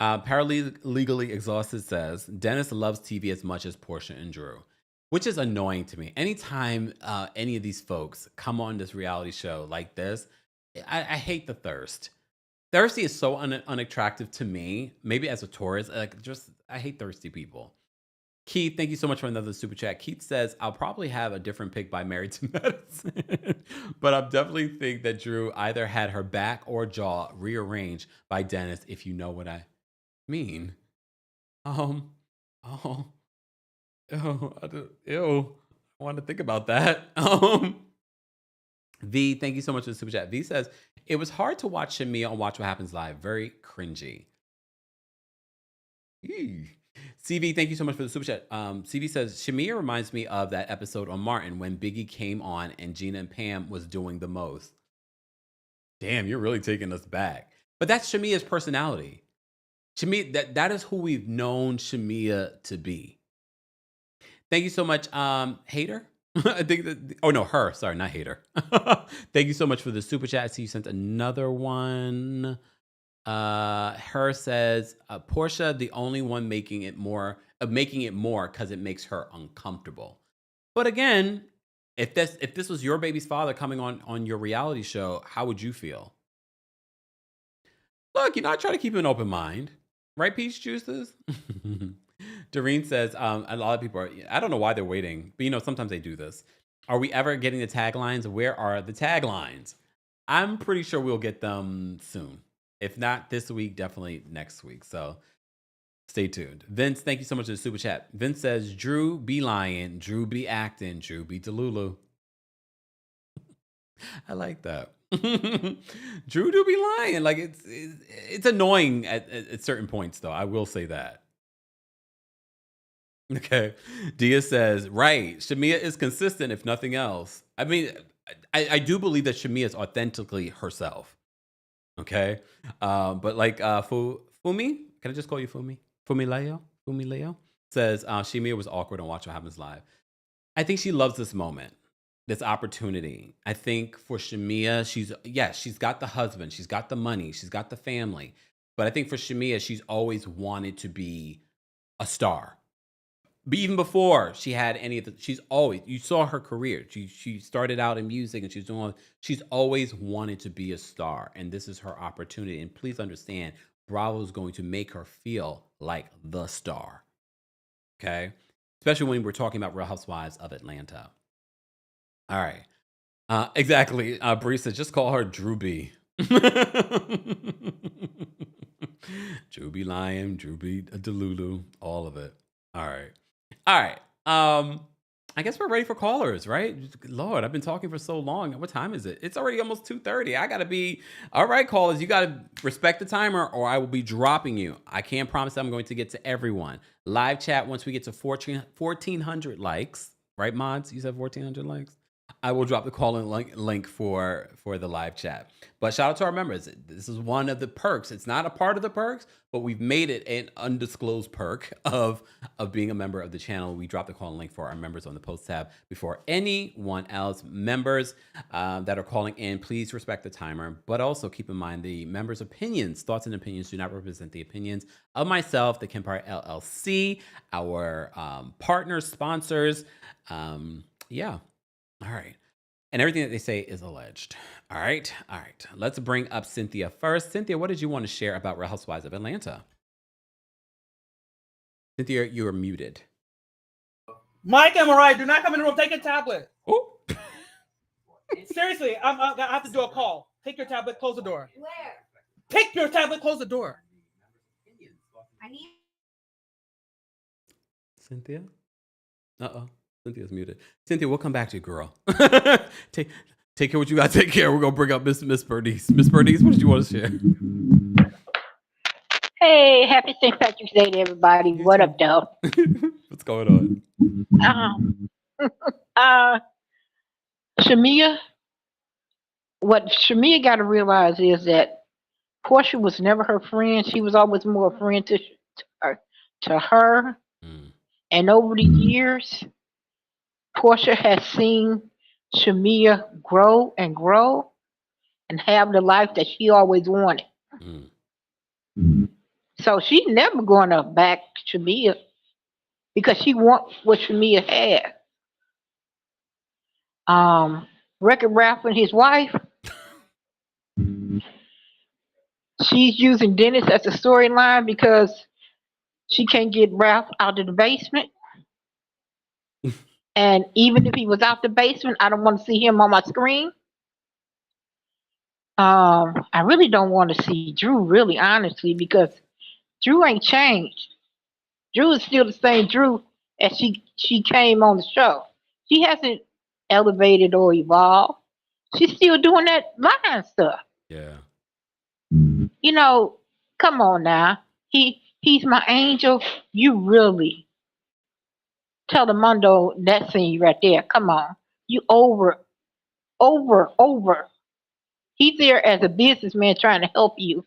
Paralegally exhausted says, Dennis loves TV as much as Porsha and Drew, which is annoying to me. Anytime any of these folks come on this reality show like this, I hate the thirst. Thirsty is so unattractive to me. Maybe as a tourist, I hate thirsty people. Keith, thank you so much for another super chat. Keith says, I'll probably have a different pick by Married to Medicine, but I definitely think that Drew either had her back or jaw rearranged by Dennis, if you know what I mean. Ew. I want to think about that. V, thank you so much for the super chat. V says, it was hard to watch Shamea on Watch What Happens Live. Very cringy. CV, thank you so much for the super chat. CV says, Shamea reminds me of that episode on Martin when Biggie came on and Gina and Pam was doing the most. Damn, you're really taking us back. But that's Shamea's personality. Shamea, that is who we've known Shamea to be. Thank you so much, Hater. I think her. Sorry, not Hater. Thank you so much for the super chat. I see you sent another one. Her says, Porsha, the only one making it more because it makes her uncomfortable. But again, if this was your baby's father coming on your reality show, how would you feel? Look, I try to keep an open mind. Right, peach juices? Doreen says, a lot of people I don't know why they're waiting, but sometimes they do this. Are we ever getting the taglines? Where are the taglines? I'm pretty sure we'll get them soon. If not this week, definitely next week. So stay tuned. Vince, thank you so much for the super chat. Vince says, Drew be lying, Drew be acting, Drew be Delulu. I like that. Drew do be lying. Like it's annoying at certain points, though. I will say that. Okay. Dia says, right. Shamea is consistent, if nothing else. I mean, I do believe that Shamea is authentically herself. Okay. But like Fumi, can I just call you Fumi? Fumi Leo says, Shamea was awkward on Watch What Happens Live. I think she loves this moment. This opportunity. I think for Shamea, she's got the husband, she's got the money, she's got the family. But I think for Shamea, she's always wanted to be a star. But even before she had any of the, she's always, you saw her career. She started out in music and she's doing all, she's always wanted to be a star. And this is her opportunity. And please understand, Bravo is going to make her feel like the star. Okay. Especially when we're talking about Real Housewives of Atlanta. All right. Exactly. Bree says, just call her Drew B. Drew B Lion, Drew B Delulu, all of it. All right. All right. I guess we're ready for callers, right? Lord, I've been talking for so long. What time is it? It's already almost 2:30. I gotta be all right, callers. You gotta respect the timer, or I will be dropping you. I can't promise I'm going to get to everyone. Live chat once we get to 1,400 likes, right, mods? You said 1,400 likes. I will drop the call-in link for the live chat. But shout out to our members. This is one of the perks. It's not a part of the perks, but we've made it an undisclosed perk of being a member of the channel. We drop the call-in link for our members on the post tab before anyone else. Members that are calling in, please respect the timer, but also keep in mind the members' opinions, thoughts and opinions do not represent the opinions of myself, the Kempire LLC, our partners, sponsors. Yeah. All right. And everything that they say is alleged. All right. All right. Let's bring up Cynthia first. Cynthia, what did you want to share about Real Housewives of Atlanta? Cynthia, you are muted. Mike, am I right? Do not come in the room. Take your tablet. Oh. Seriously, I have to do a call. Take your tablet, close the door. Where? Take your tablet, close the door. I need. Cynthia? Uh-oh. Cynthia's muted. Cynthia, we'll come back to you, girl. Take care of what you got to take care of. We're going to bring up Miss Bernice. Miss Bernice, what did you want to share? Hey, happy St. Patrick's Day to everybody. What up, though? What's going on? Shamea, what Shamea got to realize is that Porsha was never her friend. She was always more a friend to her. And over the years, Porsha has seen Shamea grow and have the life that she always wanted. So she's never going to back Shamea because she wants what Shamea had. Wreck-It Ralph and his wife, she's using Dennis as a storyline because she can't get Ralph out of the basement. And even if he was out the basement, I don't want to see him on my screen. I really don't want to see Drew, really, honestly, because Drew ain't changed. Drew is still the same Drew as she came on the show. She hasn't elevated or evolved. She's still doing that lying stuff. Yeah. You know, come on now. He's my angel. You really Telemundo, that scene right there. Come on. You over. He's there as a businessman trying to help you.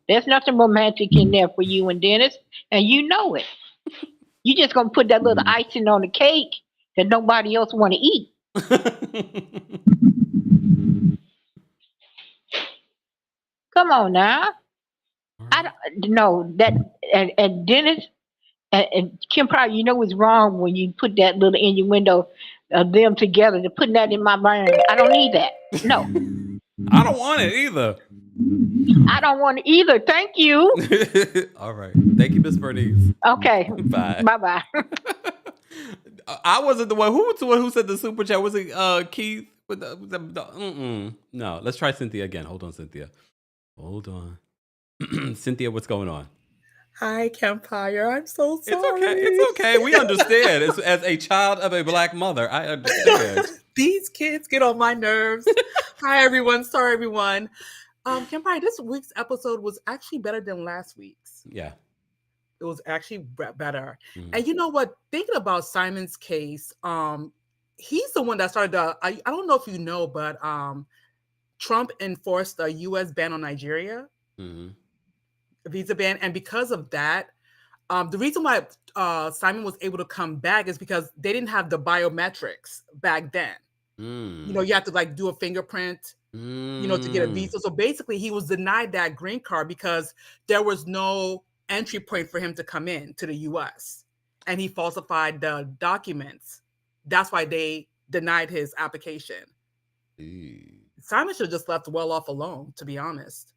There's nothing romantic in there for you and Dennis, and you know it. You just gonna put that little icing on the cake that nobody else want to eat. Come on now. I don't know that, and Dennis and Kempire, you know what's wrong when you put that little innuendo of them together. To putting that in my brain, I don't need that. No, I don't want it either. I don't want it either. Thank you. All right. Thank you, Miss Bernice. Okay. Bye. Bye. I wasn't the one. Who was the one who said the super chat? Was it Keith? With No, let's try Cynthia again. Hold on, Cynthia. Hold on. Cynthia, what's going on? Hi, Kempire. I'm so sorry. It's okay. It's okay. We understand. As a child of a Black mother, I understand. These kids get on my nerves. Hi, everyone. Sorry, everyone. Kempire, this week's episode was actually better than last week's. Yeah. It was actually better. And you know what? Thinking about Simon's case, he's the one that started I don't know if you know, but Trump enforced a U.S. ban on Nigeria. Visa ban, and because of that, the reason why Simon was able to come back is because they didn't have the biometrics back then. You know, you have to like do a fingerprint, you know, to get a visa. So basically, he was denied that green card because there was no entry point for him to come in to the U.S. and he falsified the documents. That's why they denied his application. Simon should have just left well off alone, to be honest.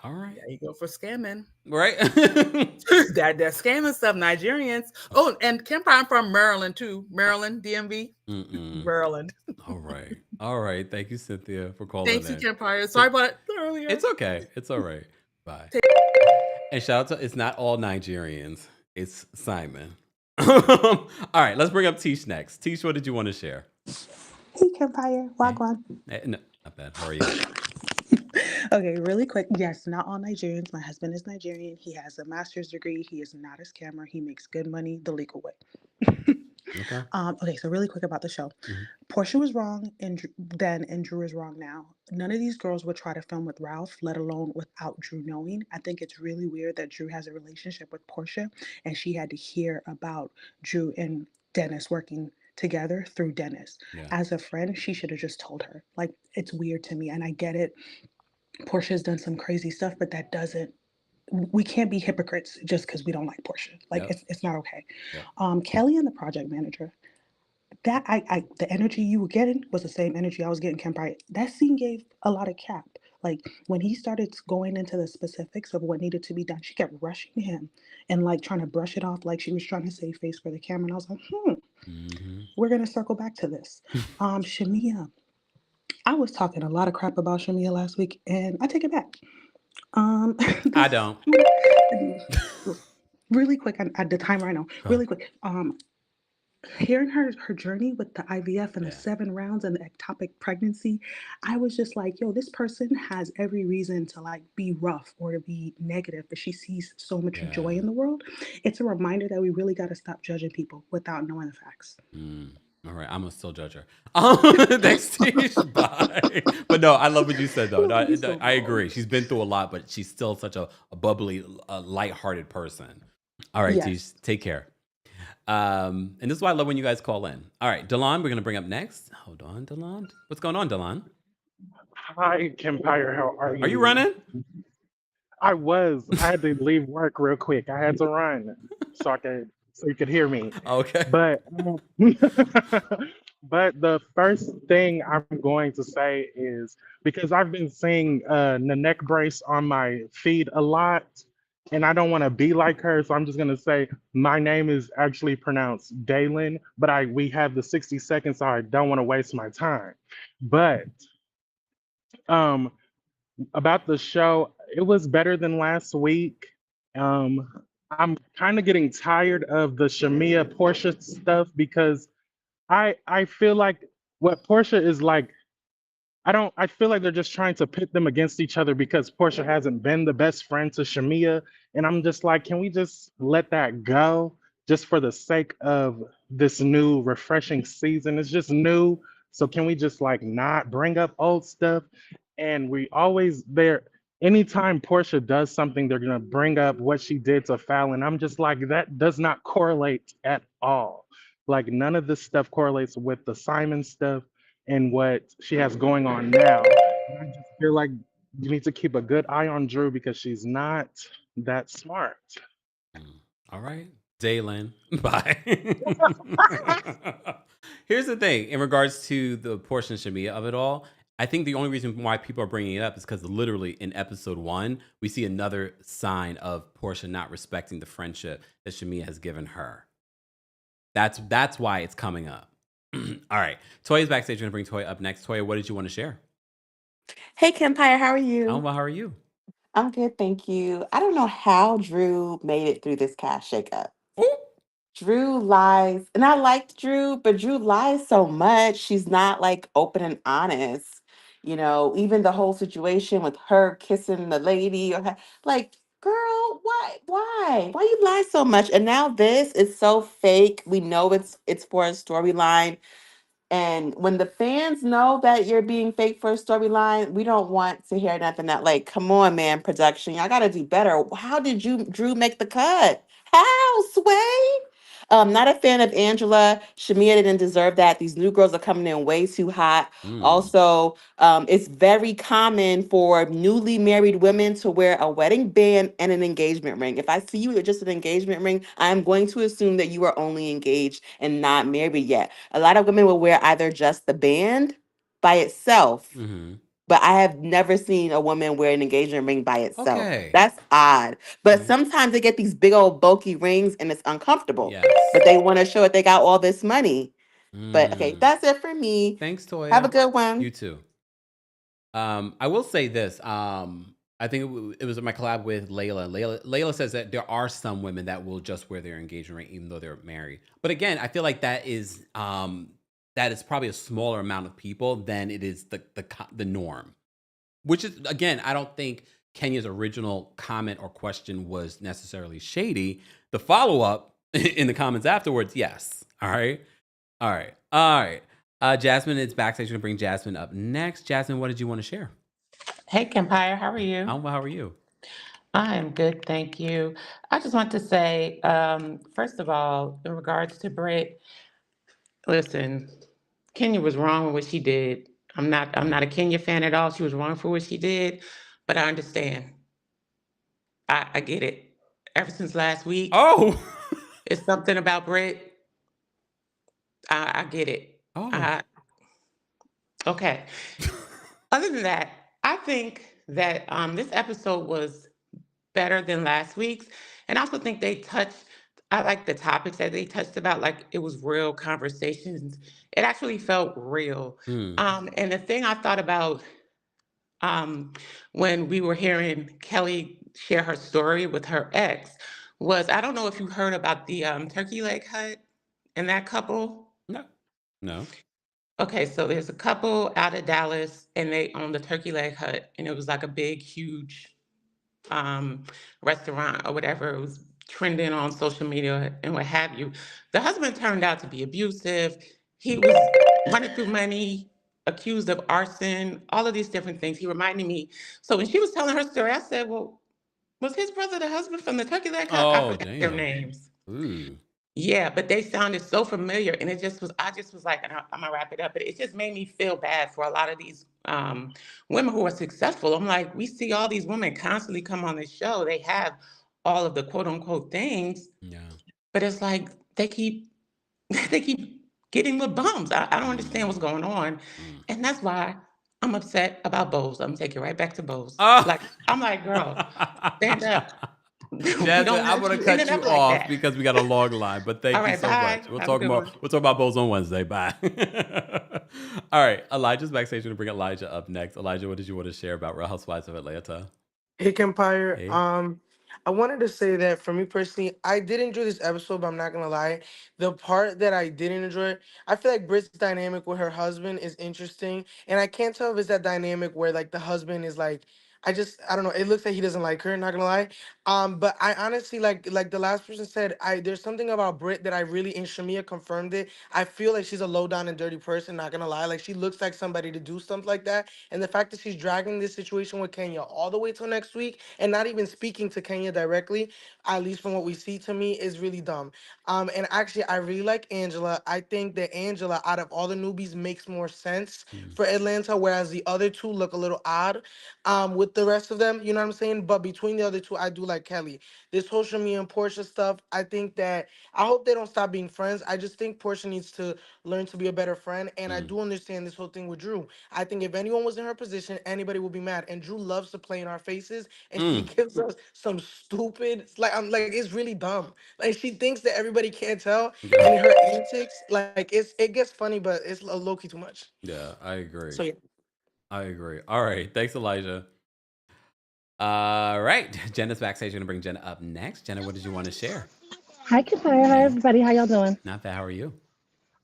All right. There you go for scamming. Right? that scamming stuff, Nigerians. Oh, and Kempire, I'm from Maryland too. Maryland, DMV. Maryland. All right. All right. Thank you, Cynthia, for calling Thanks in. to Kempire. Sorry about it earlier. It's okay. It's all right. Bye. And shout out to, it's not all Nigerians. It's Simon. All right. Let's bring up Tish next. Tish, what did you want to share? Hey, Kempire. Wagwan. No, not bad. How are you? Okay, really quick. Yes, not all Nigerians. My husband is Nigerian. He has a master's degree. He is not a scammer. He makes good money the legal way. Okay. Okay, so really quick about the show. Porsha was wrong then, and Drew is wrong now. None of these girls would try to film with Ralph, let alone without Drew knowing. I think it's really weird that Drew has a relationship with Porsha, and she had to hear about Drew and Dennis working together through Dennis. Yeah. As a friend, she should have just told her. Like, it's weird to me, and I get it. Porsha's done some crazy stuff, but that doesn't. We can't be hypocrites just because we don't like Porsha. Like, it's not okay. Kelli and the project manager, that the energy you were getting was the same energy I was getting Kempire. That scene gave a lot of cap. Like, when he started going into the specifics of what needed to be done, she kept rushing him and like trying to brush it off like she was trying to save face for the camera. And I was like, we're gonna circle back to this. Shamea. I was talking a lot of crap about Shamea last week, and I take it back. I don't. Really quick, at the time right now. Really quick. Hearing her journey with the IVF and the 7 rounds and the ectopic pregnancy, I was just like, yo, this person has every reason to like be rough or to be negative, but she sees so much joy in the world. It's a reminder that we really got to stop judging people without knowing the facts. All right, I'm gonna still judge her. Thanks, Tish. Bye. But no, I love what you said, though. No, I agree. She's been through a lot, but she's still such a bubbly, lighthearted person. All right, Tish, take care. And this is why I love when you guys call in. All right, Delon, we're gonna bring up next. Hold on, Delon. What's going on, Delon? Hi, Kempire. How are you? Are you running? I was. I had to leave work real quick. I had to run so you could hear me. Okay. But but the first thing I'm going to say is, because I've been seeing the neck brace on my feed a lot, and I don't want to be like her, so I'm just gonna say my name is actually pronounced Dalen, but we have the 60 seconds, so I don't want to waste my time. But about the show, it was better than last week. I'm kind of getting tired of the Shamea Porsha stuff, because I feel like what Porsha is like, I feel like they're just trying to pit them against each other because Porsha hasn't been the best friend to Shamea. And I'm just like, can we just let that go just for the sake of this new refreshing season? It's just new. So can we just like not bring up old stuff? And anytime Porsha does something, they're gonna bring up what she did to Fallon. I'm just like, that does not correlate at all. Like, none of this stuff correlates with the Simon stuff and what she has going on now. And I just feel like you need to keep a good eye on Drew because she's not that smart. All right, Dalen. Bye. Here's the thing in regards to the Porsha and Shamea of it all. I think the only reason why people are bringing it up is because literally in episode 1, we see another sign of Porsha not respecting the friendship that Shamea has given her. That's why it's coming up. All right. Toya's backstage. We're going to bring Toya up next. Toya, what did you want to share? Hey, Kempire, how are you? Oh, well, how are you? I'm good, thank you. I don't know how Drew made it through this cast shakeup. Ooh. Drew lies, and I liked Drew, but Drew lies so much. She's not like open and honest. You know, even the whole situation with her kissing the lady, like, girl, why you lie so much? And now this is so fake. We know it's for a storyline. And when the fans know that you're being fake for a storyline, we don't want to hear nothing that, like, come on, man, production, y'all got to do better. How did Drew make the cut? How, Sway? Not a fan of Angela. Shamea didn't deserve that. These new girls are coming in way too hot. Also, it's very common for newly married women to wear a wedding band and an engagement ring. If I see you with just an engagement ring, I'm going to assume that you are only engaged and not married yet. A lot of women will wear either just the band by itself, but I have never seen a woman wear an engagement ring by itself. Okay. That's odd. But sometimes they get these big old bulky rings and it's uncomfortable. Yes. But they want to show that they got all this money. But okay, that's it for me. Thanks, Toya. Have a good one. You too. I will say this. I think it was my collab with Layla. Layla says that there are some women that will just wear their engagement ring even though they're married. But again, I feel like that is probably a smaller amount of people than it is the norm. Which is, again, I don't think Kenya's original comment or question was necessarily shady. The follow-up in the comments afterwards, yes. All right. Jasmine is backstage. We're going to bring Jasmine up next. Jasmine, what did you want to share? Hey, Kempire, how are you? I'm well. How are you? I am good, thank you. I just want to say, first of all, in regards to Brit, listen, Kenya was wrong with what she did. I'm not a Kenya fan at all. She was wrong for what she did, but I understand. I get it. Ever since last week, it's something about Brit. I get it. Okay. Other than that, I think that this episode was better than last week's. And I also think I like the topics that they touched about, like it was real conversations. It actually felt real. And the thing I thought about when we were hearing Kelli share her story with her ex was, I don't know if you heard about the turkey leg hut and that couple. No. Okay, so there's a couple out of Dallas and they own the Turkey Leg Hut, and it was like a big, huge restaurant or whatever. It was trending on social media and what have you. The husband turned out to be abusive. He was running through money, accused of arson, all of these different things. He reminded me. So when she was telling her story, I said, well, was his brother the husband from the Turkey Leg Hut? I forgot their names. Yeah, but they sounded so familiar, and I just was like, and I'm gonna wrap it up, but it just made me feel bad for a lot of these women who are successful. I'm like, we see all these women constantly come on this show. They have all of the quote unquote things, but it's like they keep getting with bums. I don't understand what's going on, and that's why I'm upset about Bose. I'm gonna take it right back to Bose. Like, I'm like, girl, stand up. Jasmine, I'm going to cut you off because we got a long line, but thank you so much. We'll talk about Bose on Wednesday. Bye. All right. Elijah's backstage. We're going to bring Elijah up next. Elijah, what did you want to share about Real Housewives of Atlanta? Hey, Kempire. Hey. I wanted to say that for me personally, I did enjoy this episode, but I'm not gonna lie. The part that I didn't enjoy, I feel like Brit's dynamic with her husband is interesting, and I can't tell if it's that dynamic where like the husband is like, I don't know. It looks like he doesn't like her. Not gonna lie. But I honestly like the last person said, there's something about Brit that I really, and Shamea confirmed it. I feel like she's a low down and dirty person. Not gonna lie. Like she looks like somebody to do something like that. And the fact that she's dragging this situation with Kenya all the way till next week and not even speaking to Kenya directly, at least from what we see, to me is really dumb. And actually, I really like Angela. I think that Angela, out of all the newbies, makes more sense for Atlanta, whereas the other two look a little odd with the rest of them. You know what I'm saying? But between the other two, I do like Kelli. This whole Shamea and Porsha stuff, I think that I hope they don't stop being friends. I just think Porsha needs to learn to be a better friend. And I do understand this whole thing with Drew. I think if anyone was in her position, anybody would be mad. And Drew loves to play in our faces, and she gives us some stupid, like I'm like it's really dumb. Like she thinks that everybody can't tell, and her antics, like it gets funny, but it's low key too much. Yeah, I agree. So yeah. I agree. All right. Thanks, Elijah. All right. Jenna's backstage. We're going to bring Jenna up next. Jenna, what did you want to share? Hi, Kempire. Hi, everybody. How y'all doing? Not bad. How are you?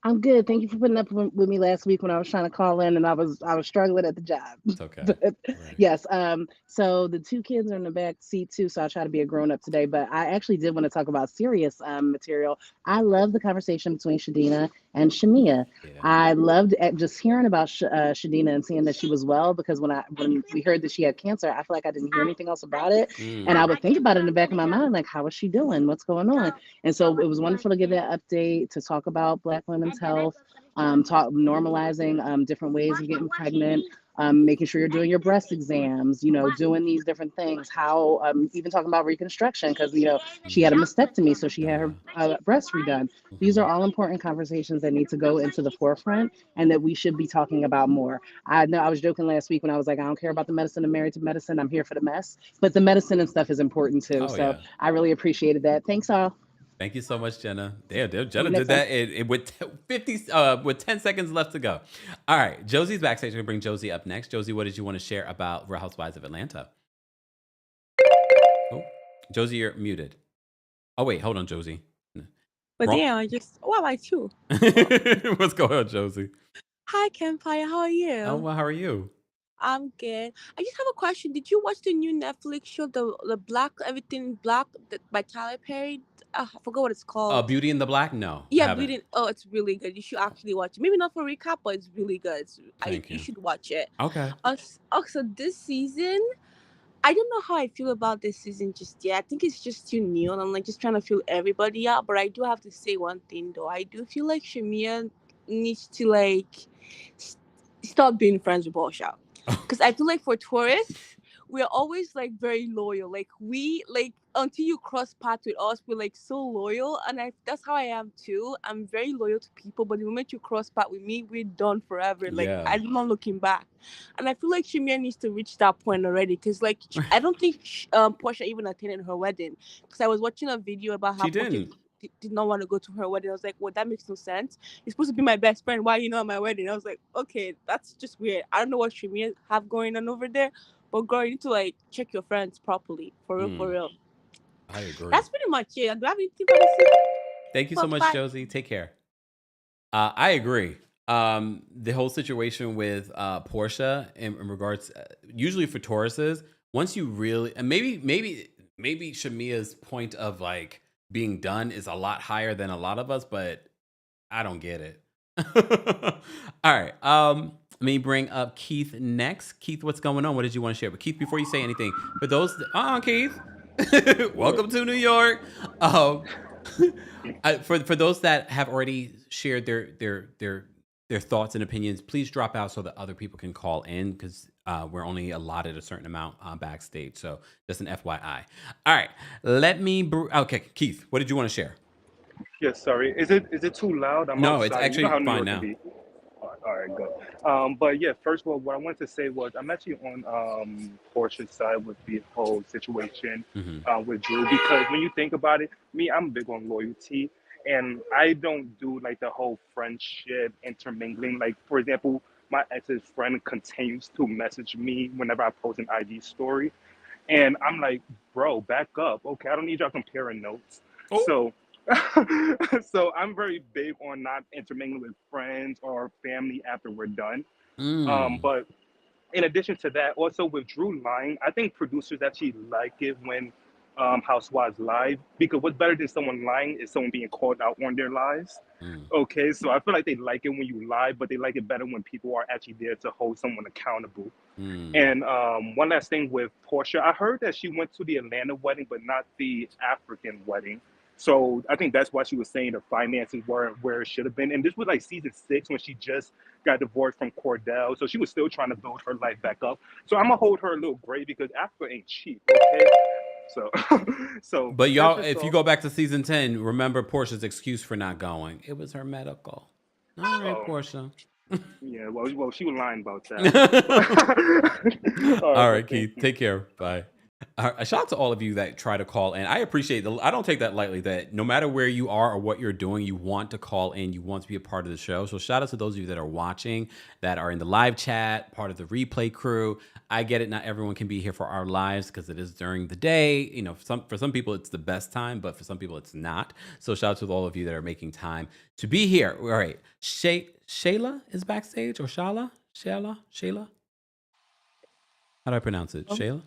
I'm good. Thank you for putting up with me last week when I was trying to call in and I was struggling at the job. It's okay. But, yes. So the two kids are in the back seat too, so I'll try to be a grown up today. But I actually did want to talk about serious material. I love the conversation between Shadina and Shamea. Yeah. I loved just hearing about Shadina and seeing that she was well, because when we heard that she had cancer, I feel like I didn't hear anything else about it. And I would think about it in the back of my mind, like, how is she doing? What's going on? And so it was wonderful to get that update, to talk about Black women's health, normalizing different ways of getting pregnant, making sure you're doing your breast exams, doing these different things, how even talking about reconstruction, because, she had a mastectomy, so she had her breast redone. These are all important conversations that need to go into the forefront and that we should be talking about more. I know I was joking last week when I was like, I don't care about the medicine, I'm married to medicine, I'm here for the mess. But the medicine and stuff is important too. So I really appreciated that. Thanks all. Thank you so much, Jenna. Damn, Jenna did that with 10 seconds left to go. All right, Josie's backstage. We're going to bring Josie up next. Josie, what did you want to share about Real Housewives of Atlanta? Oh, Josie, you're muted. Oh, wait, hold on, Josie. But damn, what about you? What's going on, Josie? Hi, Kempire. How are you? Oh, well, how are you? I'm good. I just have a question. Did you watch the new Netflix show, the Black Everything Black by Tyler Perry? I forgot what it's called. Beauty in the Black? No. Yeah, Beauty. Oh, it's really good. You should actually watch it. Maybe not for recap, but it's really good. You should watch it. Okay. Also, this season, I don't know how I feel about this season just yet. I think it's just too new, and I'm like just trying to feel everybody out. But I do have to say one thing though. I do feel like Shamea needs to like stop being friends with Porsha, because I feel like for tourists, we're always like very loyal. Like we like until you cross paths with us, we're like so loyal, and that's how I am too. I'm very loyal to people, but the moment you cross path with me, we're done forever. Like I'm not looking back, and I feel like Shamea needs to reach that point already. Because like I don't think Porsha even attended her wedding. Because I was watching a video about how Porsha did not want to go to her wedding. I was like, well, that makes no sense. You're supposed to be my best friend. Why are you not at my wedding? I was like, okay, that's just weird. I don't know what Shamea have going on over there. But girl, you need to like check your friends properly. For real, for real. I agree. That's pretty much it. Do I have anything for this? Thank you so much, Josie. Take care. I agree. The whole situation with Porsha in regards, usually for Tauruses, once you really, and maybe Shamea's point of like being done is a lot higher than a lot of us, but I don't get it. All right. Let me bring up Keith next. Keith, what's going on? What did you want to share? But Keith, before you say anything, for those, Keith, welcome to New York. For those that have already shared their thoughts and opinions, please drop out so that other people can call in, because we're only allotted a certain amount backstage. So just an FYI. All right, okay, Keith, what did you want to share? Yes, sorry. Is it too loud? No, outside. It's actually fine now. All right, good. But yeah, first of all, what I wanted to say was I'm actually on Porsha's side with the whole situation with Drew, because when you think about it, I'm big on loyalty, and I don't do like the whole friendship intermingling. Like, for example, my ex's friend continues to message me whenever I post an IG story, and I'm like, bro, back up. Okay, I don't need y'all comparing notes. So so I'm very big on not intermingling with friends or family after we're done. But in addition to that, also with Drew lying, I think producers actually like it when housewives lie, because what's better than someone lying is someone being called out on their lies. Okay, so I feel like they like it when you lie, but they like it better when people are actually there to hold someone accountable. And one last thing with Porsha, I heard that she went to the Atlanta wedding, but not the African wedding. So I think that's why she was saying the finances weren't where it should have been. And this was like season 6 when she just got divorced from Cordell. So she was still trying to build her life back up. So I'm going to hold her a little gray, because Africa ain't cheap, okay? So but y'all, if you go back to season 10, remember Portia's excuse for not going. It was her medical. All right, Porsha. Yeah, well, she was lying about that. All right, Keith. Take care. Bye. Shout out to all of you that try to call in. I appreciate I don't take that lightly, that no matter where you are or what you're doing, you want to call in, you want to be a part of the show. So shout out to those of you that are watching, that are in the live chat, part of the replay crew. I get it. Not everyone can be here for our lives because it is during the day. You know, for some people it's the best time, but for some people it's not. So shout out to all of you that are making time to be here. All right. Shayla is backstage, or Shayla? How do I pronounce it? Shayla?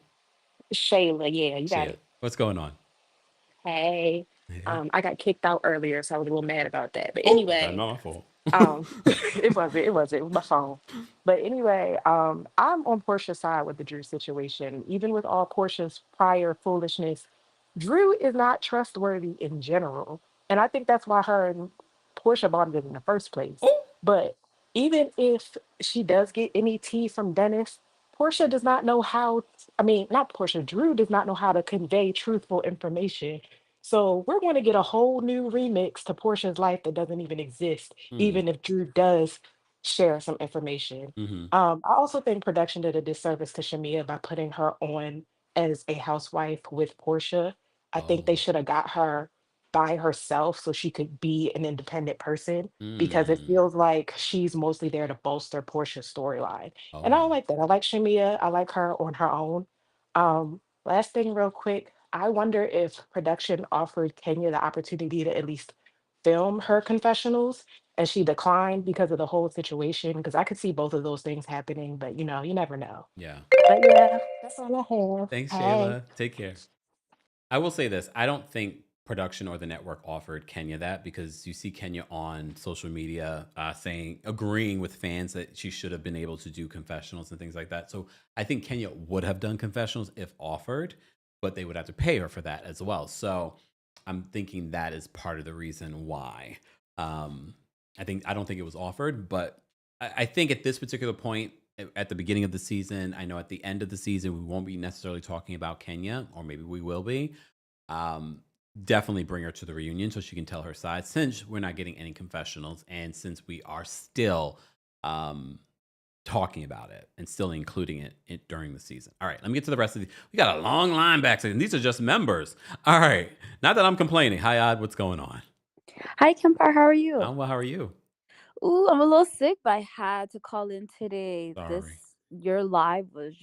Shayla, yeah, you got it. What's going on? Hey, I got kicked out earlier, so I was a little mad about that. But Oh, that's anyway, not my fault. it was my phone. But anyway, I'm on Portia's side with the Drew situation. Even with all Portia's prior foolishness, Drew is not trustworthy in general. And I think that's why her and Portia bonded in the first place. Oh, But even if she does get any tea from Dennis, Portia does not know how, I mean, not Portia, Drew does not know how to convey truthful information. So we're going to get a whole new remix to Portia's life that doesn't even exist, hmm. even if Drew does share some information. Hmm. I also think production did a disservice to Shamea by putting her on as a housewife with Portia. I think they Oh. should have got her by herself so she could be an independent person because it Mm. feels like she's mostly there to bolster Portia's storyline. And I Oh. don't like that. I like Shamea. I like her on her own. Last thing, real quick. I wonder if production offered Kenya the opportunity to at least film her confessionals and she declined because of the whole situation. Because I could see both of those things happening, but you never know. Yeah. But yeah, that's all I have. Thanks, Hey. Shayla. Take care. I will say this. I don't think production or the network offered Kenya that because you see Kenya on social media agreeing with fans that she should have been able to do confessionals and things like that. So I think Kenya would have done confessionals if offered, but they would have to pay her for that as well. So I'm thinking that is part of the reason why. Um, I don't think it was offered, but I think at this particular point, at the beginning of the season, I know at the end of the season, we won't be necessarily talking about Kenya, or maybe we will be. Um, Definitely bring her to the reunion so she can tell her side since we're not getting any confessionals and since we are still talking about it and still including it during the season. All right, let me get to the rest of these. We got a long line back, and these are just members. All right, not that I'm complaining. Hi, Odd, what's going on? Hi, Kempire. How are you? Well, how are you? Ooh, I'm a little sick, but I had to call in today. Sorry. Your live was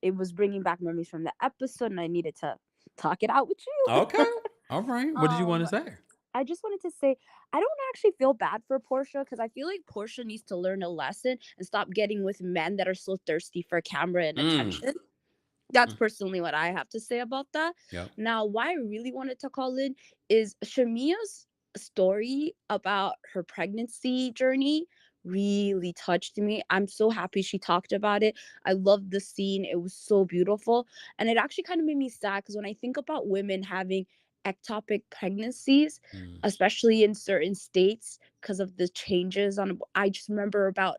it was bringing back memories from the episode, and I needed to talk it out with you. Okay. All right. What did you want to um, say? I just wanted to say I don't actually feel bad for Portia because I feel like Portia needs to learn a lesson and stop getting with men that are so thirsty for camera and Mm. attention. That's Mm. personally what I have to say about that. Yep. Now, why I really wanted to call in is Shamea's story about her pregnancy journey really touched me. I'm so happy she talked about it. I loved the scene. It was so beautiful. And it actually kind of made me sad because when I think about women having ectopic pregnancies, Mm. especially in certain states because of the changes on I just remember about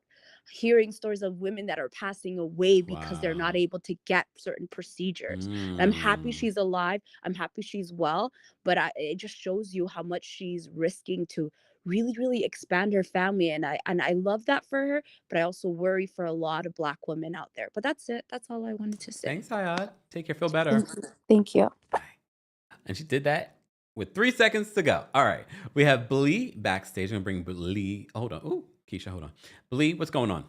hearing stories of women that are passing away because they're not Wow. able to get certain procedures. And I'm happy Mm. she's alive. I'm happy she's well, but it just shows you how much she's risking to really really expand her family, and I love that for her, but I also worry for a lot of black women out there. But that's it. That's all I wanted to say. Thanks, Hayat. Take care. Feel better. Thank you. Bye. And she did that with 3 seconds to go. All right. We have Blee backstage. I'm going to bring Blee. Hold on. Ooh, Keisha, hold on. Blee, what's going on?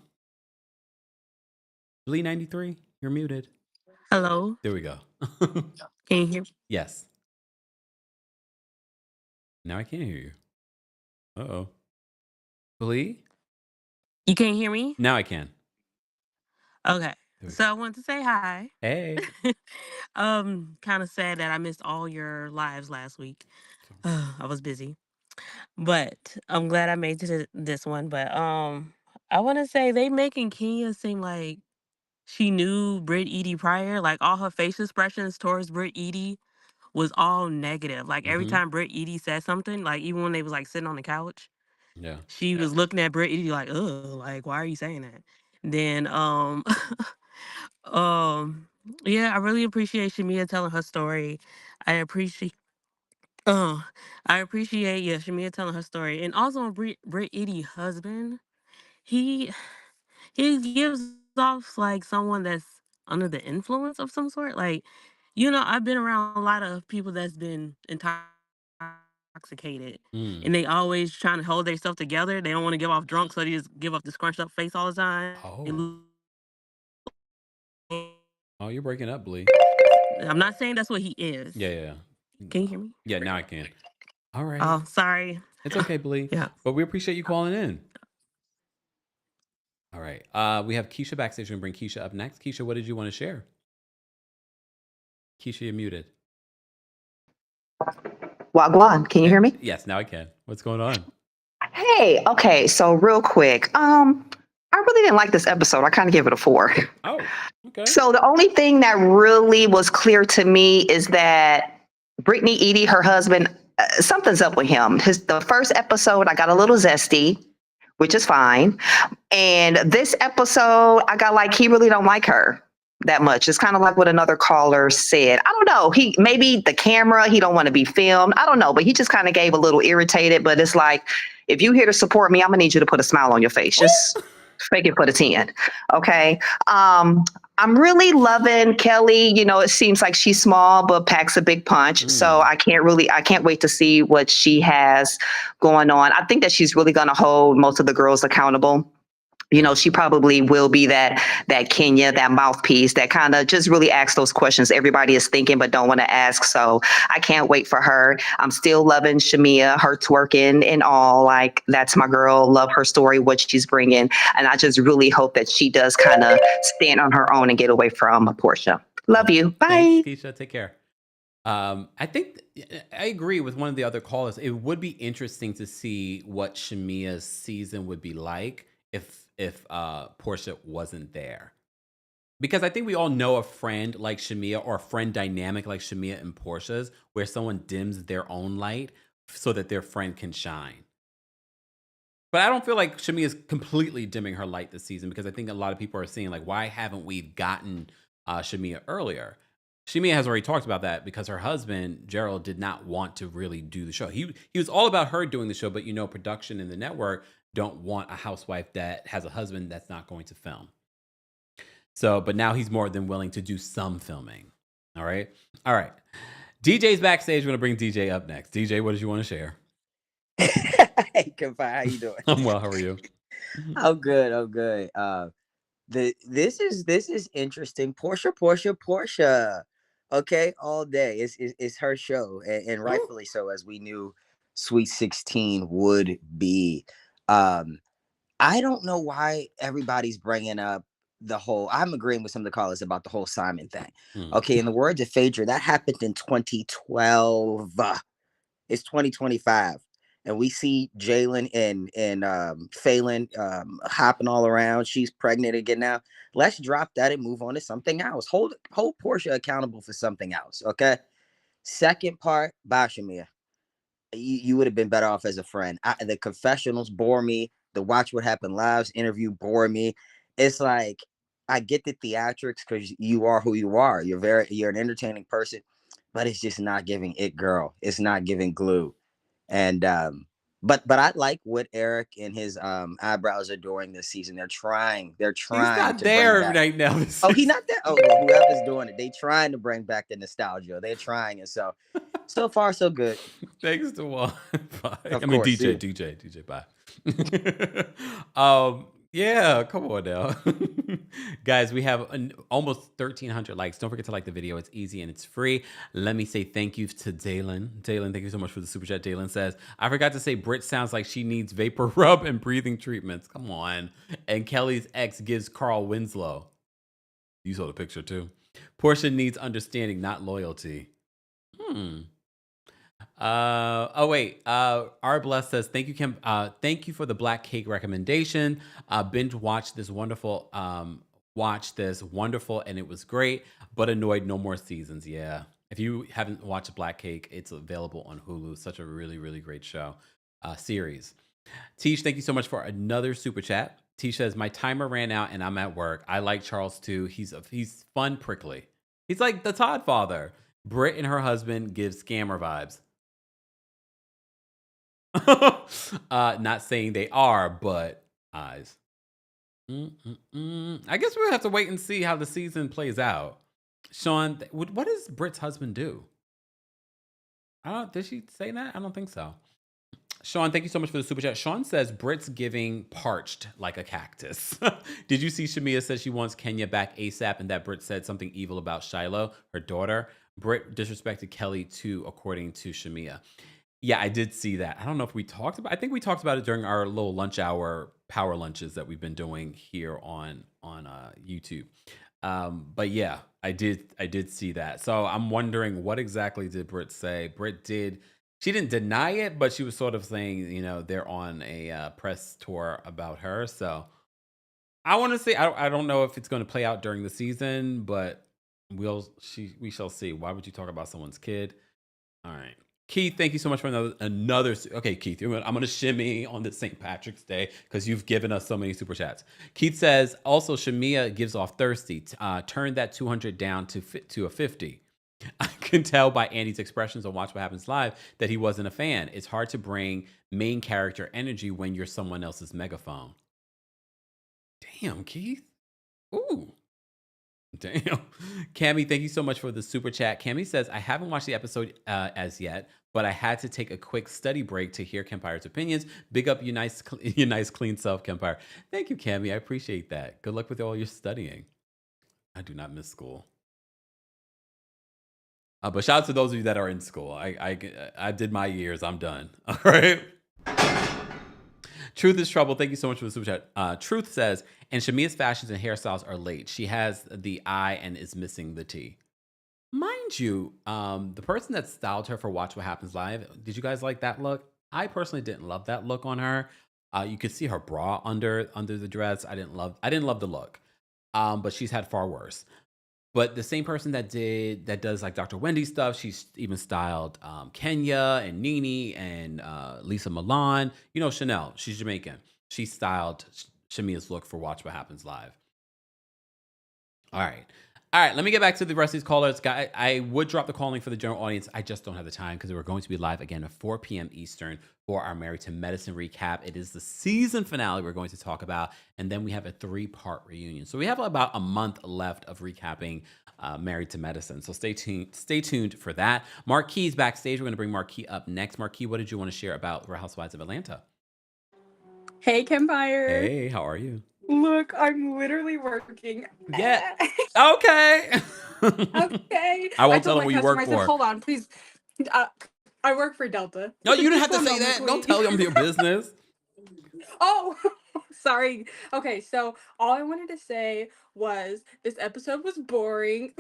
Blee 93, you're muted. Hello. There we go. Can you hear me? Yes. Now I can't hear you. Uh-oh. Blee? You can't hear me? Now I can. Okay. There we So go. I wanted to say hi. Hey. Kind of sad that I missed all your lives last week. I was busy. But I'm glad I made it to this one. But I want to say they making Kenya seem like she knew Britt Edie prior. Like all her face expressions towards Britt Edie was all negative. Like every Mm-hmm. time Britt Edie said something, like even when they was like sitting on the couch, Yeah. she was looking at Britt Edie like, ugh, like why are you saying that? Then um yeah, I really appreciate Shamea telling her story. I appreciate yeah, Shamea telling her story. And also Britt Edie husband, he he gives off like someone that's under the influence of some sort. Like, I've been around a lot of people that's been intoxicated Mm. and they always trying to hold themselves together. They don't want to give off drunk, so they just give off the scrunched up face all the time. Oh. Oh, you're breaking up, Blee. I'm not saying that's what he is. Yeah. Can you hear me? Yeah, now I can. All right. Oh, sorry. It's okay, Blee. Yeah. But we appreciate you calling in. All right. We have Keisha backstage. We're going to bring Keisha up next. Keisha, what did you want to share? Keisha, you're muted. Wagwan, can you hear me? Yes, now I can. What's going on? Hey, okay, so real quick, I really didn't like this episode. I kind of give it a 4. Oh, okay. So the only thing that really was clear to me is that Brittany Edie, her husband, something's up with him. The first episode, I got a little zesty, which is fine, and this episode, I got like he really don't like her that much. It's kind of like what another caller said. I don't know. He maybe the camera, he don't want to be filmed. I don't know, but he just kind of gave a little irritated. But it's like, if you here to support me, I'm gonna need you to put a smile on your face. Just fake it for the 10. Okay. I'm really loving Kelli. You know, it seems like she's small, but packs a big punch. So I can't wait to see what she has going on. I think that she's really gonna hold most of the girls accountable. You know, she probably will be that Kenya, that mouthpiece that kind of just really asks those questions everybody is thinking but don't want to ask. So I can't wait for her. I'm still loving Shamea, her twerking and all. Like, that's my girl. Love her story, what she's bringing. And I just really hope that she does kind of stand on her own and get away from Porsha. Love you. Bye. Thanks, Keisha. Take care. I think I agree with one of the other callers. It would be interesting to see what Shamea's season would be like if Porsha wasn't there. Because I think we all know a friend like Shamea, or a friend dynamic like Shamea and Portia's, where someone dims their own light so that their friend can shine. But I don't feel like Shamea is completely dimming her light this season, because I think a lot of people are saying, like, why haven't we gotten Shamea earlier? Shamea has already talked about that because her husband, Gerald, did not want to really do the show. He was all about her doing the show, but you know, production and the network don't want a housewife that has a husband that's not going to film. So, but now he's more than willing to do some filming. All right. DJ's backstage. We're going to bring DJ up next. DJ, what did you want to share? Hey, Kempire, how you doing? I'm well. How are you? I'm good. This is interesting. Porsha. Okay, all day. It's her show, and rightfully so, as we knew Sweet 16 would be. I don't know why everybody's bringing up the whole. I'm agreeing with some of the callers about the whole Simon thing. Okay, in the words of Phaedra, that happened in 2012. It's 2025. And we see Jalen and Phelan hopping all around. She's pregnant again now. Let's drop that and move on to something else. Hold Porsha accountable for something else, okay? Second part, bye, Shamea. You would have been better off as a friend. The confessionals bore me. The Watch What Happened Lives interview bore me. It's like, I get the theatrics because you are who you are. You're an entertaining person, but it's just not giving it, girl. It's not giving glue. And but I like what Eric and his eyebrows are doing this season. They're trying. He's not to there bring back. right now. Oh, he's not there. Oh, well, whoever's doing it, they trying to bring back the nostalgia. They're trying, and so far so good. Thanks to Juan. Bye. Of I mean, course, DJ. Bye. Yeah, come on now. Guys, we have almost 1,300 likes. Don't forget to like the video. It's easy and it's free. Let me say thank you to Dalen. Dalen, thank you so much for the super chat. Dalen says, I forgot to say Britt sounds like she needs vapor rub and breathing treatments. Come on. And Kelly's ex gives Carl Winslow. You saw the picture too. Porsha needs understanding, not loyalty. R Bless says, thank you, Kim. Thank you for the black cake recommendation. Binge watched this wonderful, and it was great, but annoyed no more seasons. Yeah. If you haven't watched Black Cake, it's available on Hulu. Such a really, really great show, series. Tish, thank you so much for another super chat. Tish says, my timer ran out and I'm at work. I like Charles too. He's fun, prickly. He's like the Todd father. Britt and her husband give scammer vibes. Not saying they are, but eyes. I guess we'll have to wait and see how the season plays out. Sean, what does Britt's husband do? Did she say that? I don't think so. Sean, thank you so much for the super chat. Sean says Britt's giving parched like a cactus. Did you see Shamea says she wants Kenya back ASAP and that Britt said something evil about Shiloh, her daughter? Britt disrespected Kelly too, according to Shamea. Yeah, I did see that. I don't know if we talked about. I think we talked about it during our little lunch hour power lunches that we've been doing here on YouTube. But yeah, I did see that. So I'm wondering what exactly did Britt say? Britt did she didn't deny it, but she was sort of saying, they're on a press tour about her. So I want to say I don't know if it's going to play out during the season, but we shall see. Why would you talk about someone's kid? All right. Keith, thank you so much for another. Okay, Keith, I'm going to shimmy on this St. Patrick's Day because you've given us so many super chats. Keith says, also, Shamea gives off thirsty. Turn that 200 down to a 50. I can tell by Andy's expressions on Watch What Happens Live that he wasn't a fan. It's hard to bring main character energy when you're someone else's megaphone. Damn, Keith. Ooh. Damn. Cammy, thank you so much for the super chat. Cammy says, I haven't watched the episode as yet, but I had to take a quick study break to hear Kempire's opinions. Big up your nice clean self, Kempire. Thank you, Cammy. I appreciate that. Good luck with all your studying. I do not miss school. But shout out to those of you that are in school. I did my years. I'm done. All right. Truth is trouble. Thank you so much for the super chat. Truth says, and Shamea's fashions and hairstyles are late. She has the I and is missing the T. Mind you, the person that styled her for Watch What Happens Live, did you guys like that look? I personally didn't love that look on her. You could see her bra under the dress. I didn't love the look. But she's had far worse. But the same person that does like Dr. Wendy stuff, she's even styled Kenya and Nene and Lisa Milan. Chanel, she's Jamaican. She styled Shamea's look for Watch What Happens Live. All right, let me get back to the rest of these callers. I would drop the calling for the general audience. I just don't have the time because we're going to be live again at 4 p.m. Eastern for our Married to Medicine recap. It is the season finale we're going to talk about, and then we have a 3-part reunion. So we have about a month left of recapping Married to Medicine. So stay tuned for that. Marquis backstage. We're going to bring Marquis up next. Marquis, what did you want to share about Real Housewives of Atlanta? Hey, Kempire. Hey, how are you? Look, I'm literally working. Yeah. Okay. Okay. I won't tell them what you work for. Hold on, please. I work for Delta. No, you didn't have to say that. Don't tell them your business. Oh, sorry. Okay, so all I wanted to say was this episode was boring.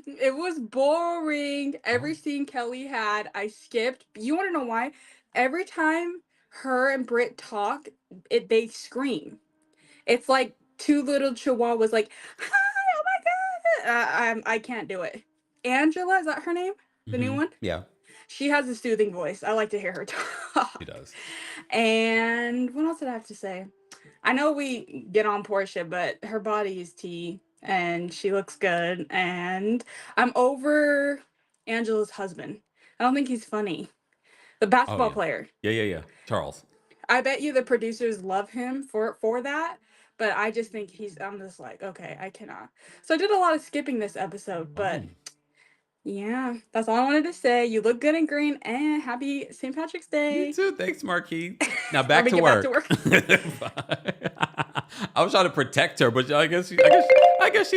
It was boring. Every scene Kelli had, I skipped. You want to know why? Every time her and Britt talk, they scream. It's like two little chihuahuas like, hi, oh my God. I can't do it. Angela, is that her name? The new one? Yeah. She has a soothing voice. I like to hear her talk. She does. And what else did I have to say? I know we get on Porsha, but her body is tea and she looks good. And I'm over Angela's husband. I don't think he's funny. The basketball player. Yeah. Charles. I bet you the producers love him for that. But I just think I'm just like, okay, I cannot. So I did a lot of skipping this episode, but yeah, that's all I wanted to say. You look good in green, and happy St. Patrick's Day. You too. Thanks, Marquis. Now back to work. I was trying to protect her, but I guess she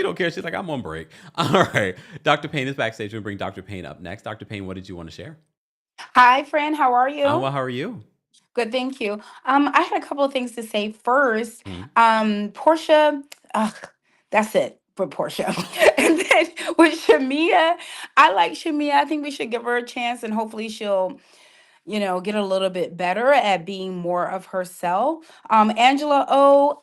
don't care. She's like, I'm on break. All right. Dr. Payne is backstage. We'll bring Dr. Payne up next. Dr. Payne, what did you want to share? Hi, friend. How are you? Well, how are you? Good, thank you. I had a couple of things to say. First, Porsha, that's it for Porsha. And then with Shamea, I like Shamea. I think we should give her a chance and hopefully she'll get a little bit better at being more of herself. Angela,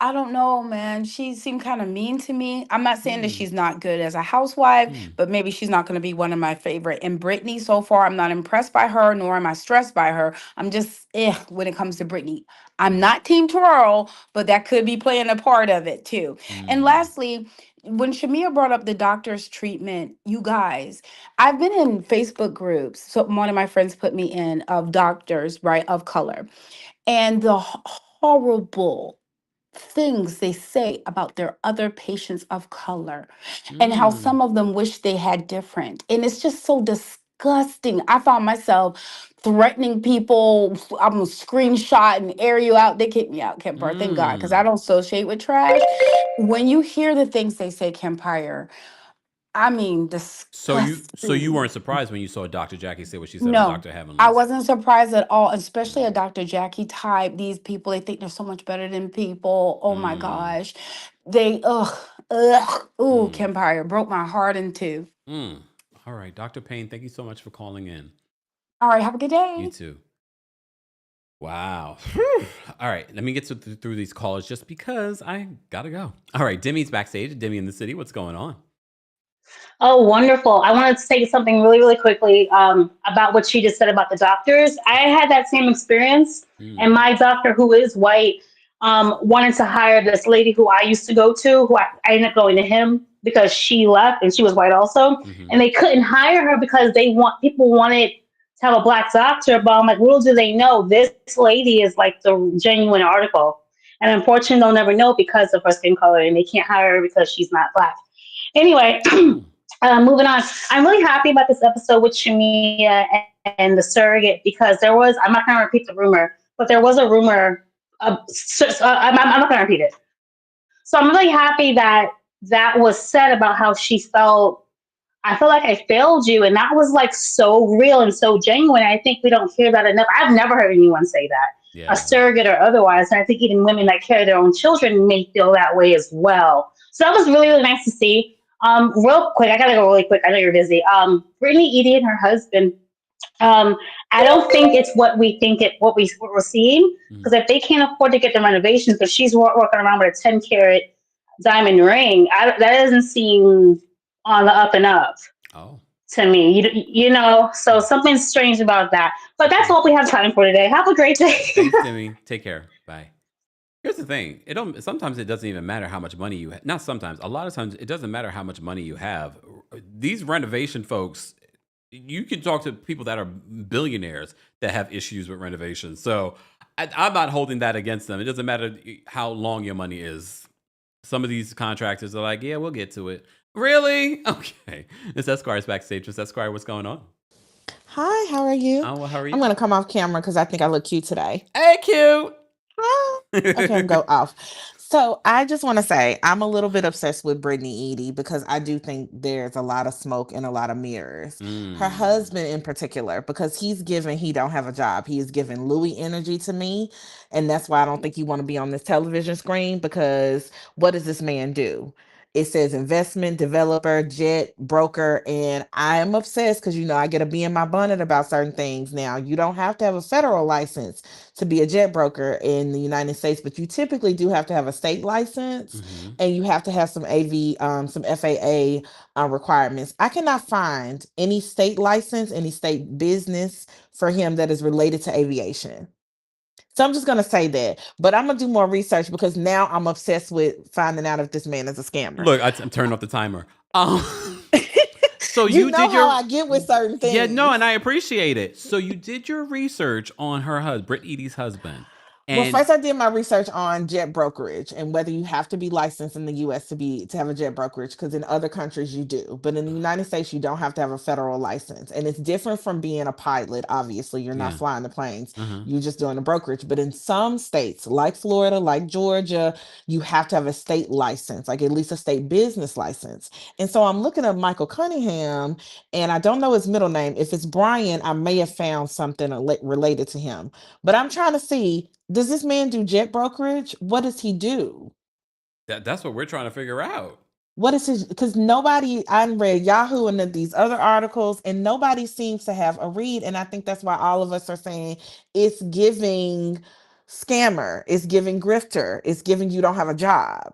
I don't know, man. She seemed kind of mean to me. I'm not saying that she's not good as a housewife, but maybe she's not going to be one of my favorite. And Brittany, so far, I'm not impressed by her, nor am I stressed by her. I'm just, when it comes to Brittany. I'm not Team Twirl, but that could be playing a part of it too. And lastly, when Shamea brought up the doctor's treatment, you guys, I've been in Facebook groups. So one of my friends put me in of doctors, right, of color, and the horrible things they say about their other patients of color and how some of them wish they had different. And it's just so disgusting. I found myself threatening people. I'm gonna screenshot and air you out. They kicked me out, Kempire. Thank God, because I don't associate with trash. When you hear the things they say, Kempire, I mean, disgusting. So you weren't surprised when you saw Dr. Jackie say what she said No, on Dr. Heavenly? I wasn't surprised at all, especially a Dr. Jackie type. These people, they think they're so much better than people. Oh my gosh. They, ooh, Kempire broke my heart in two. All right, Dr. Payne, thank you so much for calling in. All right, have a good day. You too. Wow. All right, let me get through these calls just because I gotta go. All right, Demi's backstage. Demi in the city. What's going on? Oh, wonderful. I wanted to say something really, really quickly about what she just said about the doctors. I had that same experience, and my doctor, who is white, wanted to hire this lady who I used to go to, who I ended up going to him because she left and she was white also. And they couldn't hire her because people wanted to have a black doctor. But I'm like, little do they know, this lady is like the genuine article. And unfortunately, they'll never know because of her skin color, and they can't hire her because she's not black. Anyway, moving on. I'm really happy about this episode with Shamea and the surrogate because I'm not going to repeat the rumor, but there was a rumor. I'm not going to repeat it. So I'm really happy that that was said about how she felt. I feel like I failed you. And that was like so real and so genuine. I think we don't hear that enough. I've never heard anyone say that, a surrogate or otherwise. And I think even women that carry their own children may feel that way as well. So that was really, really nice to see. Real quick, I gotta go really quick. I know you're busy. Brittany, Edie, and her husband. I don't think it's what we think what we're seeing, because if they can't afford to get the renovations, because she's working around with a 10-carat diamond ring, that doesn't seem on the up and up. To me, you know. So something's strange about that. But that's all we have time for today. Have a great day. Thanks, Demi. Take care. Bye. Here's the thing. Sometimes it doesn't even matter how much money you have. Not sometimes. A lot of times it doesn't matter how much money you have. These renovation folks, you can talk to people that are billionaires that have issues with renovations. So I'm not holding that against them. It doesn't matter how long your money is. Some of these contractors are like, yeah, we'll get to it. Really? Okay. It's Esquire's backstage. It's Esquire. What's going on? Hi, how are you? Oh, well, how are you? I'm going to come off camera because I think I look cute today. Hey, cute. Okay, I'm go off. So I just want to say I'm a little bit obsessed with Brittany Edie because I do think there's a lot of smoke and a lot of mirrors. Her husband in particular, because he don't have a job. He is giving Louis energy to me. And that's why I don't think you want to be on this television screen, because what does this man do? It says investment, developer, jet, broker, and I am obsessed because, I get to be in my bonnet about certain things. Now, you don't have to have a federal license to be a jet broker in the United States, but you typically do have to have a state license, and you have to have some some FAA requirements. I cannot find any state license, any state business for him that is related to aviation. So I'm just going to say that, but I'm going to do more research because now I'm obsessed with finding out if this man is a scammer. Look, I'm turning off the timer. So you know how I get with certain things. Yeah, no, and I appreciate it. So you did your research on her husband, Britt Edie's husband. Well, first I did my research on jet brokerage and whether you have to be licensed in the US to have a jet brokerage, because in other countries you do. But in the United States, you don't have to have a federal license. And it's different from being a pilot. Obviously, you're not flying the planes. You're just doing a brokerage. But in some states, like Florida, like Georgia, you have to have a state license, like at least a state business license. And so I'm looking at Michael Cunningham, and I don't know his middle name. If it's Brian, I may have found something related to him. But I'm trying to see, does this man do jet brokerage? What does he do? That's what we're trying to figure out. What is his? Because I read Yahoo and these other articles, and nobody seems to have a read. And I think that's why all of us are saying it's giving scammer, it's giving grifter, it's giving you don't have a job.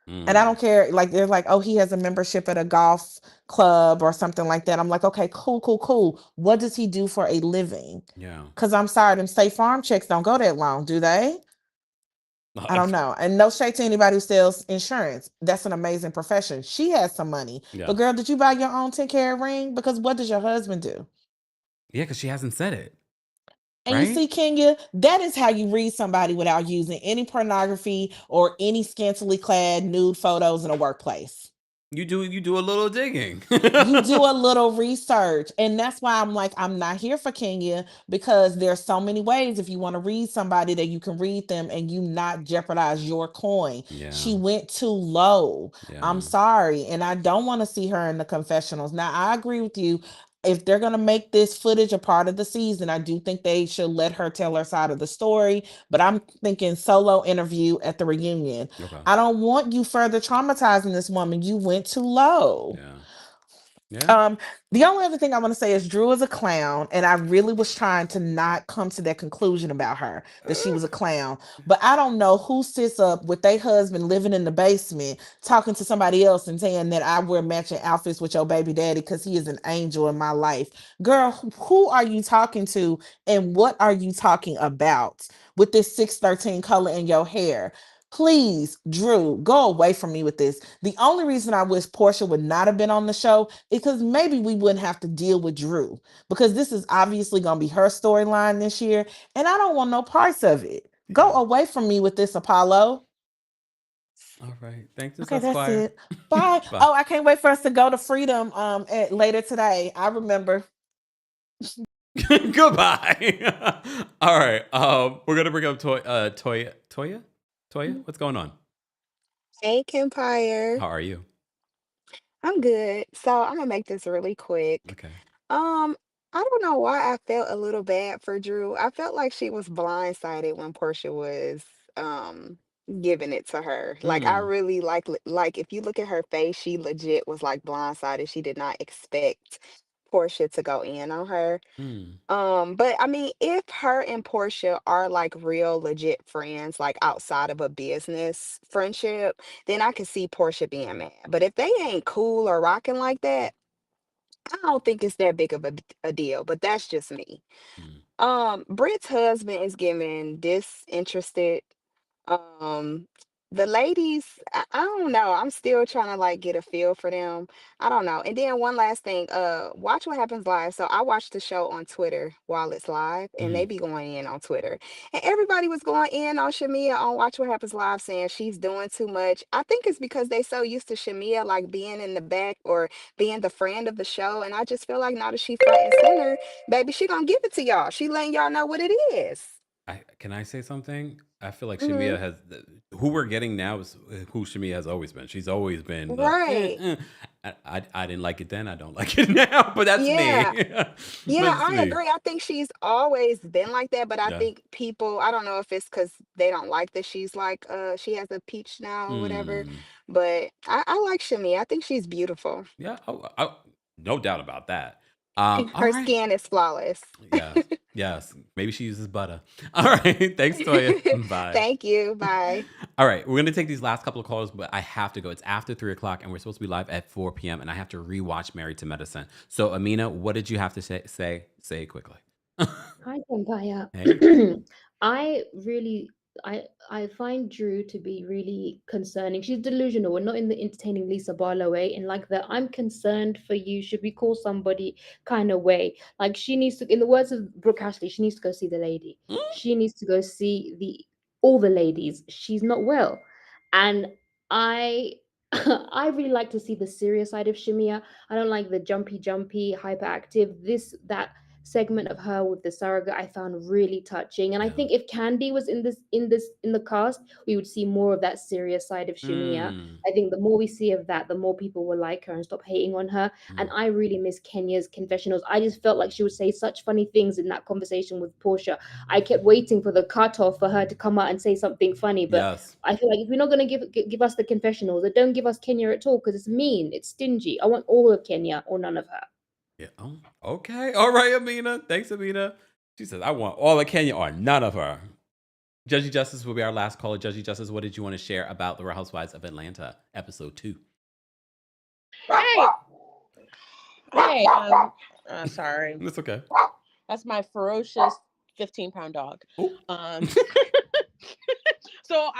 And I don't care. Like, they're like, oh, he has a membership at a golf club or something like that. I'm like, okay, cool. What does he do for a living? Yeah. Because I'm sorry, them State Farm checks don't go that long, do they? I don't know. And no shade to anybody who sells insurance. That's an amazing profession. She has some money. Yeah. But girl, did you buy your own 10-carat ring? Because what does your husband do? Yeah, because she hasn't said it. And right? You see, Kenya, that is how you read somebody without using any pornography or any scantily clad nude photos in a workplace. You do a little digging. You do a little research. And that's why I'm like, I'm not here for Kenya, because there's so many ways if you want to read somebody that you can read them and you not jeopardize your coin. Yeah. She went too low. Yeah. I'm sorry. And I don't want to see her in the confessionals. Now, I agree with you. If they're going to make this footage a part of the season, I do think they should let her tell her side of the story. But I'm thinking solo interview at the reunion. Okay. I don't want you further traumatizing this woman. You went too low. Yeah. The only other thing I want to say is Drew is a clown, and I really was trying to not come to that conclusion about her that she was a clown. But I don't know who sits up with their husband living in the basement, talking to somebody else and saying that I wear matching outfits with your baby daddy because he is an angel in my life. Girl, who are you talking to, and what are you talking about with this 613 color in your hair? Please, Drew, go away from me with this. The only reason I wish Porsha would not have been on the show is because maybe we wouldn't have to deal with Drew, because this is obviously going to be her storyline this year, and I don't want no parts of it. Go away from me with this, Apollo. All right. Thanks, Miss Okay, that's Esquire. it. Bye. Bye. Oh, I can't wait for us to go to Freedom later today. I remember. Goodbye. All right. We're gonna bring up Toya. Toya, what's going on? Hey, Kempire. How are you? I'm good. So I'm gonna make this really quick. Okay. Um, I don't know why I felt a little bad for Drew. I felt like she was blindsided when Portia was um giving it to her. Like I Mm. really like if you look at her face, she legit was like blindsided. She did not expect Portia to go in on her. Mm. But I mean, if her and Portia are like real legit friends, like outside of a business friendship, then I could see Portia being mad. But if they ain't cool or rocking like that, I don't think it's that big of a deal. But that's just me. Mm. Britt's husband is giving disinterested. Um, the ladies, I don't know. I'm still trying to like get a feel for them. I don't know. And then one last thing, watch what happens live. So I watched the show on Twitter while it's live, and they Mm. be going in on Twitter. And everybody was going in on Shamea on Watch What Happens Live saying she's doing too much. I think it's because they so used to Shamea like being in the back or being the friend of the show. And I just feel like now that she front and center, baby, she gonna give it to y'all. She letting y'all know what it is. Can I say something? I feel like Hmm. Shamia has who we're getting now is who Shamia has always been. She's always been the. Right. I didn't like it then. I don't like it now. But that's me. Yeah. But Yeah, it's I me. agree. I think she's always been like that, but I Yeah. think people, I don't know if it's because they don't like that she's like she has a peach now or whatever. Mm. But I like Shami. I think she's beautiful. Yeah. No doubt about that. All Her right. skin is flawless. Yes. Yes. Maybe she uses butter. All right. Thanks, Toya. Bye. Thank you. Bye. All right, we're gonna take these last couple of calls, but I have to go. It's after 3 o'clock, and we're supposed to be live at 4 p.m. And I have to rewatch Married to Medicine. So, Amina, what did you have to say? Say it quickly. Hi, Kempire. Hey. I really, I find Drew to be really concerning. She's delusional, and not in the entertaining Lisa Barlow way, in like the I'm concerned for you. Should we call somebody kind of way? Like she needs to, in the words of Brooke Ashley, she needs to go see the lady. She needs to go see the all the ladies. She's not well, and I. I really like to see the serious side of Shimia. I don't like the jumpy, hyperactive, this, that segment of her with the surrogate I found really touching. And I Yeah. think if Candy was in the cast, we would see more of that serious side of Shimia. Mm. I think the more we see of that, the more people will like her and stop hating on her. And I really miss Kenya's confessionals. I just felt like she would say such funny things in that conversation with Portia. I kept waiting for the cutoff for her to come out and say something funny, but Yes. I feel like if you're not going to give us the confessionals, then don't give us Kenya at all because it's mean, it's stingy. I want all of Kenya or none of her. Yeah. Oh, okay. All right, Amina. Thanks, Amina. She says, I want all of Kenya or none of her. Judgy Justice will be our last caller. Judgy Justice, what did you want to share about the Real Housewives of Atlanta, episode 2? Hey, hey, sorry. That's okay. That's my ferocious 15-pound dog. Um, so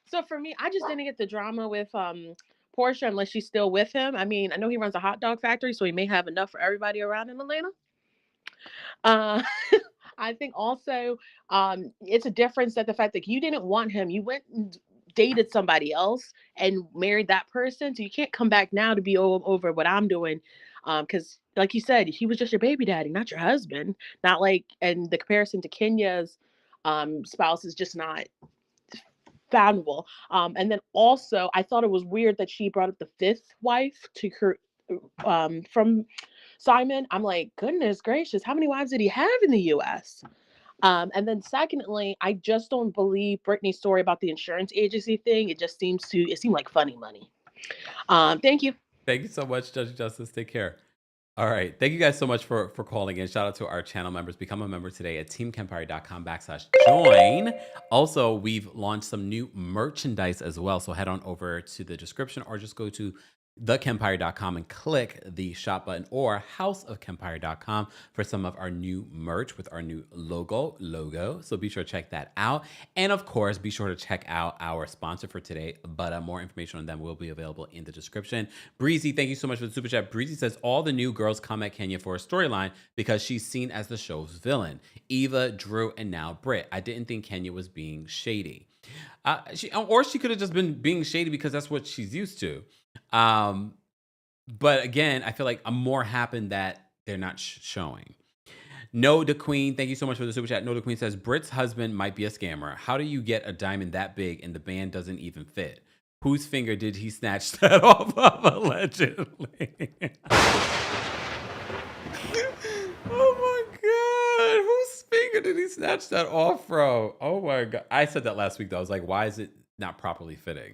so for me, I just didn't get the drama with Portia unless she's still with him. I mean, I know he runs a hot dog factory, so he may have enough for everybody around in Atlanta. I think also it's a difference that the fact that you didn't want him, you went and dated somebody else and married that person, so you can't come back now to be over what I'm doing, because like you said, he was just your baby daddy, not your husband. Not like, and the comparison to Kenya's spouse is just not foundable. And then also, I thought it was weird that she brought up the fifth wife to her from Simon. I'm like, goodness gracious, how many wives did he have in the U.S.? And then secondly, I just don't believe Brittany's story about the insurance agency thing. It just seemed like funny money. Thank you. Thank you so much, Judge Justice. Take care. All right. Thank you guys so much for calling in. Shout out to our channel members. Become a member today at teamkempire.com/join. Also, we've launched some new merchandise as well. So head on over to the description or just go to TheKempire.com and click the shop button, or houseofkempire.com for some of our new merch with our new logo. So be sure to check that out. And of course, be sure to check out our sponsor for today, but more information on them will be available in the description. Breezy, thank you so much for the super chat. Breezy says, all the new girls come at Kenya for a storyline because she's seen as the show's villain. Eva, Drew, and now Brit. I didn't think Kenya was being shady. She could have just been being shady because that's what she's used to. But again, I feel like more happened that they're not showing. No the Queen, thank you so much for the super chat. No the Queen says, Brit's husband might be a scammer. How do you get a diamond that big and the band doesn't even fit? Whose finger did he snatch that off of, allegedly? Oh my God. Whose finger did he snatch that off from? Oh my God. I said that last week though. I was like, why is it not properly fitting?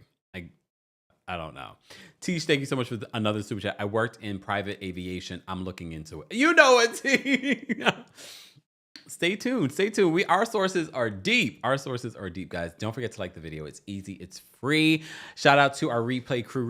I don't know. Tish, thank you so much for another super chat. I worked in private aviation. I'm looking into it. You know it, Tish. Stay tuned. Our sources are deep. Guys. Don't forget to like the video. It's easy. It's free. Shout out to our replay crew.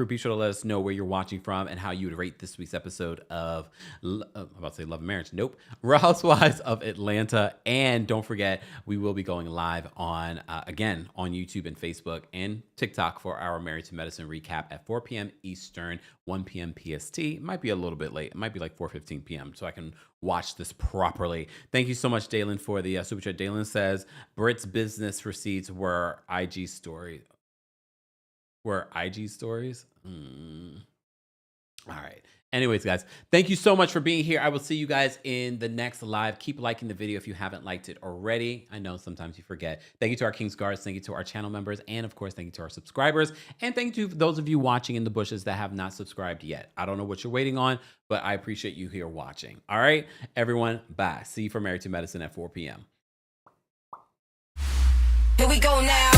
Be sure to let us know where you're watching from and how you would rate this week's episode of, I'm about to say Love and Marriage. Nope. Real Housewives of Atlanta. And don't forget, we will be going live on, again, on YouTube and Facebook and TikTok for our Married to Medicine recap at 4 p.m. Eastern, 1 p.m. PST. It might be a little bit late. It might be like 4:15 p.m. so I can watch this properly. Thank you so much, Dalen, for the super chat. Dalen says, Brit's business receipts were IG stories. All right. Anyways, guys, thank you so much for being here. I will see you guys in the next live. Keep liking the video if you haven't liked it already. I know sometimes you forget. Thank you to our King's Guards. Thank you to our channel members. And of course, thank you to our subscribers. And thank you to those of you watching in the bushes that have not subscribed yet. I don't know what you're waiting on, but I appreciate you here watching. All right, everyone, bye. See you for Married to Medicine at 4 p.m. Here we go now.